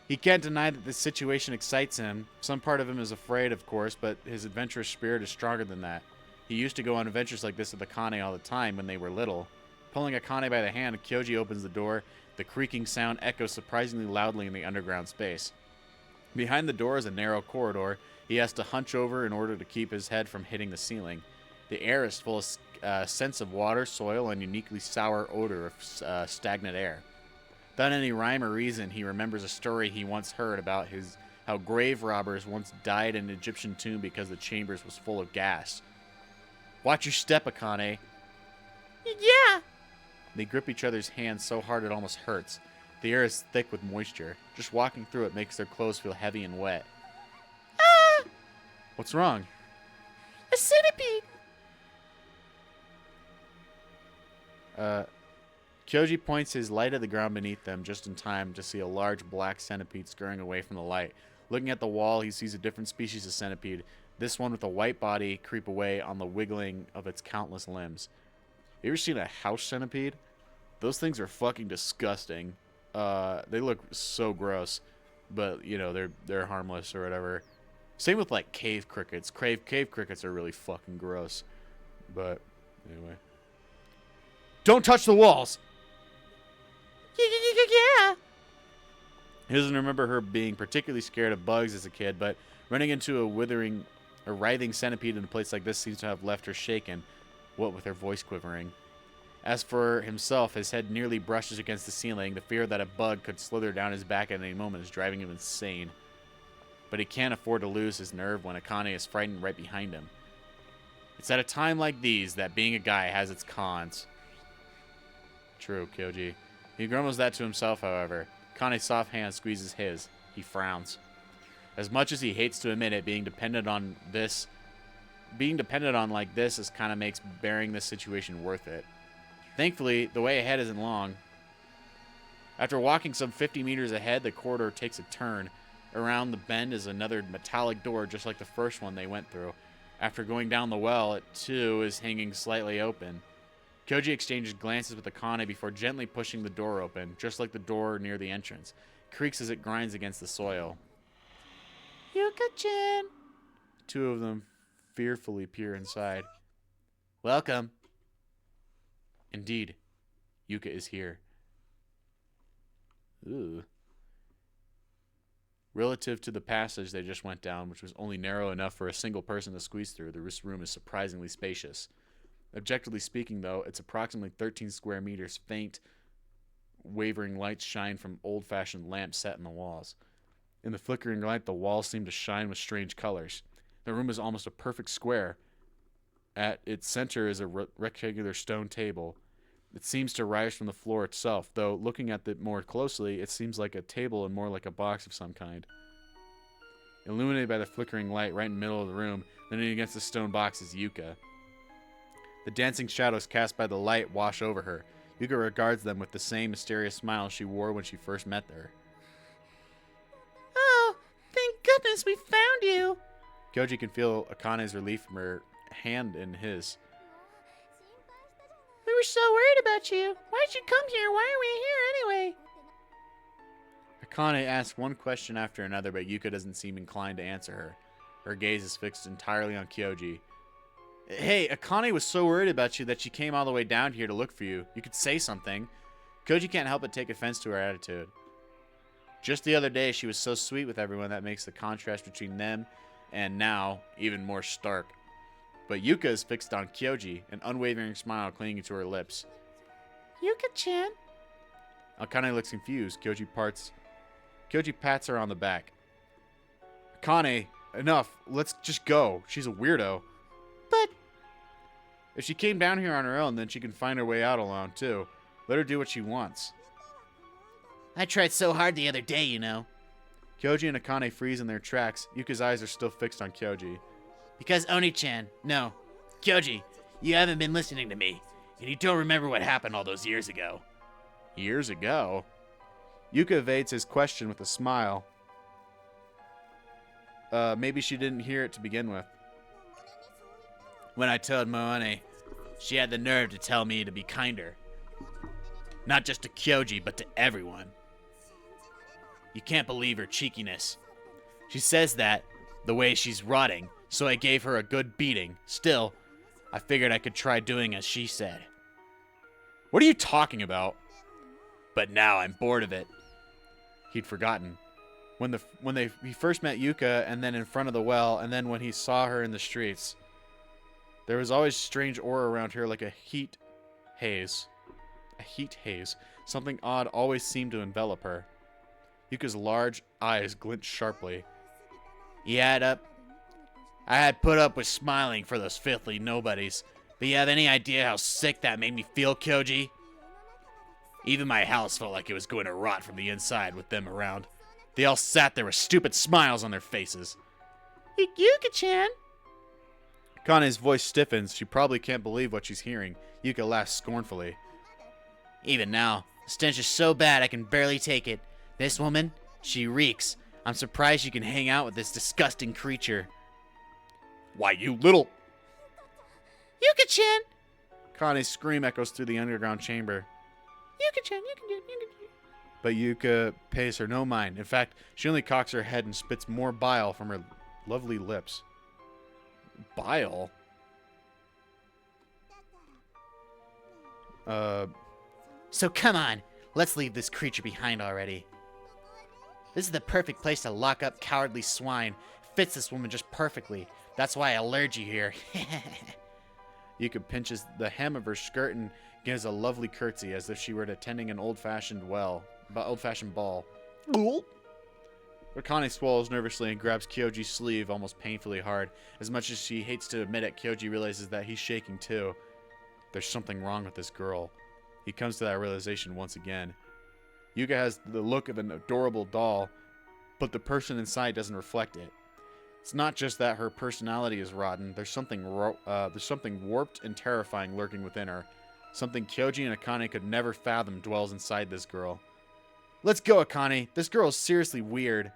He can't deny that this situation excites him. Some part of him is afraid, of course, but his adventurous spirit is stronger than that. He used to go on adventures like this with Akane all the time when they were little. Pulling Akane by the hand, Kyoji opens the door. The creaking sound echoes surprisingly loudly in the underground space. Behind the door is a narrow corridor. He has to hunch over in order to keep his head from hitting the ceiling. The air is full of scents of water, soil, and uniquely sour odor of stagnant air. Without any rhyme or reason, he remembers a story he once heard about how grave robbers once died in an Egyptian tomb because the chambers was full of gas. Watch your step, Akane. Yeah. They grip each other's hands so hard it almost hurts. The air is thick with moisture. Just walking through it makes their clothes feel heavy and wet. Ah! What's wrong? A centipede. Kyoji points his light at the ground beneath them just in time to see a large black centipede scurrying away from the light. Looking at the wall, he sees a different species of centipede. This one with a white body creep away on the wiggling of its countless limbs. You ever seen a house centipede? Those things are fucking disgusting. They look so gross, but you know they're harmless or whatever. Same with like cave crickets. Cave crickets are really fucking gross. But anyway, don't touch the walls. Yeah. He doesn't remember her being particularly scared of bugs as a kid, but running into a writhing centipede in a place like this seems to have left her shaken, what with her voice quivering. As for himself, his head nearly brushes against the ceiling. The fear that a bug could slither down his back at any moment is driving him insane. But he can't afford to lose his nerve when Akane is frightened right behind him. It's at a time like these that being a guy has its cons. True, Kyoji. He grumbles that to himself, however. Kane's soft hand squeezes his. He frowns. As much as he hates to admit it, being dependent on like this is kind of makes bearing this situation worth it. Thankfully, the way ahead isn't long. After walking some 50 meters ahead, the corridor takes a turn. Around the bend is another metallic door, just like the first one they went through. After going down the well, it too is hanging slightly open. Kyoji exchanges glances with Akane before gently pushing the door open, just like the door near the entrance. It creaks as it grinds against the soil. Yuka-chan. Two of them fearfully peer inside. Welcome. Indeed, Yuka is here. Ooh. Relative to the passage they just went down, which was only narrow enough for a single person to squeeze through, this room is surprisingly spacious. Objectively speaking, though, it's approximately 13 square meters. Faint, wavering lights shine from old-fashioned lamps set in the walls. In the flickering light, the walls seem to shine with strange colors. The room is almost a perfect square. At its center is a rectangular stone table. It seems to rise from the floor itself, though looking at it more closely, it seems like a table and more like a box of some kind. Illuminated by the flickering light right in the middle of the room, leaning against the stone box is Yuka. The dancing shadows cast by the light wash over her. Yuka regards them with the same mysterious smile she wore when she first met her. Oh, thank goodness we found you. Kyoji can feel Akane's relief from her hand in his. We were so worried about you. Why'd you come here? Why are we here anyway? Akane asks one question after another, but Yuka doesn't seem inclined to answer her. Her gaze is fixed entirely on Kyoji. Hey, Akane was so worried about you that she came all the way down here to look for you. You could say something. Kyoji can't help but take offense to her attitude. Just the other day, she was so sweet with everyone that makes the contrast between them and now even more stark. But Yuka is fixed on Kyoji, an unwavering smile clinging to her lips. Yuka-chan. Akane looks confused. Kyoji pats her on the back. Akane, enough. Let's just go. She's a weirdo. But if she came down here on her own, then she can find her way out alone, too. Let her do what she wants. I tried so hard the other day, you know. Kyoji and Akane freeze in their tracks. Yuka's eyes are still fixed on Kyoji. Because Oni-chan, no. Kyoji, you haven't been listening to me, and you don't remember what happened all those years ago. Years ago? Yuka evades his question with a smile. Maybe she didn't hear it to begin with. When I told Moane, she had the nerve to tell me to be kinder. Not just to Kyoji, but to everyone. You can't believe her cheekiness. She says that, the way she's rotting, so I gave her a good beating. Still, I figured I could try doing as she said. What are you talking about? But now I'm bored of it. He'd forgotten. He first met Yuka, and then in front of the well, and then when he saw her in the streets. There was always strange aura around her like a heat haze. A heat haze. Something odd always seemed to envelop her. Yuka's large eyes glint sharply. I had put up with smiling for those filthy nobodies, but you have any idea how sick that made me feel, Kyoji? Even my house felt like it was going to rot from the inside with them around. They all sat there with stupid smiles on their faces. Yuka-chan. Kane's voice stiffens. She probably can't believe what she's hearing. Yuka laughs scornfully. Even now, the stench is so bad I can barely take it. This woman, she reeks. I'm surprised you can hang out with this disgusting creature. Why, you little... Yuka-chan. Kane's scream echoes through the underground chamber. Yuka-chan, you can do it. You can do it. But Yuka pays her no mind. In fact, she only cocks her head and spits more bile from her lovely lips. Bile? So come on, let's leave this creature behind already. This is the perfect place to lock up cowardly swine. Fits this woman just perfectly. That's why I lured you here. Yuka pinches the hem of her skirt and gives a lovely curtsy as if she were attending an old-fashioned ball. Akane swallows nervously and grabs Kyoji's sleeve almost painfully hard. As much as she hates to admit it, Kyoji realizes that he's shaking too. There's something wrong with this girl. He comes to that realization once again. Yuka has the look of an adorable doll, but the person inside doesn't reflect it. It's not just that her personality is rotten. There's something warped and terrifying lurking within her. Something Kyoji and Akane could never fathom dwells inside this girl. Let's go, Akane. This girl is seriously weird.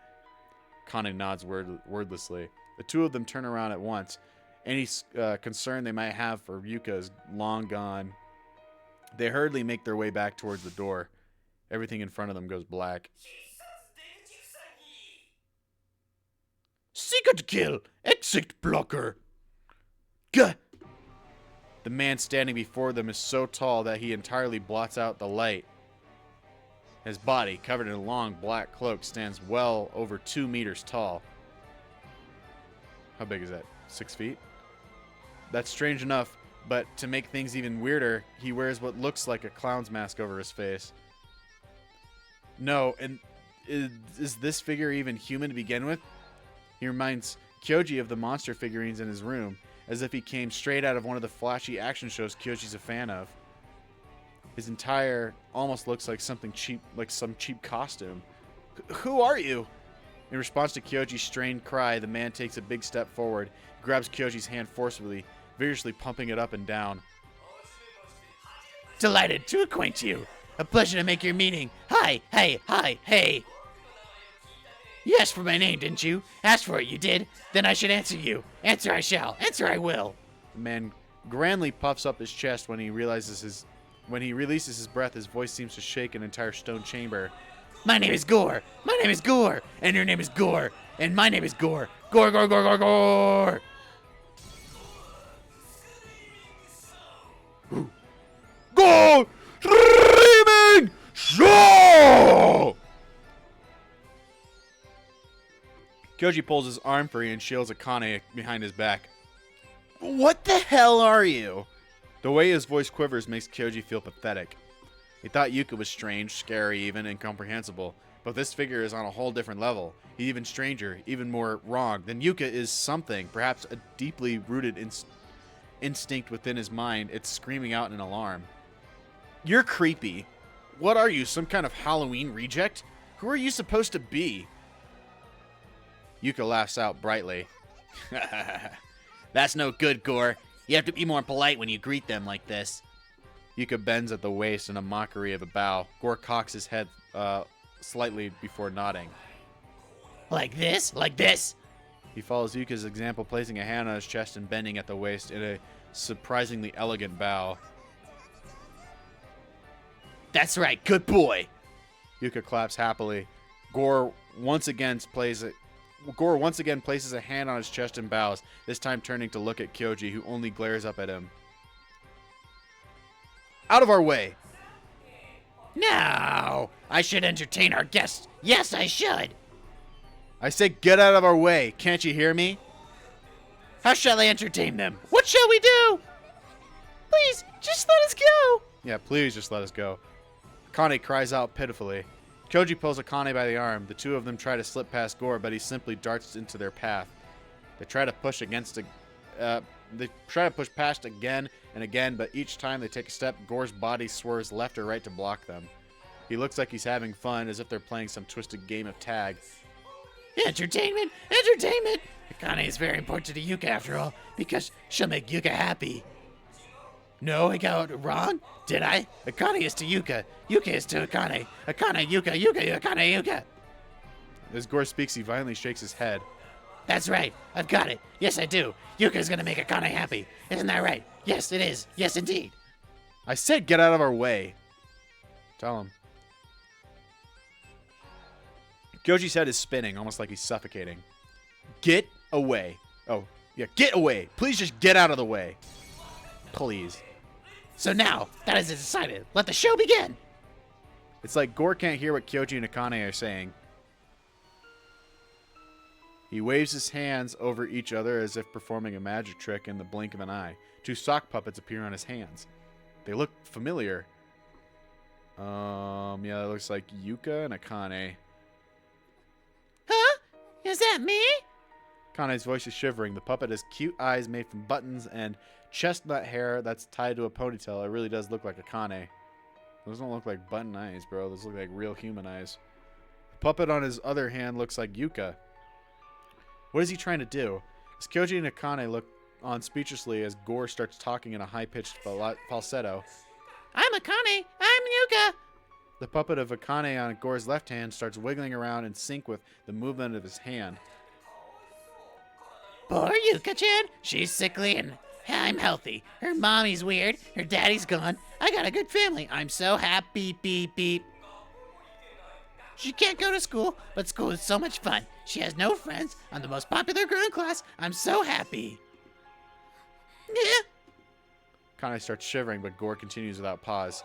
Akane nods wordlessly. The two of them turn around at once. Any concern they might have for Yuka is long gone. They hurriedly make their way back towards the door. Everything in front of them goes black. Secret kill! Exit blocker! Gah! The man standing before them is so tall that he entirely blots out the light. His body, covered in a long black cloak, stands well over 2 meters tall. How big is that? 6 feet? That's strange enough, but to make things even weirder, he wears what looks like a clown's mask over his face. No, and is this figure even human to begin with? He reminds Kyoji of the monster figurines in his room, as if he came straight out of one of the flashy action shows Kyoji's a fan of. His entire almost looks like something cheap, like some cheap costume. Who are you? In response to Kyoji's strained cry, the man takes a big step forward, grabs Kyoji's hand forcibly, vigorously pumping it up and down. Delighted to acquaint you. A pleasure to make your meeting. Hi, hey, hi, hey. You asked for my name, didn't you? Asked for it, you did. Then I should answer you. Answer I shall. Answer I will. The man grandly puffs up his chest when he releases his breath. His voice seems to shake an entire stone chamber. My name is Gore. My name is Gore. And your name is Gore. And my name is Gore. Gore, Gore, Gore, Gore, Gore. Go! Screaming Show! Kyoji pulls his arm free and shields Akane behind his back. What the hell are you? The way his voice quivers makes Kyoji feel pathetic. He thought Yuka was strange, scary, even incomprehensible, but this figure is on a whole different level. He's even stranger, even more wrong. Than Yuka is something, perhaps a deeply rooted instinct within his mind. It's screaming out in alarm. You're creepy. What are you, some kind of Halloween reject? Who are you supposed to be? Yuka laughs out brightly. That's no good, Gore. You have to be more polite when you greet them like this. Yuka bends at the waist in a mockery of a bow. Gore cocks his head slightly before nodding. Like this? Like this? He follows Yuka's example, placing a hand on his chest and bending at the waist in a surprisingly elegant bow. That's right, good boy. Yuka claps happily. Gore once again places a hand on his chest and bows, this time turning to look at Kyoji, who only glares up at him. Out of our way! No, I should entertain our guests. Yes, I should. I say get out of our way. Can't you hear me? How shall I entertain them? What shall we do? Please, just let us go. Yeah, please just let us go. Akane cries out pitifully. Kyoji pulls Akane by the arm. The two of them try to slip past Gore, but he simply darts into their path. They try to push past again and again, but each time they take a step, Gore's body swerves left or right to block them. He looks like he's having fun, as if they're playing some twisted game of tag. Entertainment! Entertainment! Akane is very important to Yuka after all, because she'll make Yuka happy. No, I got it wrong? Did I? Akane is to Yuka. Yuka is to Akane. Akane, Yuka, Yuka, Akane, Yuka. As Gore speaks, he violently shakes his head. That's right. I've got it. Yes, I do. Yuka's gonna make Akane happy. Isn't that right? Yes, it is. Yes, indeed. I said get out of our way. Tell him. Kyoji's head is spinning, almost like he's suffocating. Get away. Oh, yeah, get away. Please just get out of the way. Please. So now, that is decided. Let the show begin. It's like Gore can't hear what Kyoji and Akane are saying. He waves his hands over each other as if performing a magic trick in the blink of an eye. Two sock puppets appear on his hands. They look familiar. Yeah, it looks like Yuka and Akane. Huh? Is that me? Akane's voice is shivering. The puppet has cute eyes made from buttons and chestnut hair that's tied to a ponytail. It really does look like Akane. Those don't look like button eyes, bro. Those look like real human eyes. The puppet on his other hand looks like Yuka. What is he trying to do? As Kyoji and Akane look on speechlessly as Gore starts talking in a high-pitched falsetto. I'm Akane. I'm Yuka. The puppet of Akane on Gore's left hand starts wiggling around in sync with the movement of his hand. Poor Yuka-chan. She's sickly and I'm healthy. Her mommy's weird. Her daddy's gone. I got a good family. I'm so happy. Beep, beep. She can't go to school, but school is so much fun. She has no friends. I'm the most popular girl in class. I'm so happy. Yeah. Akane starts shivering, but Gore continues without pause.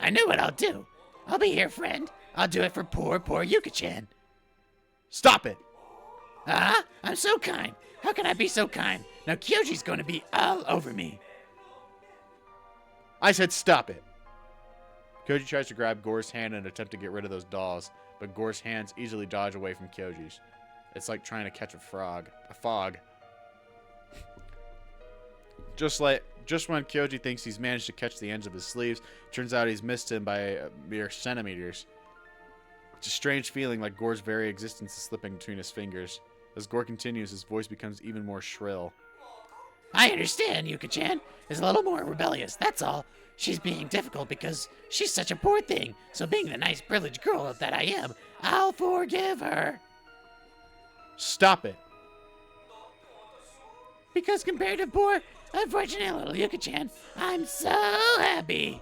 I know what I'll do. I'll be your friend. I'll do it for poor Yuka-chan. Stop it! I'm so kind. How can I be so kind? Now Kyoji's going to be all over me. I said stop it! Kyoji tries to grab Gore's hand and attempt to get rid of those dolls, but Gore's hands easily dodge away from Kyoji's. It's like trying to catch a fog. Just when Kyoji thinks he's managed to catch the ends of his sleeves, turns out he's missed him by mere centimeters. It's a strange feeling, like Gore's very existence is slipping between his fingers. As Gore continues, his voice becomes even more shrill. I understand, Yuka-chan is a little more rebellious, that's all. She's being difficult because she's such a poor thing, so being the nice, privileged girl that I am, I'll forgive her. Stop it! Because compared to poor, unfortunate little Yuka-chan, I'm so happy.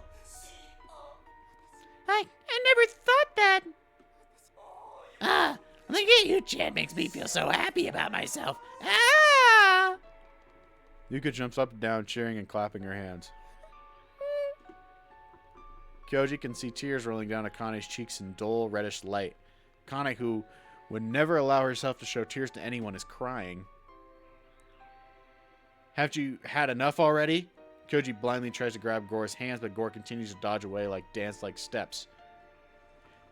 I never thought that. Look at you, Chan. Makes me feel so happy about myself. Yuka jumps up and down, cheering and clapping her hands. Kyoji can see tears rolling down Akane's cheeks in dull, reddish light. Akane, who would never allow herself to show tears to anyone, is crying. Haven't you had enough already? Kyoji blindly tries to grab Gore's hands, but Gore continues to dodge away like dance-like steps.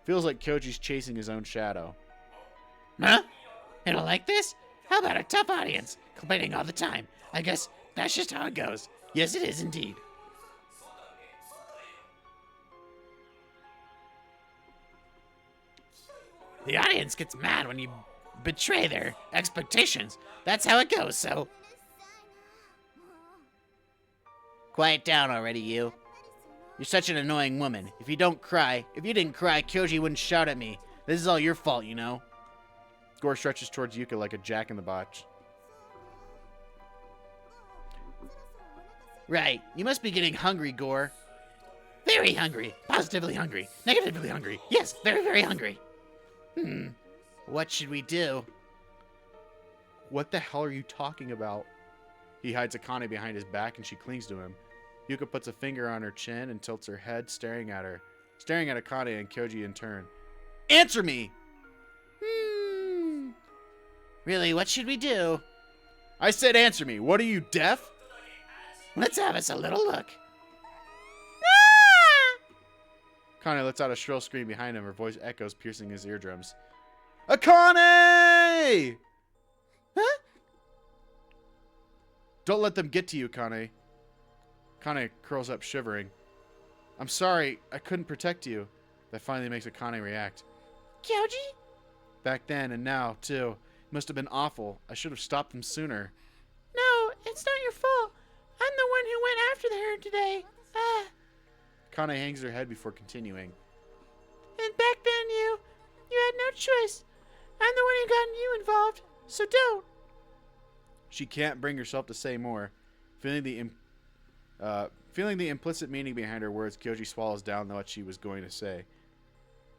Feels like Kyoji's chasing his own shadow. Huh? You don't like this? How about a tough audience? Complaining all the time. I guess that's just how it goes. Yes, it is indeed. The audience gets mad when you betray their expectations. That's how it goes, so... Quiet down already, you. You're such an annoying woman. If you didn't cry, Kyoji wouldn't shout at me. This is all your fault, you know? Gore stretches towards Yuka like a jack-in-the-box. Right. You must be getting hungry, Gore. Very hungry. Positively hungry. Negatively hungry. Yes, very, very hungry. What should we do? What the hell are you talking about? He hides Akane behind his back and she clings to him. Yuka puts a finger on her chin and tilts her head, staring at her. Staring at Akane and Kyoji in turn. Answer me! Really, what should we do? I said answer me. What are you, deaf? Let's have us a little look. Akane lets out a shrill scream behind him. Her voice echoes, piercing his eardrums. Akane! Huh? Don't let them get to you, Akane. Akane curls up, shivering. I'm sorry, I couldn't protect you. That finally makes Akane react. Kyoji? Back then and now, too. It must have been awful. I should have stopped them sooner. No, it's not your fault. I'm the one who went after her today. Akane hangs her head before continuing. And back then you had no choice. I'm the one who got you involved, so don't. She can't bring herself to say more. Feeling the implicit meaning behind her words, Kyoji swallows down what she was going to say.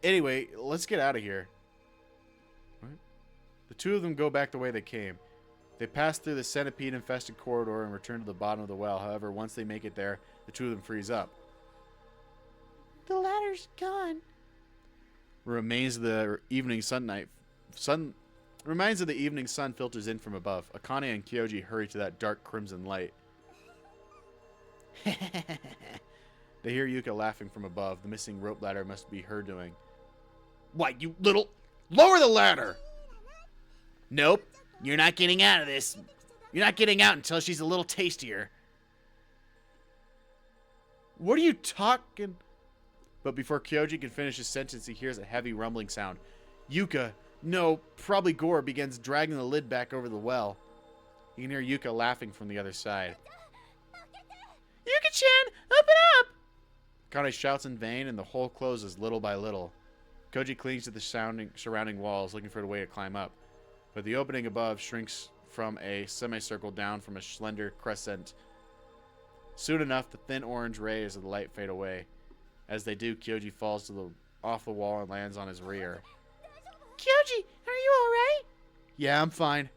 Anyway, let's get out of here. What? The two of them go back the way they came. They pass through the centipede-infested corridor and return to the bottom of the well. However, once they make it there, the two of them freeze up. The ladder's gone. Remains of the evening sun filters in from above. Akane and Kyoji hurry to that dark crimson light. They hear Yuka laughing from above. The missing rope ladder must be her doing. What, you little... Lower the ladder! Nope. You're not getting out of this. You're not getting out until she's a little tastier. What are you talking... But before Kyoji can finish his sentence, he hears a heavy rumbling sound. Yuka, no, probably Gore, begins dragging the lid back over the well. You can hear Yuka laughing from the other side. Yuka-chan, open up! Akane shouts in vain, and the hole closes little by little. Koji clings to the surrounding walls, looking for a way to climb up. But the opening above shrinks from a semicircle down from a slender crescent. Soon enough, the thin orange rays of the light fade away. As they do, Kyoji falls off the wall and lands on his rear. Kyoji, are you alright? Yeah, I'm fine.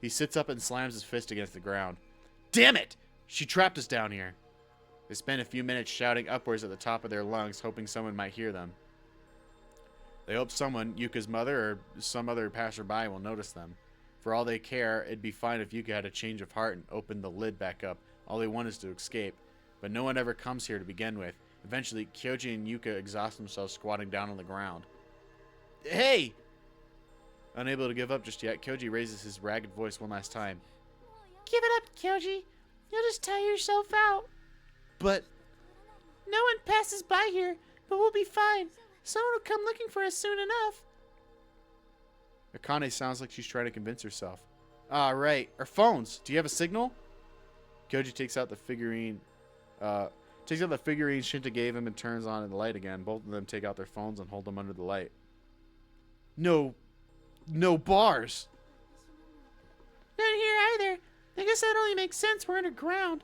He sits up and slams his fist against the ground. Damn it! She trapped us down here. They spend a few minutes shouting upwards at the top of their lungs, hoping someone might hear them. They hope someone, Yuka's mother or some other passerby, will notice them. For all they care, it'd be fine if Yuka had a change of heart and opened the lid back up. All they want is to escape. But no one ever comes here to begin with. Eventually, Kyoji and Yuka exhaust themselves squatting down on the ground. Hey! Unable to give up just yet, Kyoji raises his ragged voice one last time. Give it up, Kyoji. You'll just tire yourself out. But... No one passes by here, but we'll be fine. Someone will come looking for us soon enough. Akane sounds like she's trying to convince herself. Ah, right. Our phones. Do you have a signal? Kyoji takes out the figurine Shinta gave him and turns on the light again. Both of them take out their phones and hold them under the light. No bars. Not here either. I guess that only makes sense. We're underground.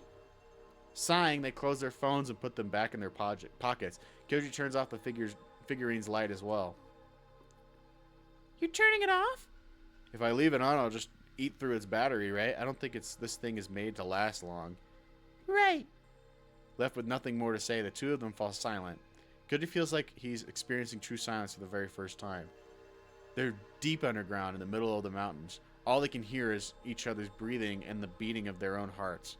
Sighing, they close their phones and put them back in their pockets. Kyoji turns off the figurine's light as well. You're turning it off? If I leave it on, I'll just eat through its battery, right? I don't think this thing is made to last long. Right. Left with nothing more to say, the two of them fall silent. Kyoji feels like he's experiencing true silence for the very first time. They're deep underground in the middle of the mountains. All they can hear is each other's breathing and the beating of their own hearts.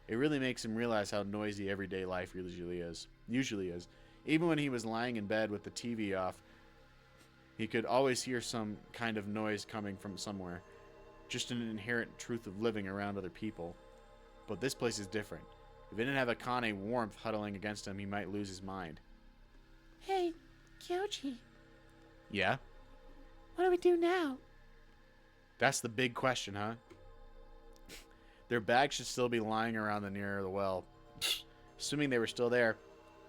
It really makes him realize how noisy everyday life usually is. Even when he was lying in bed with the TV off, he could always hear some kind of noise coming from somewhere. Just an inherent truth of living around other people. But this place is different. If he didn't have Akane warmth huddling against him, he might lose his mind. Hey, Kyoji. Yeah? What do we do now? That's the big question, huh? Their bags should still be lying around near the well. Assuming they were still there,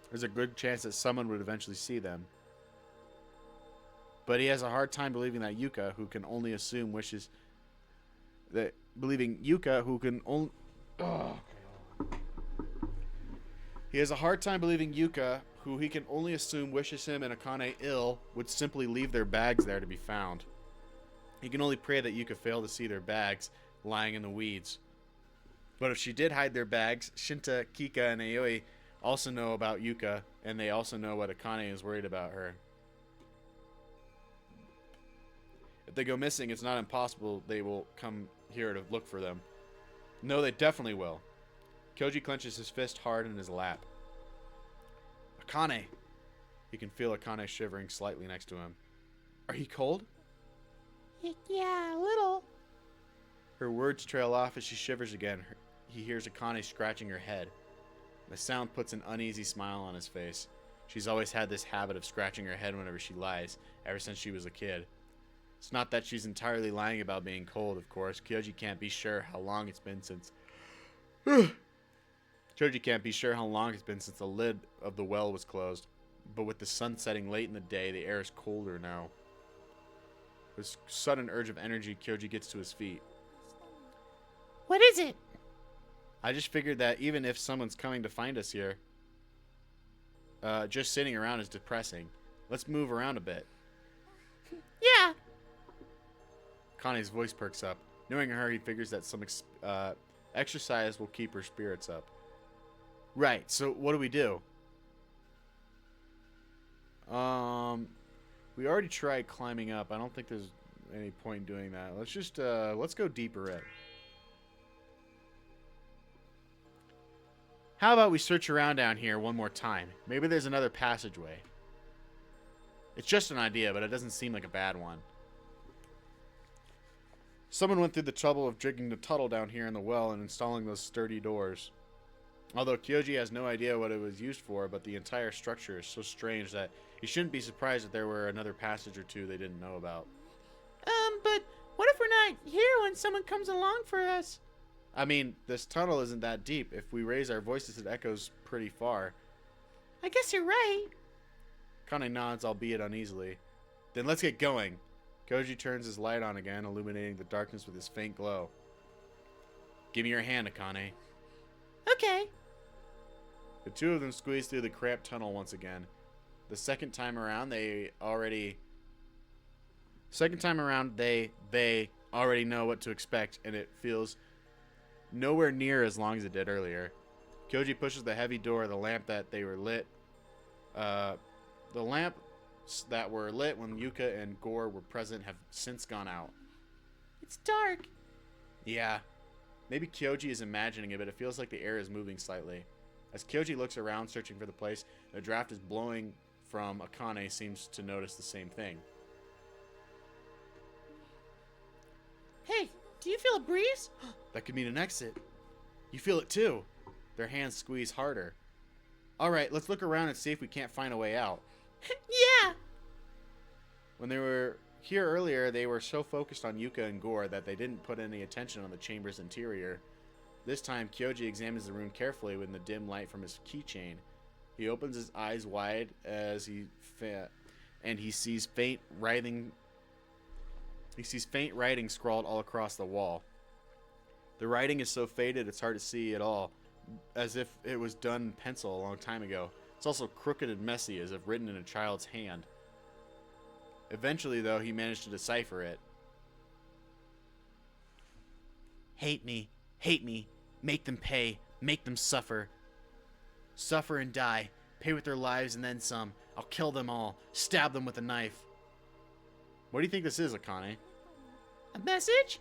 there's a good chance that someone would eventually see them. But he has a hard time believing that Yuka, who can only assume wishes... He has a hard time believing Yuka, who he can only assume wishes him and Akane ill, would simply leave their bags there to be found. He can only pray that Yuka fail to see their bags lying in the weeds. But if she did hide their bags, Shinta, Kika, and Aoi also know about Yuka, and they also know what Akane is worried about her. If they go missing, it's not impossible they will come here to look for them. No, they definitely will. Kyoji clenches his fist hard in his lap. Akane! He can feel Akane shivering slightly next to him. Are you cold? Yeah, a little. Her words trail off as she shivers again. He hears Akane scratching her head. The sound puts an uneasy smile on his face. She's always had this habit of scratching her head whenever she lies, ever since she was a kid. It's not that she's entirely lying about being cold, of course. Kyoji can't be sure how long it's been since... Kyoji can't be sure how long it's been since the lid of the well was closed. But with the sun setting late in the day, the air is colder now. With a sudden urge of energy, Kyoji gets to his feet. What is it? I just figured that even if someone's coming to find us here, just sitting around is depressing. Let's move around a bit. Yeah. Kane's voice perks up. Knowing her, he figures that some exercise will keep her spirits up. Right, so what do we do? We already tried climbing up. I don't think there's any point in doing that. Let's just, let's go deeper in. How about we search around down here one more time? Maybe there's another passageway. It's just an idea, but it doesn't seem like a bad one. Someone went through the trouble of digging the tunnel down here in the well and installing those sturdy doors. Although Kyoji has no idea what it was used for, but the entire structure is so strange that he shouldn't be surprised that there were another passage or two they didn't know about. But what if we're not here when someone comes along for us? I mean, this tunnel isn't that deep. If we raise our voices, it echoes pretty far. I guess you're right. Kane nods, albeit uneasily. Then let's get going. Koji turns his light on again, illuminating the darkness with his faint glow. Give me your hand, Akane. Okay. The two of them squeeze through the cramped tunnel once again. The second time around, they already know what to expect, and it feels nowhere near as long as it did earlier. Koji pushes the heavy door. The lamps that were lit when Yuka and Gore were present have since gone out. It's dark. Yeah. Maybe Kyoji is imagining it, but it feels like the air is moving slightly. As Kyoji looks around, searching for the place, the draft is blowing from Akane seems to notice the same thing. Hey, do you feel a breeze? That could mean an exit. You feel it too. Their hands squeeze harder. Alright, let's look around and see if we can't find a way out. Yeah. When they were here earlier, they were so focused on Yuka and Gore that they didn't put any attention on the chamber's interior. This time, Kyoji examines the room carefully with the dim light from his keychain. He opens his eyes wide as he sees faint writing. He sees faint writing scrawled all across the wall. The writing is so faded it's hard to see at all, as if it was done in pencil a long time ago. It's also crooked and messy, as if written in a child's hand. Eventually, though, he managed to decipher it. Hate me, make them pay, make them suffer. Suffer and die, pay with their lives and then some. I'll kill them all, stab them with a knife. What do you think this is, Akane? A message?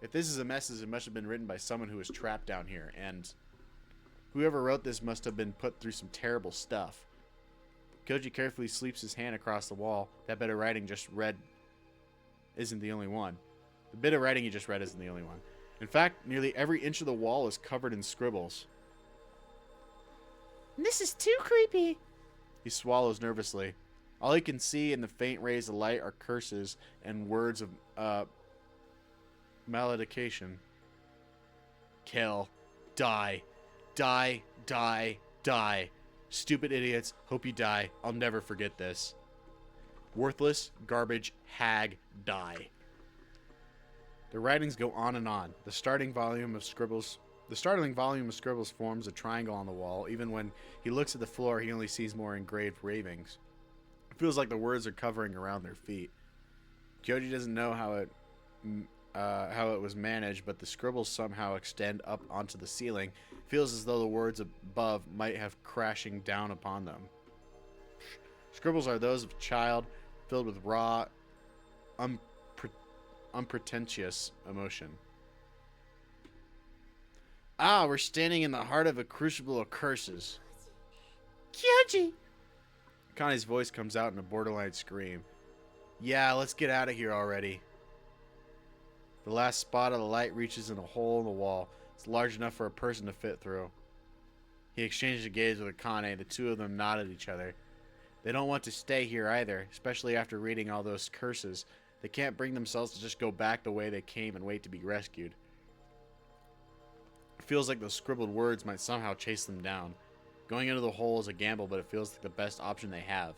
If this is a message, it must have been written by someone who was trapped down here, and whoever wrote this must have been put through some terrible stuff. Koji carefully sweeps his hand across the wall. That bit of writing just read isn't the only one. The bit of writing he just read isn't the only one. In fact, nearly every inch of the wall is covered in scribbles. This is too creepy. He swallows nervously. All he can see in the faint rays of light are curses and words of malediction. Kill. Die. Die. Die. Die. Stupid idiots. Hope you die. I'll never forget this. Worthless. Garbage. Hag. Die. The writings go on and on. The startling volume of scribbles forms a triangle on the wall. Even when he looks at the floor, he only sees more engraved ravings. It feels like the words are covering around their feet. Kyoji doesn't know how it was managed, but the scribbles somehow extend up onto the ceiling. It feels as though the words above might have crashing down upon them. Scribbles are those of a child, filled with raw, unpretentious emotion. Ah, we're standing in the heart of a crucible of curses. Kyoji! Kane's voice comes out in a borderline scream. Yeah, let's get out of here already. The last spot of the light reaches in a hole in the wall. It's large enough for a person to fit through. He exchanges a gaze with Akane. The two of them nod at each other. They don't want to stay here either, especially after reading all those curses. They can't bring themselves to just go back the way they came and wait to be rescued. It feels like those scribbled words might somehow chase them down. Going into the hole is a gamble, but it feels like the best option they have.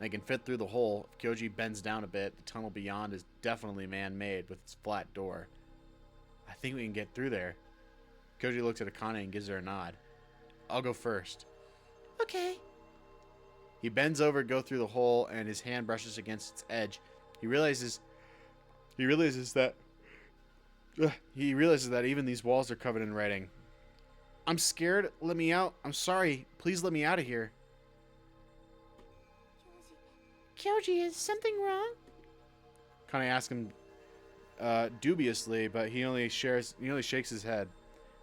They can fit through the hole. If Kyoji bends down a bit, the tunnel beyond is definitely man-made with its flat door. I think we can get through there. Koji looks at Akane and gives her a nod. I'll go first. Okay. He bends over to go through the hole, and his hand brushes against its edge. He realizes that even these walls are covered in writing. I'm scared. Let me out. I'm sorry. Please let me out of here. Kyoji, is something wrong? Kane asks him dubiously, but he only shakes his head.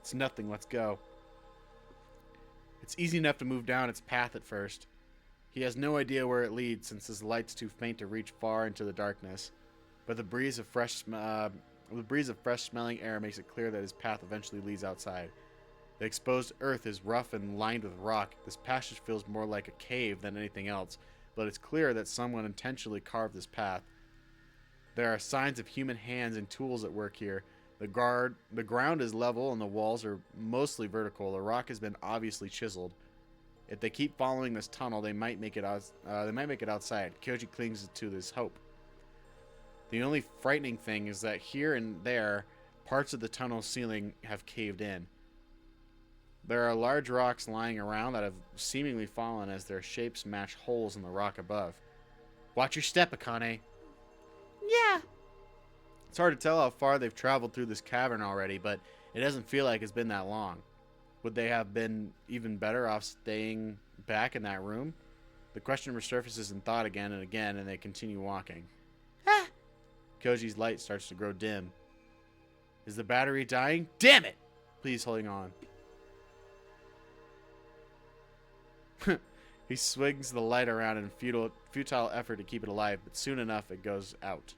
It's nothing. Let's go. It's easy enough to move down its path at first. He has no idea where it leads since his light's too faint to reach far into the darkness. But the breeze of fresh smelling air makes it clear that his path eventually leads outside. The exposed earth is rough and lined with rock. This passage feels more like a cave than anything else, but it's clear that someone intentionally carved this path. There are signs of human hands and tools at work here. The ground is level and the walls are mostly vertical. The rock has been obviously chiseled. If they keep following this tunnel, they might make it out. They might make it outside. Kyoji clings to this hope. The only frightening thing is that here and there, parts of the tunnel ceiling have caved in. There are large rocks lying around that have seemingly fallen as their shapes match holes in the rock above. Watch your step, Akane. Yeah. It's hard to tell how far they've traveled through this cavern already, but it doesn't feel like it's been that long. Would they have been even better off staying back in that room? The question resurfaces in thought again and again, and they continue walking. Ah. Koji's light starts to grow dim. Is the battery dying? Damn it! Please holding on. He swings the light around in a futile effort to keep it alive, but soon enough it goes out.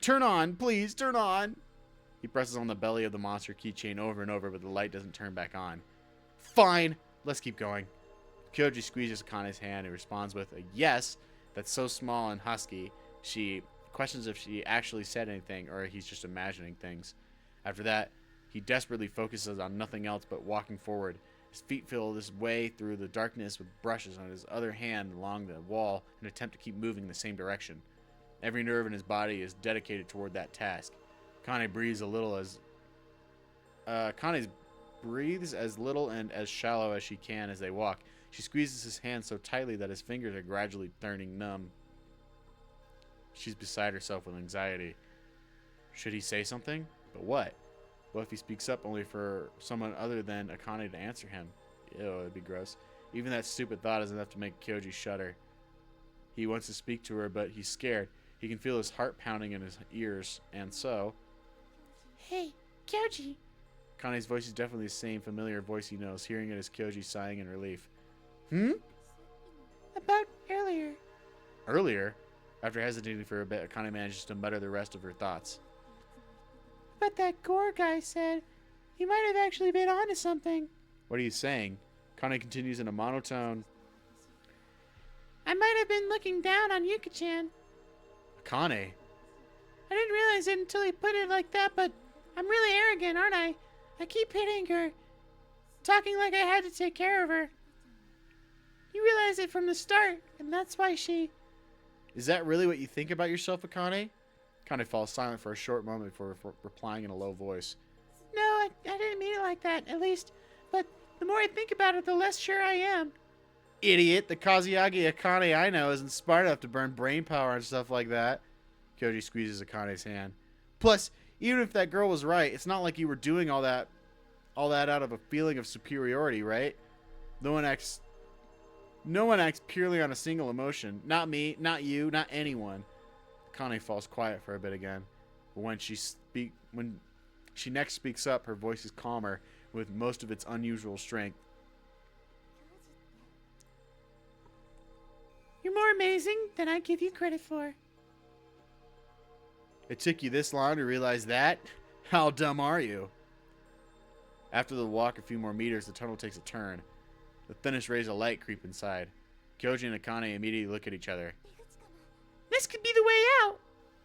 Turn on, please, turn on! He presses on the belly of the monster keychain over and over, but the light doesn't turn back on. Fine, let's keep going. Kyoji squeezes Akane's hand and responds with a yes that's so small and husky, she questions if she actually said anything or he's just imagining things. After that, he desperately focuses on nothing else but walking forward. His feet feel his way through the darkness with brushes on his other hand along the wall in an attempt to keep moving in the same direction. Every nerve in his body is dedicated toward that task. Akane breathes as little and as shallow as she can as they walk. She squeezes his hand so tightly that his fingers are gradually turning numb. She's beside herself with anxiety. Should he say something? But what? What if he speaks up only for someone other than Akane to answer him? Ew, that'd be gross. Even that stupid thought is enough to make Kyoji shudder. He wants to speak to her, but he's scared. He can feel his heart pounding in his ears, and so... Hey, Kyoji. Kane's voice is definitely the same familiar voice he knows. Hearing it is Kyoji sighing in relief. About earlier. Earlier? After hesitating for a bit, Akane manages to mutter the rest of her thoughts. But that Gore guy said he might have actually been onto something. What are you saying? Kane continues in a monotone. I might have been looking down on Yuka-chan. Akane? I didn't realize it until he put it like that, but I'm really arrogant, aren't I? I keep hitting her, talking like I had to take care of her. You realize it from the start, and that's why she... Is that really what you think about yourself, Akane? Kane falls silent for a short moment before replying in a low voice. No, I didn't mean it like that, at least. But the more I think about it, the less sure I am. Idiot! The Kazuyagi Akane I know isn't smart enough to burn brain power and stuff like that. Kyoji squeezes Akane's hand. Plus, even if that girl was right, it's not like you were doing all that out of a feeling of superiority, right? No one acts purely on a single emotion. Not me, not you, not anyone. Akane falls quiet for a bit again. But when she next speaks up, her voice is calmer, with most of its unusual strength. You're more amazing than I give you credit for. It took you this long to realize that? How dumb are you? After the walk a few more meters, the tunnel takes a turn. The thinnest rays of light creep inside. Kyoji and Akane immediately look at each other. This could be the way out.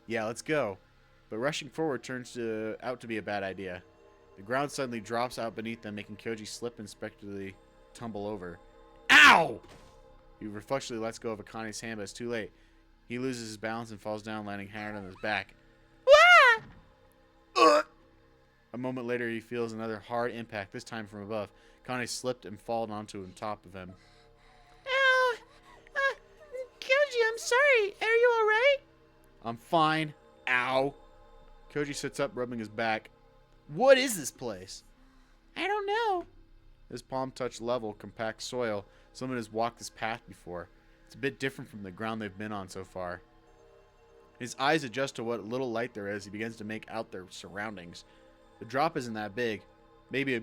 Yeah, let's go. But rushing forward turns out to be a bad idea. The ground suddenly drops out beneath them, making Kyoji slip and spectrally tumble over. Ow! He reflexively lets go of Akane's hand, but it's too late. He loses his balance and falls down, landing hard on his back. Wah! A moment later, he feels another hard impact, this time from above. Akane slipped and fallen onto the top of him. Ow! Kyoji, I'm sorry. Are you alright? I'm fine. Ow. Kyoji sits up, rubbing his back. What is this place? I don't know. His palm touch level, compact soil. Someone has walked this path before. It's a bit different from the ground they've been on so far. His eyes adjust to what little light there is. He begins to make out their surroundings. The drop isn't that big. Maybe a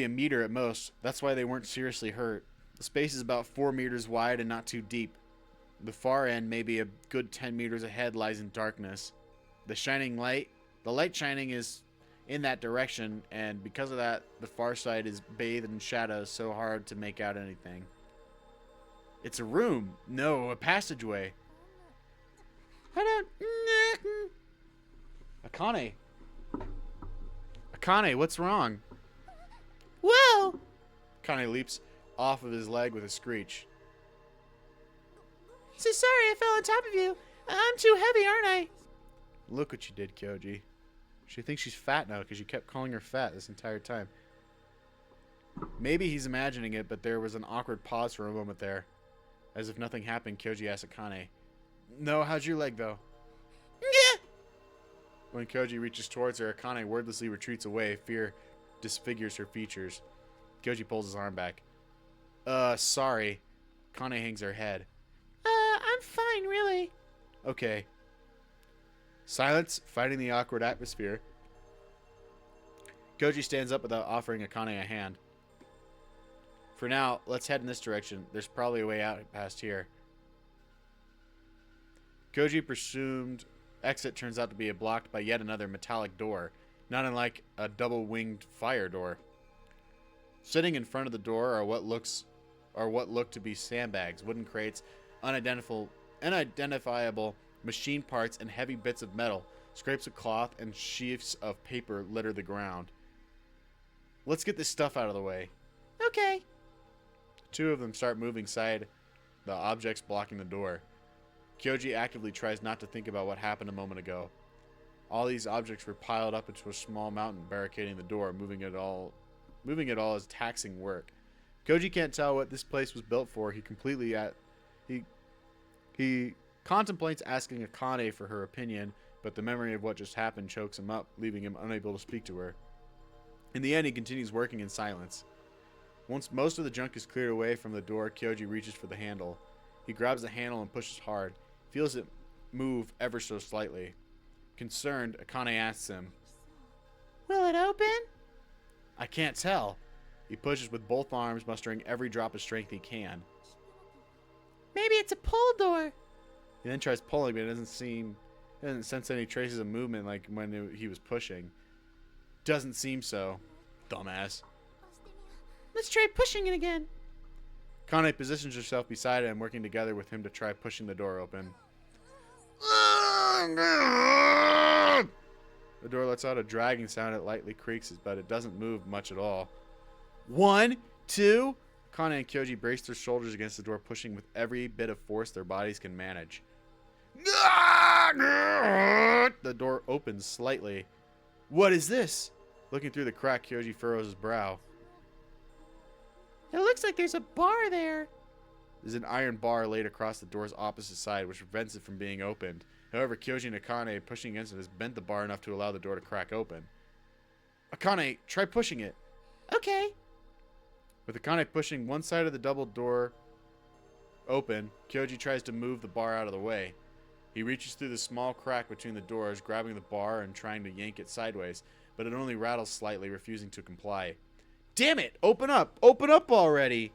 meter at most. That's why they weren't seriously hurt. The space is about 4 meters wide and not too deep. The far end, maybe a good 10 meters ahead, lies in darkness. The light shining in that direction, and because of that, the far side is bathed in shadows, so hard to make out anything. It's a room. No, a passageway. I don't. Akane. Akane, what's wrong? Whoa! Akane leaps off of his leg with a screech. So sorry I fell on top of you. I'm too heavy, aren't I? Look what you did, Kyoji. She thinks she's fat now because you kept calling her fat this entire time. Maybe he's imagining it, but there was an awkward pause for a moment there. As if nothing happened, Kyoji asked Akane, "No, how's your leg, though?" Yeah. When Kyoji reaches towards her, Akane wordlessly retreats away. Fear disfigures her features. Kyoji pulls his arm back. Sorry. Akane hangs her head. I'm fine, really. Okay. Silence, fighting the awkward atmosphere. Kyoji stands up without offering Akane a hand. For now, let's head in this direction. There's probably a way out past here. Kyoji presumed exit turns out to be blocked by yet another metallic door, not unlike a double-winged fire door. Sitting in front of the door are what look to be sandbags, wooden crates, unidentifiable machine parts, and heavy bits of metal. Scrapes of cloth and sheafs of paper litter the ground. Let's get this stuff out of the way. Okay. Two of them start moving aside the objects blocking the door. Kyoji actively tries not to think about what happened a moment ago. All these objects were piled up into a small mountain barricading the door, moving it all is taxing work. Kyoji can't tell what this place was built for. He contemplates asking Akane for her opinion, but the memory of what just happened chokes him up, leaving him unable to speak to her. In the end, he continues working in silence. Once most of the junk is cleared away from the door, Kyoji reaches for the handle. He grabs the handle and pushes hard. Feels it move ever so slightly. Concerned, Akane asks him, Will it open? "I can't tell." He pushes with both arms, mustering every drop of strength he can. Maybe it's a pull door. He then tries pulling, but it doesn't sense any traces of movement like when he was pushing. Doesn't seem so. Dumbass. Let's try pushing it again. Kane positions herself beside him, working together with him to try pushing the door open. The door lets out a dragging sound. It lightly creaks, but it doesn't move much at all. 1, 2. Kane and Kyoji brace their shoulders against the door, pushing with every bit of force their bodies can manage. The door opens slightly. What is this? Looking through the crack, Kyoji furrows his brow. It looks like there's a bar there. There's an iron bar laid across the door's opposite side, which prevents it from being opened. However, Kyoji and Akane, pushing against it, has bent the bar enough to allow the door to crack open. Akane, try pushing it. Okay. With Akane pushing one side of the double door open, Kyoji tries to move the bar out of the way. He reaches through the small crack between the doors, grabbing the bar and trying to yank it sideways, but it only rattles slightly, refusing to comply. Damn it! Open up! Open up already!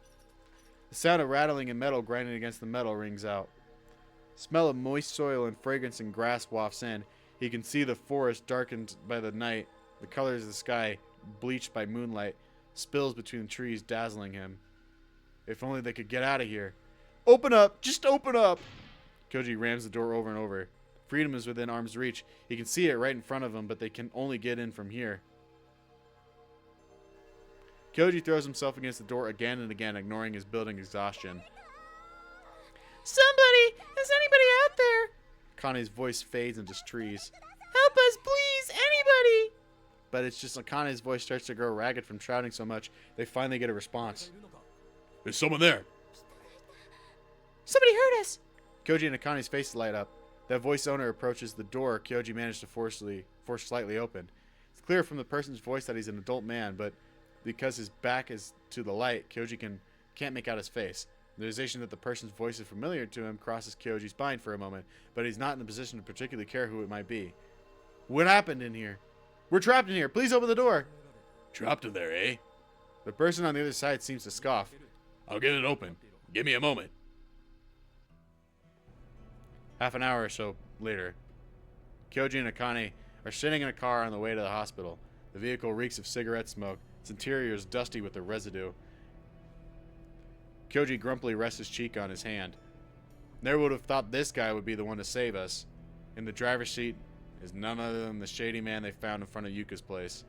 The sound of rattling and metal grinding against the metal rings out. Smell of moist soil and fragrance and grass wafts in. He can see the forest darkened by the night, the colors of the sky bleached by moonlight, spills between the trees dazzling him. If only they could get out of here. Open up! Just open up! Kyoji rams the door over and over. Freedom is within arm's reach. He can see it right in front of him, but they can only get in from here. Kyoji throws himself against the door again and again, ignoring his building exhaustion. Somebody! Is anybody out there? Akane's voice fades into trees. Help us, please! Anybody! But it's just Akane's voice starts to grow ragged from shouting so much, they finally get a response. There's someone there. Somebody heard us! Kyoji and Akane's faces light up. That voice owner approaches the door Kyoji managed to force slightly open. It's clear from the person's voice that he's an adult man, but because his back is to the light, Kyoji can't make out his face. The realization that the person's voice is familiar to him crosses Kyoji's mind for a moment, but he's not in the position to particularly care who it might be. What happened in here? We're trapped in here. Please open the door. Trapped in there, eh? The person on the other side seems to scoff. I'll get it open. Give me a moment. Half an hour or so later, Kyoji and Akane are sitting in a car on the way to the hospital. The vehicle reeks of cigarette smoke. Its interior is dusty with the residue. Kyoji grumpily rests his cheek on his hand. Never would have thought this guy would be the one to save us. In the driver's seat is none other than the shady man they found in front of Yuka's place.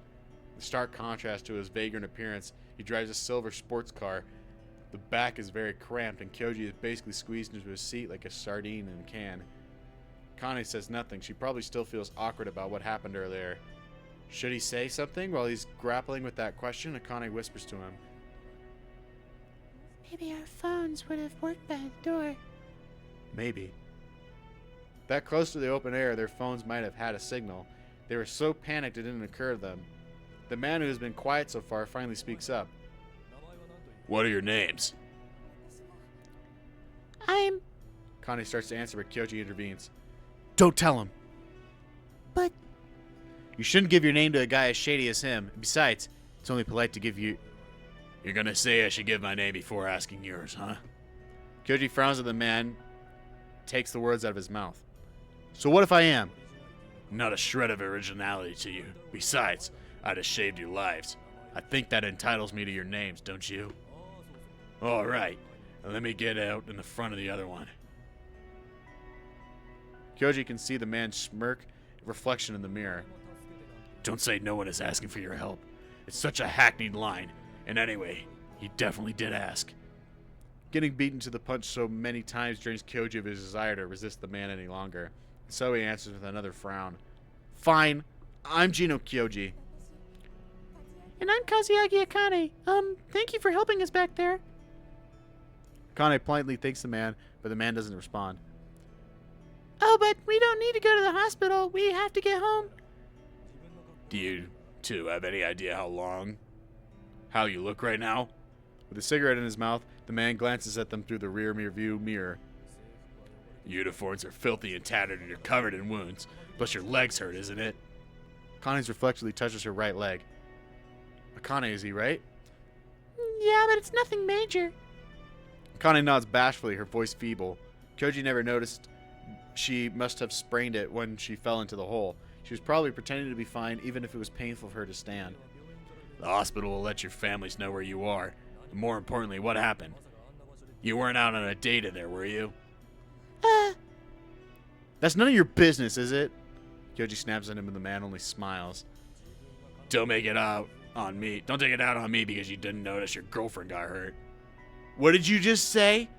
In stark contrast to his vagrant appearance, he drives a silver sports car. The back is very cramped, and Kyoji is basically squeezed into his seat like a sardine in a can. Akane says nothing. She probably still feels awkward about what happened earlier. Should he say something? While he's grappling with that question, Akane whispers to him. Maybe our phones would have worked by the door. Maybe. That close to the open air, their phones might have had a signal. They were so panicked it didn't occur to them. The man who has been quiet so far finally speaks up. What are your names? I'm... Akane starts to answer, but Kyoji intervenes. Don't tell him. But... You shouldn't give your name to a guy as shady as him. Besides, it's only polite to give you... You're gonna say I should give my name before asking yours, huh? Kyoji frowns at the man, takes the words out of his mouth. So what if I am? Not a shred of originality to you. Besides, I'd have shaved your lives. I think that entitles me to your names, don't you? All right, now let me get out in the front of the other one. Kyoji can see the man's smirk reflection in the mirror. Don't say no one is asking for your help. It's such a hackneyed line. And anyway, he definitely did ask. Getting beaten to the punch so many times drains Kyoji of his desire to resist the man any longer. So he answers with another frown. Fine, I'm Gino Kyoji. And I'm Kazuaki Akane. Thank you for helping us back there. Akane politely thanks the man, but the man doesn't respond. Oh, but we don't need to go to the hospital. We have to get home. Do you two have any idea how you look right now? With a cigarette in his mouth, the man glances at them through the rear view mirror. Uniforms are filthy and tattered and you're covered in wounds. Plus your leg's hurt, isn't it? Akane's reflexively touches her right leg. Akane, is he right? Yeah, but it's nothing major. Akane nods bashfully, her voice feeble. Kyoji never noticed she must have sprained it when she fell into the hole. She was probably pretending to be fine, even if it was painful for her to stand. The hospital will let your families know where you are. And more importantly, what happened? You weren't out on a date in there, were you? That's none of your business, is it? Kyoji snaps at him and the man only smiles. Don't make it out on me. Don't take it out on me because you didn't notice your girlfriend got hurt. What did you just say?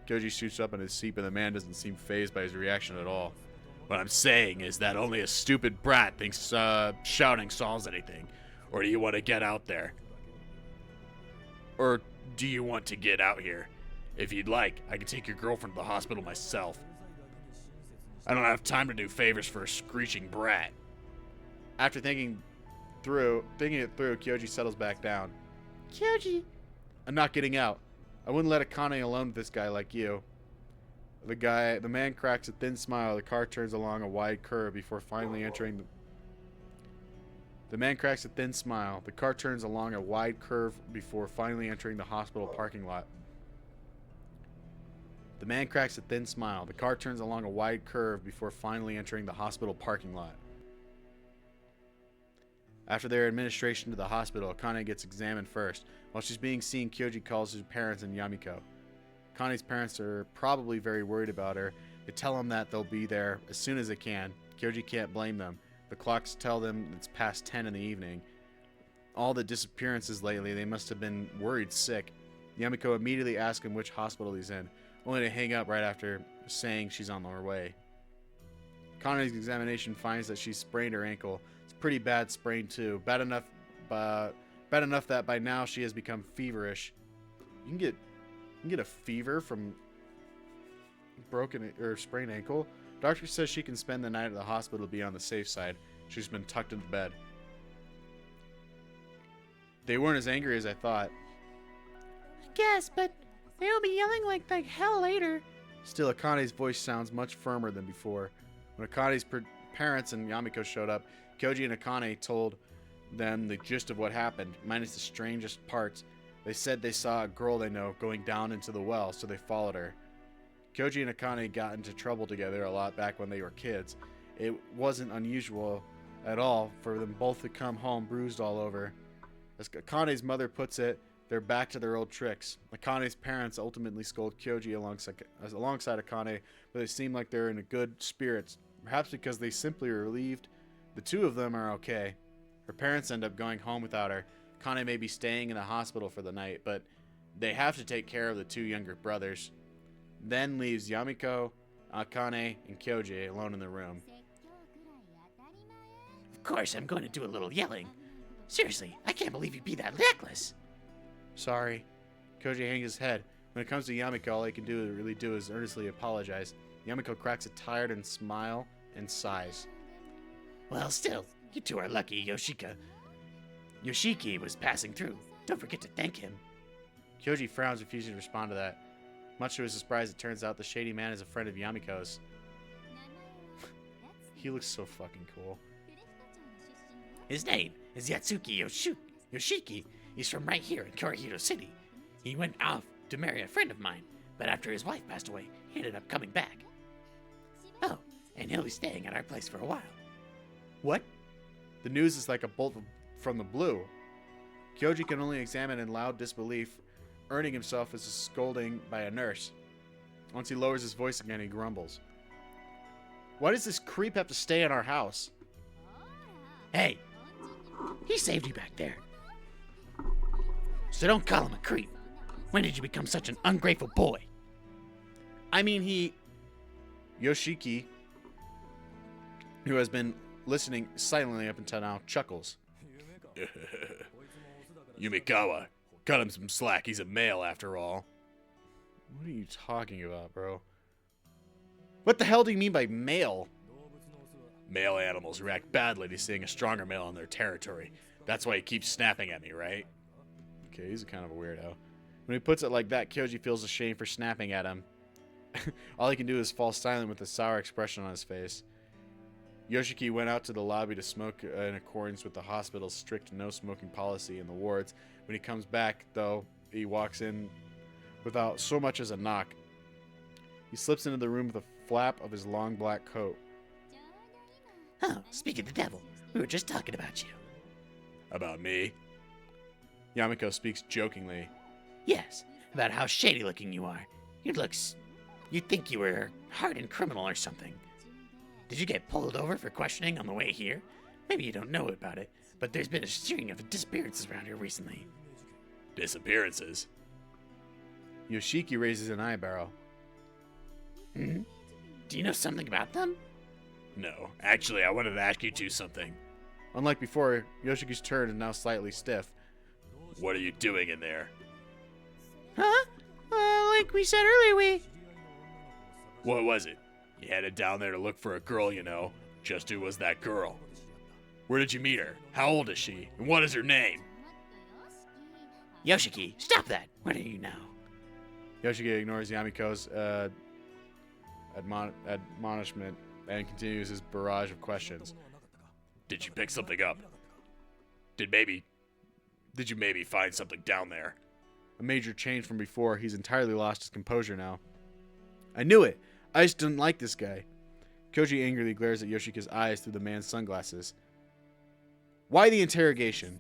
Kyoji shoots up in his seat, but the man doesn't seem fazed by his reaction at all. What I'm saying is that only a stupid brat thinks shouting solves anything. Or do you want to get out there? Or do you want to get out here? If you'd like, I can take your girlfriend to the hospital myself. I don't have time to do favors for a screeching brat. After thinking it through, Kyoji settles back down. Kyoji. I'm not getting out. I wouldn't let Akane alone with this guy like you. The man cracks a thin smile. The car turns along a wide curve before finally entering the man cracks a thin smile. The car turns along a wide curve before finally entering the hospital parking lot. The man cracks a thin smile. The car turns along a wide curve before finally entering the hospital parking lot. After their administration to the hospital, Akane gets examined first. While she's being seen, Kyoji calls her parents and Yamiko. Akane's parents are probably very worried about her. They tell him that they'll be there as soon as they can. Kyoji can't blame them. The clocks tell them it's past 10 in the evening. All the disappearances lately, they must have been worried sick. Yamiko immediately asks him which hospital he's in, only to hang up right after saying she's on her way. Akane's examination finds that she's sprained her ankle. It's a pretty bad sprain too. Bad enough that by now she has become feverish. You can get a fever from broken or sprained ankle. Doctor says she can spend the night at the hospital to be on the safe side. She's been tucked into bed. They weren't as angry as I thought. I guess, but they'll be yelling like hell later. Still, Akane's voice sounds much firmer than before. When Akane's parents and Yamiko showed up, Kyoji and Akane told them the gist of what happened, minus the strangest parts. They said they saw a girl they know going down into the well, so they followed her. Kyoji and Akane got into trouble together a lot back when they were kids. It wasn't unusual at all for them both to come home bruised all over. As Akane's mother puts it, they're back to their old tricks. Akane's parents ultimately scold Kyoji alongside Akane, but they seem like they're in a good spirits, perhaps because they simply are relieved the two of them are okay. Her parents end up going home without her. Akane may be staying in the hospital for the night, but they have to take care of the two younger brothers. Then leaves Yamiko, Akane, and Kyoji alone in the room. Of course, I'm going to do a little yelling. Seriously, I can't believe you'd be that reckless. Sorry. Kyoji hangs his head. When it comes to Yamiko, all he can really do is earnestly apologize. Yamiko cracks a tired and smile and sighs. Well, still, you two are lucky Yoshiki was passing through. Don't forget to thank him. Kyoji frowns, refusing to respond to that. Much to his surprise, it turns out the shady man is a friend of Yamiko's. He looks so fucking cool. His name is Yatsuki Yoshiki. He's from right here in Kurihiro City. He went off to marry a friend of mine, but after his wife passed away, he ended up coming back. Oh, and he'll be staying at our place for a while. What? The news is like a bolt from the blue. Kyoji can only examine in loud disbelief, earning himself as a scolding by a nurse. Once he lowers his voice again, he grumbles. Why does this creep have to stay in our house? Hey, he saved you back there. So don't call him a creep. When did you become such an ungrateful boy? I mean, Yoshiki, who has been listening silently up until now, chuckles. Yumikawa, cut him some slack. He's a male after all. What are you talking about, bro? What the hell do you mean by male? Male animals react badly to seeing a stronger male in their territory. That's why he keeps snapping at me, right? Okay, he's kind of a weirdo. When he puts it like that, Kyoji feels ashamed for snapping at him. All he can do is fall silent with a sour expression on his face. Yoshiki went out to the lobby to smoke in accordance with the hospital's strict no-smoking policy in the wards. When he comes back, though, he walks in without so much as a knock. He slips into the room with a flap of his long black coat. Oh, speak of the devil, we were just talking about you. About me? Yamiko speaks jokingly. Yes, about how shady looking you are. You'd think you were a hardened criminal or something. Did you get pulled over for questioning on the way here? Maybe you don't know about it, but there's been a string of disappearances around here recently. Disappearances? Yoshiki raises an eyebrow. Hmm? Do you know something about them? No, actually, I wanted to ask you two something. Unlike before, Yoshiki's turn is now slightly stiff. What are you doing in there? Huh? Like we said earlier, What was it? You headed down there to look for a girl, you know. Just who was that girl? Where did you meet her? How old is she? And what is her name? Yoshiki, stop that! What are you now? Yoshiki ignores Yamiko's admonishment and continues his barrage of questions. Did you pick something up? Did you maybe find something down there? A major change from before. He's entirely lost his composure now. I knew it! I just didn't like this guy. Kyoji angrily glares at Yoshika's eyes through the man's sunglasses. Why the interrogation?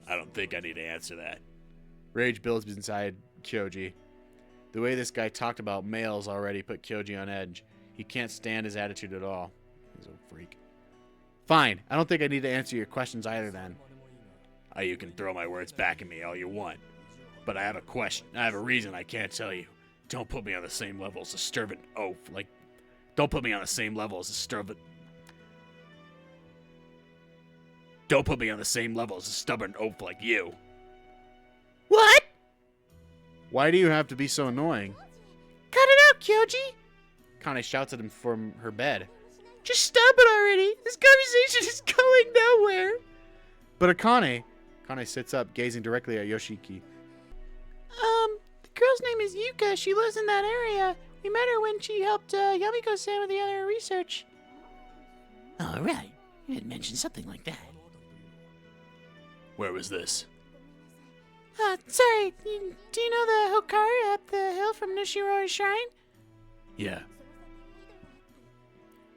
I don't think I need to answer that. Rage builds inside Kyoji. The way this guy talked about males already put Kyoji on edge. He can't stand his attitude at all. He's a freak. Fine, I don't think I need to answer your questions either then. You can throw my words back at me all you want. But I have a question. I have a reason I can't tell you. Don't put me on the same level as a stubborn oaf. Don't put me on the same level as a stubborn... Don't put me on the same level as a stubborn oaf like you. What? Why do you have to be so annoying? Cut it out, Kyoji! Kane shouts at him from her bed. Just stop it already! This conversation is going nowhere! But Akane sits up, gazing directly at Yoshiki. The girl's name is Yuka. She lives in that area. We met her when she helped Yamiko-san with the other research. All right, you had mentioned something like that. Where was this? Sorry, do you know the Hokari up the hill from Nishiroi Shrine? Yeah.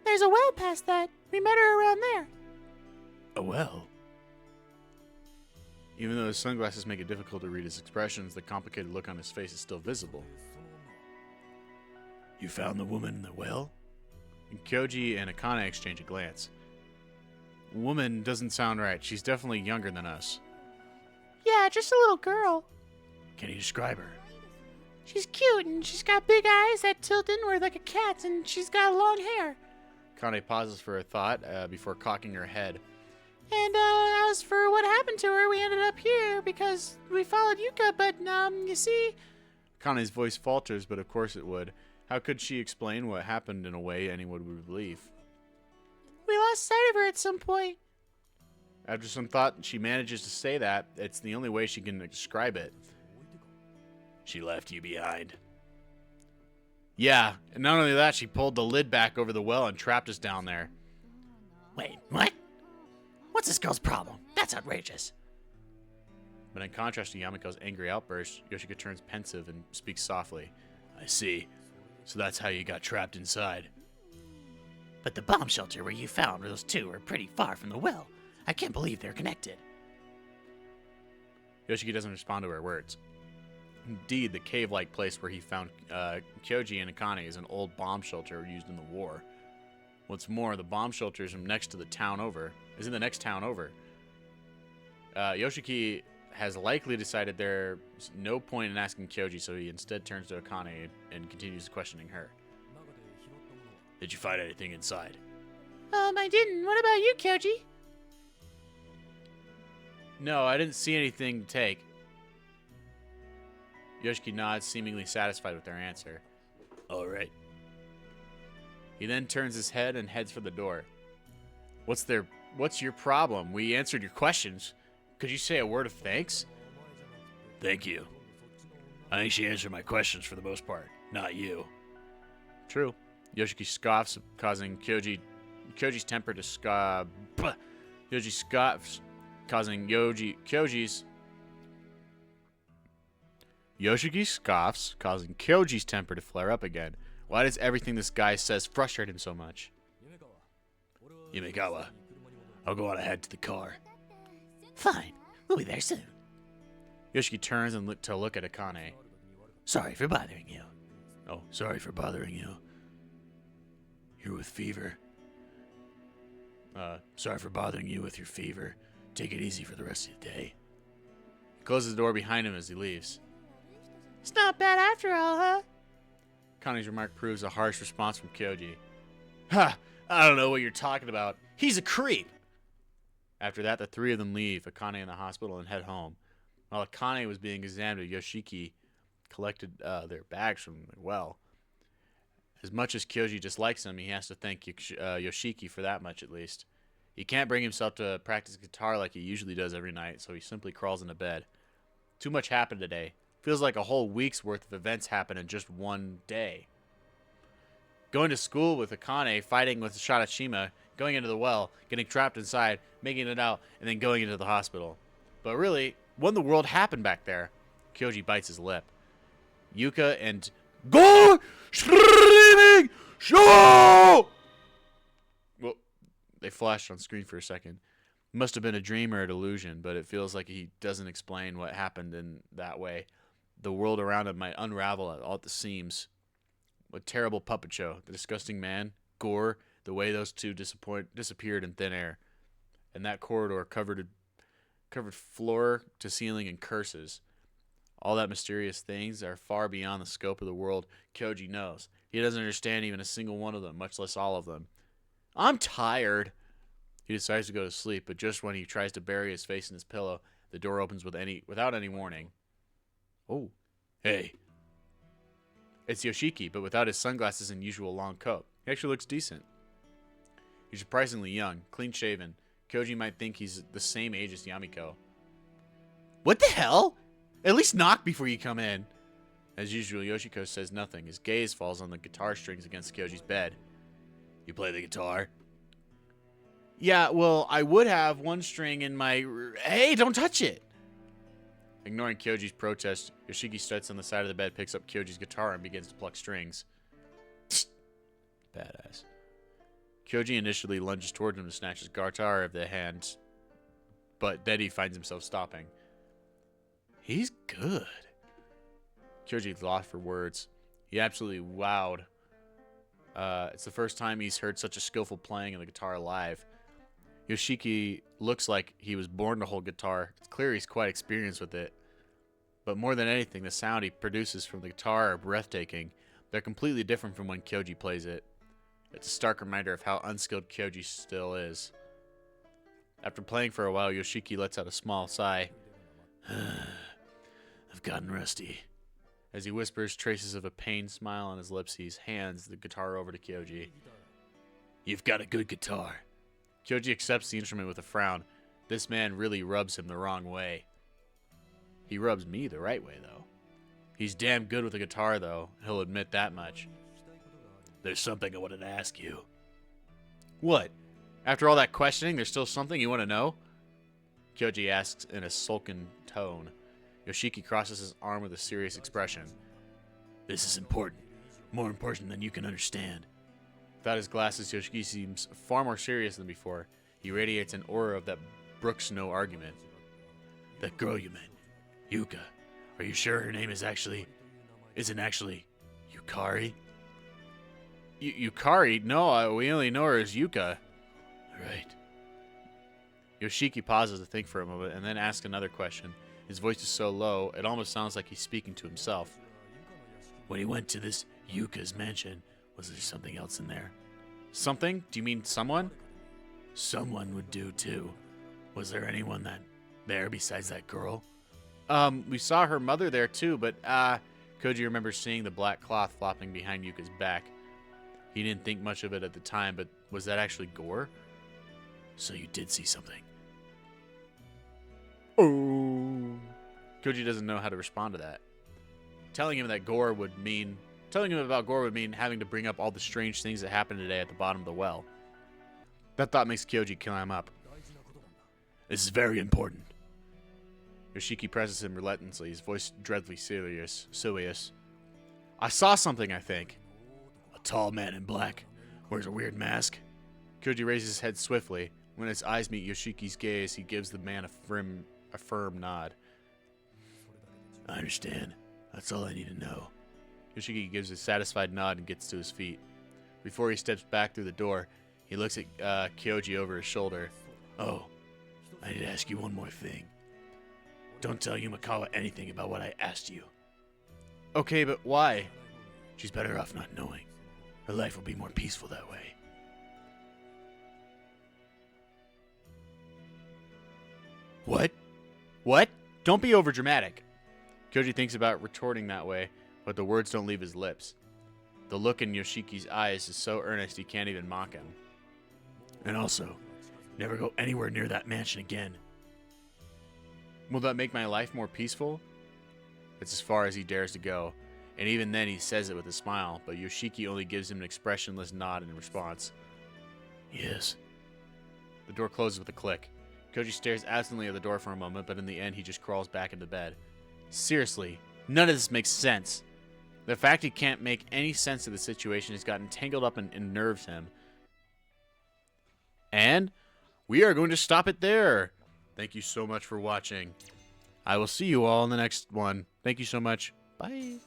There's a well past that. We met her around there. A well? Even though his sunglasses make it difficult to read his expressions, the complicated look on his face is still visible. You found the woman in the well? And Kyoji and Akane exchange a glance. Woman doesn't sound right. She's definitely younger than us. Yeah, just a little girl. Can you describe her? She's cute, and she's got big eyes that tilt inward like a cat's, and she's got long hair. Akane pauses for a thought before cocking her head. And as for what happened to her, we ended up here because we followed Yuka, but you see, Akane's voice falters, but of course it would. How could she explain what happened in a way anyone would believe? we lost sight of her at some point. After some thought, she manages to say that. It's the only way she can describe it. She left you behind. Yeah, and not only that, she pulled the lid back over the well and trapped us down there. Wait, what? What's this girl's problem? That's outrageous. But in contrast to Yamiko's angry outburst, Yoshika turns pensive and speaks softly. I see. So that's how you got trapped inside. But the bomb shelter where you found those two are pretty far from the well. I can't believe they're connected. Yoshiki doesn't respond to her words. Indeed, the cave-like place where he found Kyoji and Akane is an old bomb shelter used in the war. What's more, the bomb shelter is next to the town over. Is in the next town over. Yoshiki has likely decided there's no point in asking Kyoji, so he instead turns to Akane and continues questioning her. Did you find anything inside? I didn't. What about you, Kyoji? No, I didn't see anything to take. Yoshiki nods, seemingly satisfied with their answer. All right. He then turns his head and heads for the door. What's your problem? We answered your questions. Could you say a word of thanks? Thank you. I think she answered my questions for the most part, not you. True. Yoshiki scoffs, causing Kyoji's temper to scoff. Yoji scoffs, causing Yoshiki scoffs, causing Kyoji's temper to flare up again. Why does everything this guy says frustrate him so much? Yumikawa, I'll go on ahead to the car. Fine. We'll be there soon. Yoshiki turns and look at Akane. Sorry for bothering you. Oh, sorry for bothering you. You're with fever. Sorry for bothering you with your fever. Take it easy for the rest of the day. He closes the door behind him as he leaves. It's not bad after all, huh? Akane's remark proves a harsh response from Kyoji. Ha! I don't know what you're talking about. He's a creep! After that, the three of them leave Akane in the hospital and head home. While Akane was being examined, Yoshiki collected their bags from the well. As much as Kyoji dislikes him, he has to thank Yoshiki for that much at least. He can't bring himself to practice guitar like he usually does every night, so he simply crawls into bed. Too much happened today. Feels like a whole week's worth of events happened in just one day. Going to school with Akane, fighting with Shadashima, going into the well, getting trapped inside, making it out, and then going into the hospital. But really, what in the world happened back there? Kyoji bites his lip. Yuka and Gore Screaming Show! Well, they flashed on screen for a second. It must have been a dream or a delusion, but it feels like he doesn't explain what happened in that way. The world around him might unravel at all at the seams. A terrible puppet show. The disgusting man, Gore, the way those two disappeared in thin air. And that corridor covered floor to ceiling in curses. All that mysterious things are far beyond the scope of the world Kyoji knows. He doesn't understand even a single one of them, much less all of them. I'm tired. He decides to go to sleep, but just when he tries to bury his face in his pillow, the door opens without any warning. Oh, Hey, it's Yoshiki, but without his sunglasses and usual long coat. He actually looks decent. He's surprisingly young, clean-shaven. Kyoji might think he's the same age as Yamiko. What the hell? At least knock before you come in. As usual, Yoshiko says nothing. His gaze falls on the guitar strings against Kyoji's bed. you play the guitar? Yeah, well, I would have one string in my... Hey, don't touch it! Ignoring Kyoji's protest, Yoshiki sits on the side of the bed, picks up Kyoji's guitar, and begins to pluck strings. Badass. Kyoji initially lunges toward him to snatch his guitar out of the hand, but then he finds himself stopping. He's good. Kyoji's lost for words. He absolutely wowed. It's the first time he's heard such a skillful playing of the guitar live. Yoshiki looks like he was born to hold guitar. It's clear he's quite experienced with it. But more than anything, the sound he produces from the guitar are breathtaking. They're completely different from when Kyoji plays it. It's a stark reminder of how unskilled Kyoji still is. After playing for a while, Yoshiki lets out a small sigh. I've gotten rusty. As he whispers traces of a pained smile on his lips, he hands the guitar over to Kyoji. You've got a good guitar. Kyoji accepts the instrument with a frown. This man really rubs him the wrong way. He rubs me the right way, though. He's damn good with the guitar, though. He'll admit that much. There's something I wanted to ask you. What? After all that questioning, there's still something you want to know? Kyoji asks in a sullen tone. Yoshiki crosses his arm with a serious expression. This is important. More important than you can understand. Without his glasses, Yoshiki seems far more serious than before. He radiates an aura of that brooks no argument. That girl you met, Yuka. Are you sure her name isn't actually Yukari? Yukari? No, we only know her as Yuka. Right. Yoshiki pauses to think for a moment and then asks another question. His voice is so low, it almost sounds like he's speaking to himself. When he went to this Yuka's mansion, was there something else in there? Something? Do you mean someone? Someone would do, too. Was there anyone there besides that girl? We saw her mother there, too, but, Koji remembers seeing the black cloth flopping behind Yuka's back. He didn't think much of it at the time, but was that actually Gore? So you did see something. Oh. Koji doesn't know how to respond to that. Telling him about Gore would mean having to bring up all the strange things that happened today at the bottom of the well. That thought makes Kyoji climb up. This is very important. Yoshiki presses him reluctantly, his voice dreadfully serious. I saw something, I think. A tall man in black. Wears a weird mask. Koji raises his head swiftly. When his eyes meet Yoshiki's gaze, he gives the man a firm nod. I understand. That's all I need to know. Yoshiki gives a satisfied nod and gets to his feet. Before he steps back through the door, he looks at Kyoji over his shoulder. Oh, I need to ask you one more thing. Don't tell Yumakawa anything about what I asked you. Okay, but why? She's better off not knowing. Her life will be more peaceful that way. What? What? Don't be overdramatic. Koji thinks about retorting that way, but the words don't leave his lips. The look in Yoshiki's eyes is so earnest he can't even mock him. And also, never go anywhere near that mansion again. Will that make my life more peaceful? It's as far as he dares to go, and even then he says it with a smile, but Yoshiki only gives him an expressionless nod in response. Yes. The door closes with a click. Koji stares absently at the door for a moment, but in the end he just crawls back into bed. Seriously, none of this makes sense. The fact he can't make any sense of the situation has gotten tangled up and unnerves him. And we are going to stop it there. Thank you so much for watching. I will see you all in the next one. Thank you so much. Bye.